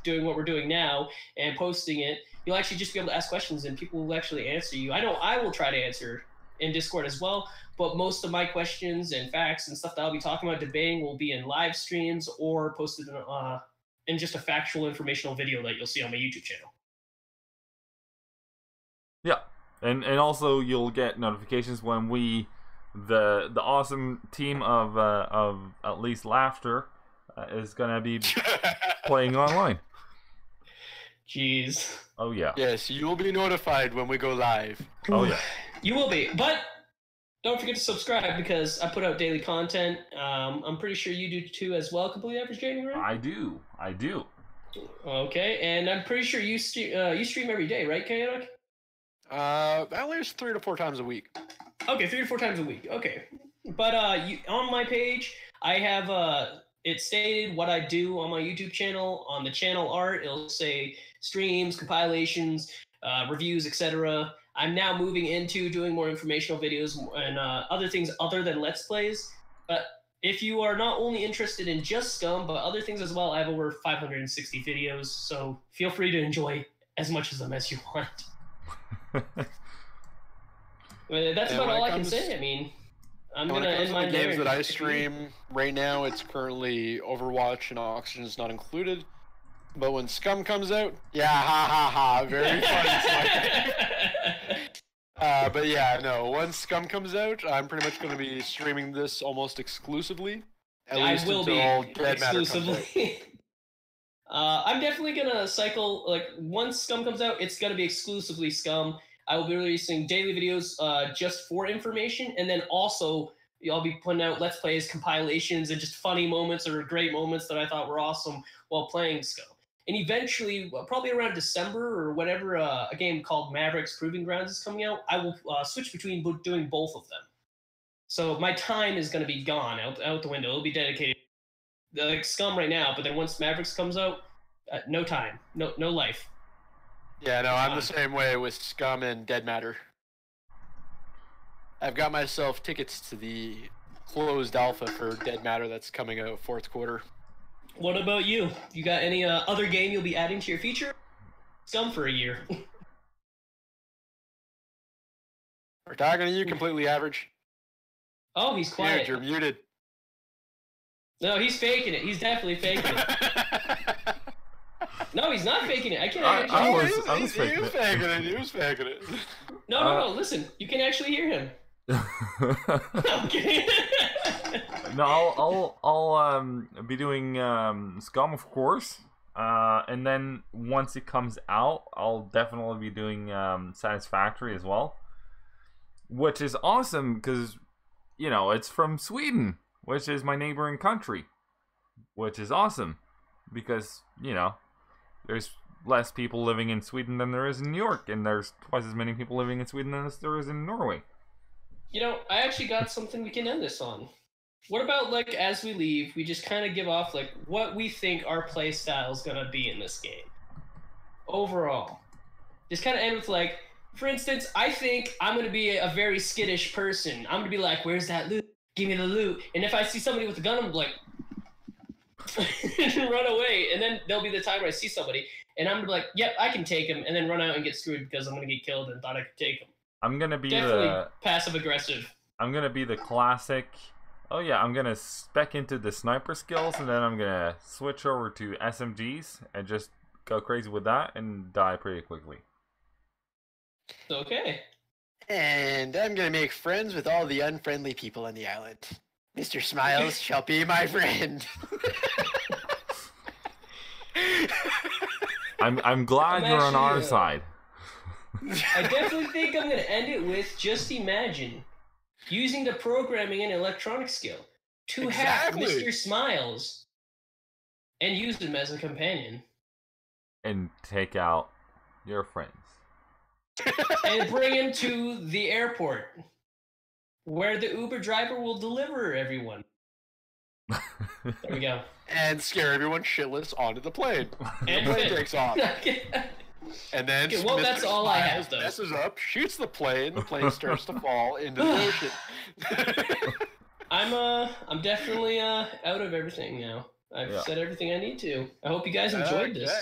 doing what we're doing now and posting it. You'll actually just be able to ask questions and people will actually answer you. I know I will try to answer in Discord as well, but most of my questions and facts and stuff that I'll be talking about debating will be in live streams or posted in just a factual informational video that you'll see on my YouTube channel. Yeah. And also you'll get notifications when the awesome team of at least Laughter is gonna be playing online. Jeez. Oh yeah. Yes, you will be notified when we go live. Oh yeah. You will be, but don't forget to subscribe because I put out daily content. I'm pretty sure you do too as well, Complete Average Gaming, right? I do. Okay, and I'm pretty sure you stream every day, right, Cha0tic? At least 3 to 4 times a week. Okay, 3 to 4 times a week. Okay, but on my page, I have it stated what I do on my YouTube channel. On the channel art, it'll say streams, compilations, reviews, etc. I'm now moving into doing more informational videos and other things other than Let's Plays. But if you are not only interested in just Scum, but other things as well, I have over 560 videos, so feel free to enjoy as much of them as you want. That's about all I can say. I mean, I'm going to end my games that I stream right now, it's currently Overwatch and Oxygen is not included. But when Scum comes out, yeah, ha, very funny. But yeah, no, once Scum comes out, I'm pretty much going to be streaming this almost exclusively. At least until Dead Matter comes out. I'm definitely going to cycle, like, once Scum comes out, it's going to be exclusively Scum. I will be releasing daily videos just for information, and then also I'll be putting out Let's Plays, compilations, and just funny moments or great moments that I thought were awesome while playing Scum. And eventually, probably around December or whenever a game called Mavericks Proving Grounds is coming out, I will switch between doing both of them. So my time is going to be gone out the window. It'll be dedicated like Scum right now, but then once Mavericks comes out, no time, no life. Yeah, no, I'm the same way with Scum and Dead Matter. I've got myself tickets to the closed alpha for Dead Matter that's coming out 4th quarter. What about you? You got any other game you'll be adding to your feature? Scum for a year. We're talking to you, Completely Average. Oh, he's quiet. You're muted. No, he's faking it. He's definitely faking it. No, he's not faking it. I can't actually hear him. I was faking it. He was faking it. No. Listen, you can actually hear him. Okay. No, I'll be doing Scum, of course, and then once it comes out, I'll definitely be doing Satisfactory as well, which is awesome because it's from Sweden, which is my neighboring country, which is awesome because there's less people living in Sweden than there is in New York, and there's twice as many people living in Sweden as there is in Norway. I actually got something we can end this on. What about, like, as we leave, we just kind of give off, like, what we think our play style is going to be in this game. Overall. Just kind of end with, like, for instance, I think I'm going to be a very skittish person. I'm going to be like, where's that loot? Give me the loot. And if I see somebody with a gun, I'm like, run away. And then there'll be the time where I see somebody, and I'm going to be like, yep, I can take him, and then run out and get screwed because I'm going to get killed and thought I could take him. I'm going to be definitely passive-aggressive. I'm going to be the classic... Oh yeah, I'm gonna spec into the sniper skills, and then I'm gonna switch over to SMGs and just go crazy with that and die pretty quickly. Okay. And I'm gonna make friends with all the unfriendly people on the island. Mr. Smiles shall be my friend. I'm glad you're on our side. I definitely think I'm gonna end it with just imagine. Using the programming and electronic skill to hack Mr. Smiles and use him as a companion. And take out your friends. and bring him to the airport, where the Uber driver will deliver everyone. There we go. And scare everyone shitless onto the plane. And the plane takes off. And then Okay, well, that's all I have, though. Messes up, shoots the plane starts to fall into the ocean. I'm definitely out of everything now. I've said everything I need to. I hope you guys enjoyed this.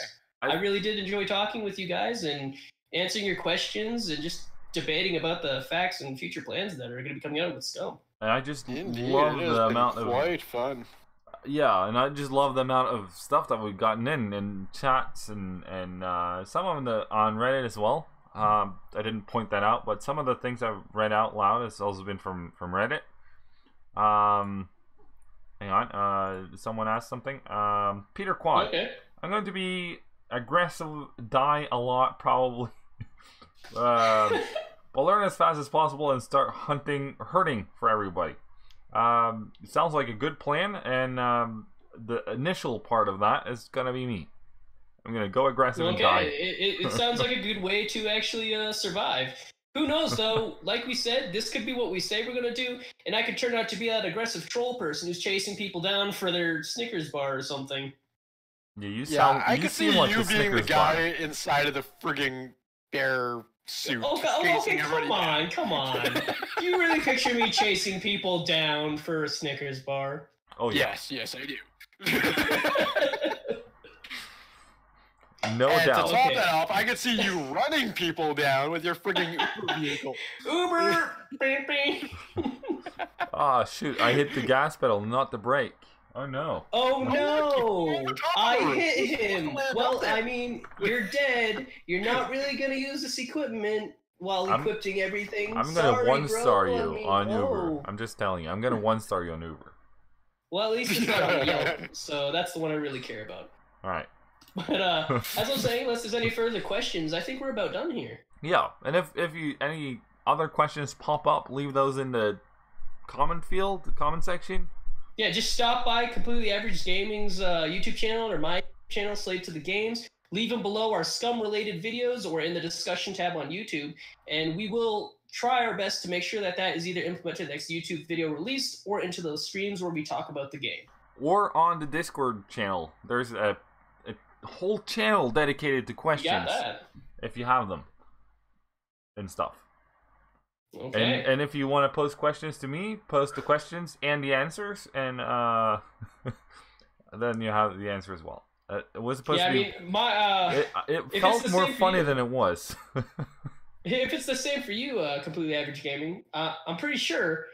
I really did enjoy talking with you guys and answering your questions and just debating about the facts and future plans that are going to be coming out with SCUM. And I just love the amount of quite fun. Yeah, and I just love the amount of stuff that we've gotten in chats and some of them on Reddit as well. I didn't point that out, but some of the things I've read out loud has also been from Reddit. Hang on, someone asked something. Peter Quad. Okay. I'm going to be aggressive, die a lot probably, but learn as fast as possible and start hurting for everybody. It sounds like a good plan, and the initial part of that is gonna be me. I'm gonna go aggressive and die. It sounds like a good way to actually survive. Who knows, though? Like we said, this could be what we say we're gonna do, and I could turn out to be that aggressive troll person who's chasing people down for their Snickers bar or something. Yeah, I could see like you being the Snickers guy bar. inside of the frigging bear suit. Okay, come on. You really picture me chasing people down for a Snickers bar? Oh yeah. Yes, I do. No and doubt. to top that off, I could see you running people down with your frigging Uber vehicle. Uber! Ah, shoot, I hit the gas pedal, not the brake. Oh no. Oh no! I hit him! Well, I mean, you're dead. You're not really gonna use this equipment while equipping everything. I'm gonna one-star you on oh. Uber. I'm just telling you, I'm gonna one-star you on Uber. Well, at least it's not on Yelp, so that's the one I really care about. Alright. But as I was saying, unless there's any further questions, I think we're about done here. Yeah, and if you any other questions pop up, leave those in the comment section. Yeah, just stop by Completely Average Gaming's YouTube channel or my channel, SlaveToTheGames. Leave them below our SCUM-related videos or in the discussion tab on YouTube, and we will try our best to make sure that is either implemented in the next YouTube video release or into those streams where we talk about the game. Or on the Discord channel. There's a whole channel dedicated to questions. You got that. If you have them. And stuff. Okay. And if you want to post questions to me, post the questions and the answers, and then you have the answer as well. It was supposed to be. I mean, my it felt more funny than it was. If it's the same for you, Completely Average Gaming, I'm pretty sure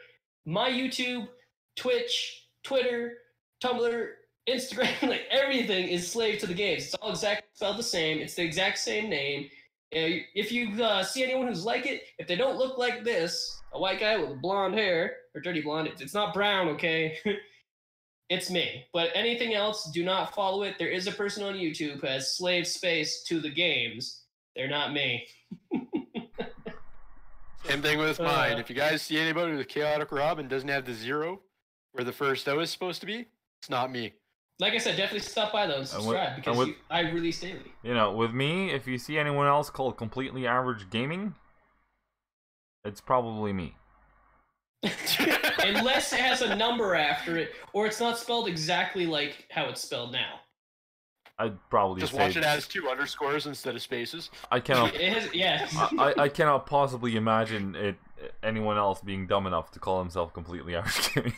my YouTube, Twitch, Twitter, Tumblr, Instagram, like everything is Slave to the Games. It's all exactly spelled the same. It's the exact same name. If you see anyone who's like it, if they don't look like this, a white guy with blonde hair, or dirty blonde, it's not brown, okay? It's me. But anything else, do not follow it. There is a person on YouTube who has Slave Space to the Games. They're not me. Same thing with mine. If you guys see anybody with Cha0ticrob and doesn't have the 0 where the first O is supposed to be, it's not me. Like I said, definitely stop by though and subscribe because I release daily. You know, with me, if you see anyone else called Completely Average Gaming, it's probably me. Unless it has a number after it, or it's not spelled exactly like how it's spelled now. I'd probably just say watch it as 2 underscores instead of spaces. I cannot. Yeah. I cannot possibly imagine anyone else being dumb enough to call himself Completely Average Gaming.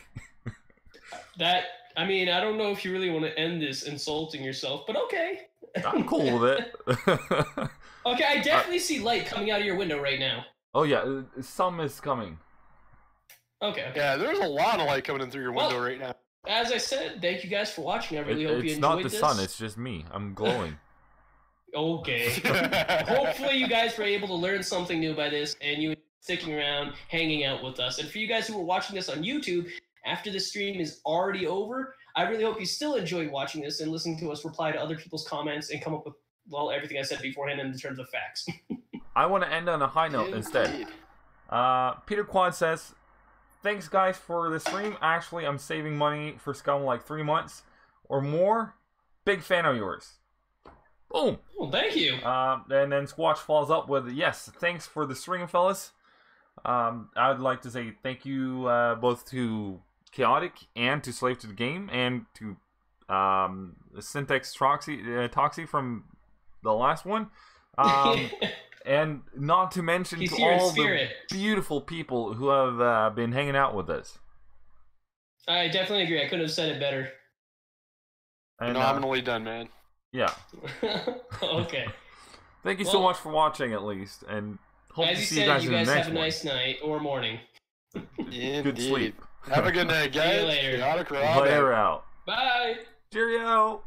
I mean, I don't know if you really want to end this insulting yourself, but okay. I'm cool with it. Okay, I definitely see light coming out of your window right now. Oh yeah, some is coming. Okay. Yeah, there's a lot of light coming in through your window right now. As I said, thank you guys for watching. I really hope you enjoyed this. It's not the sun, it's just me. I'm glowing. Okay. Hopefully you guys were able to learn something new by this, and you sticking around, hanging out with us. And for you guys who are watching this on YouTube, after the stream is already over, I really hope you still enjoyed watching this and listening to us reply to other people's comments and come up with, well, everything I said beforehand in terms of facts. I want to end on a high note instead. Peter Quad says, thanks guys for the stream. Actually, I'm saving money for SCUM like 3 months or more. Big fan of yours. Boom. Well, thank you. And then Squatch follows up with, yes, thanks for the string, fellas. I would like to say thank you both to Chaotic and to Slave to the Game and to SyntexToxy from the last one. And not to mention He's to here in all the spirit. beautiful people who have been hanging out with us. I definitely agree. I couldn't have said it better. And, Phenomenally done, man. Yeah. Okay. Thank you so much for watching, at least, and hope As to you see said, you guys you in guys the next have a nice night or morning. Indeed. Good sleep. Have a good night, guys. See you later. Cha0ticrob. Later out. Bye. Cheerio.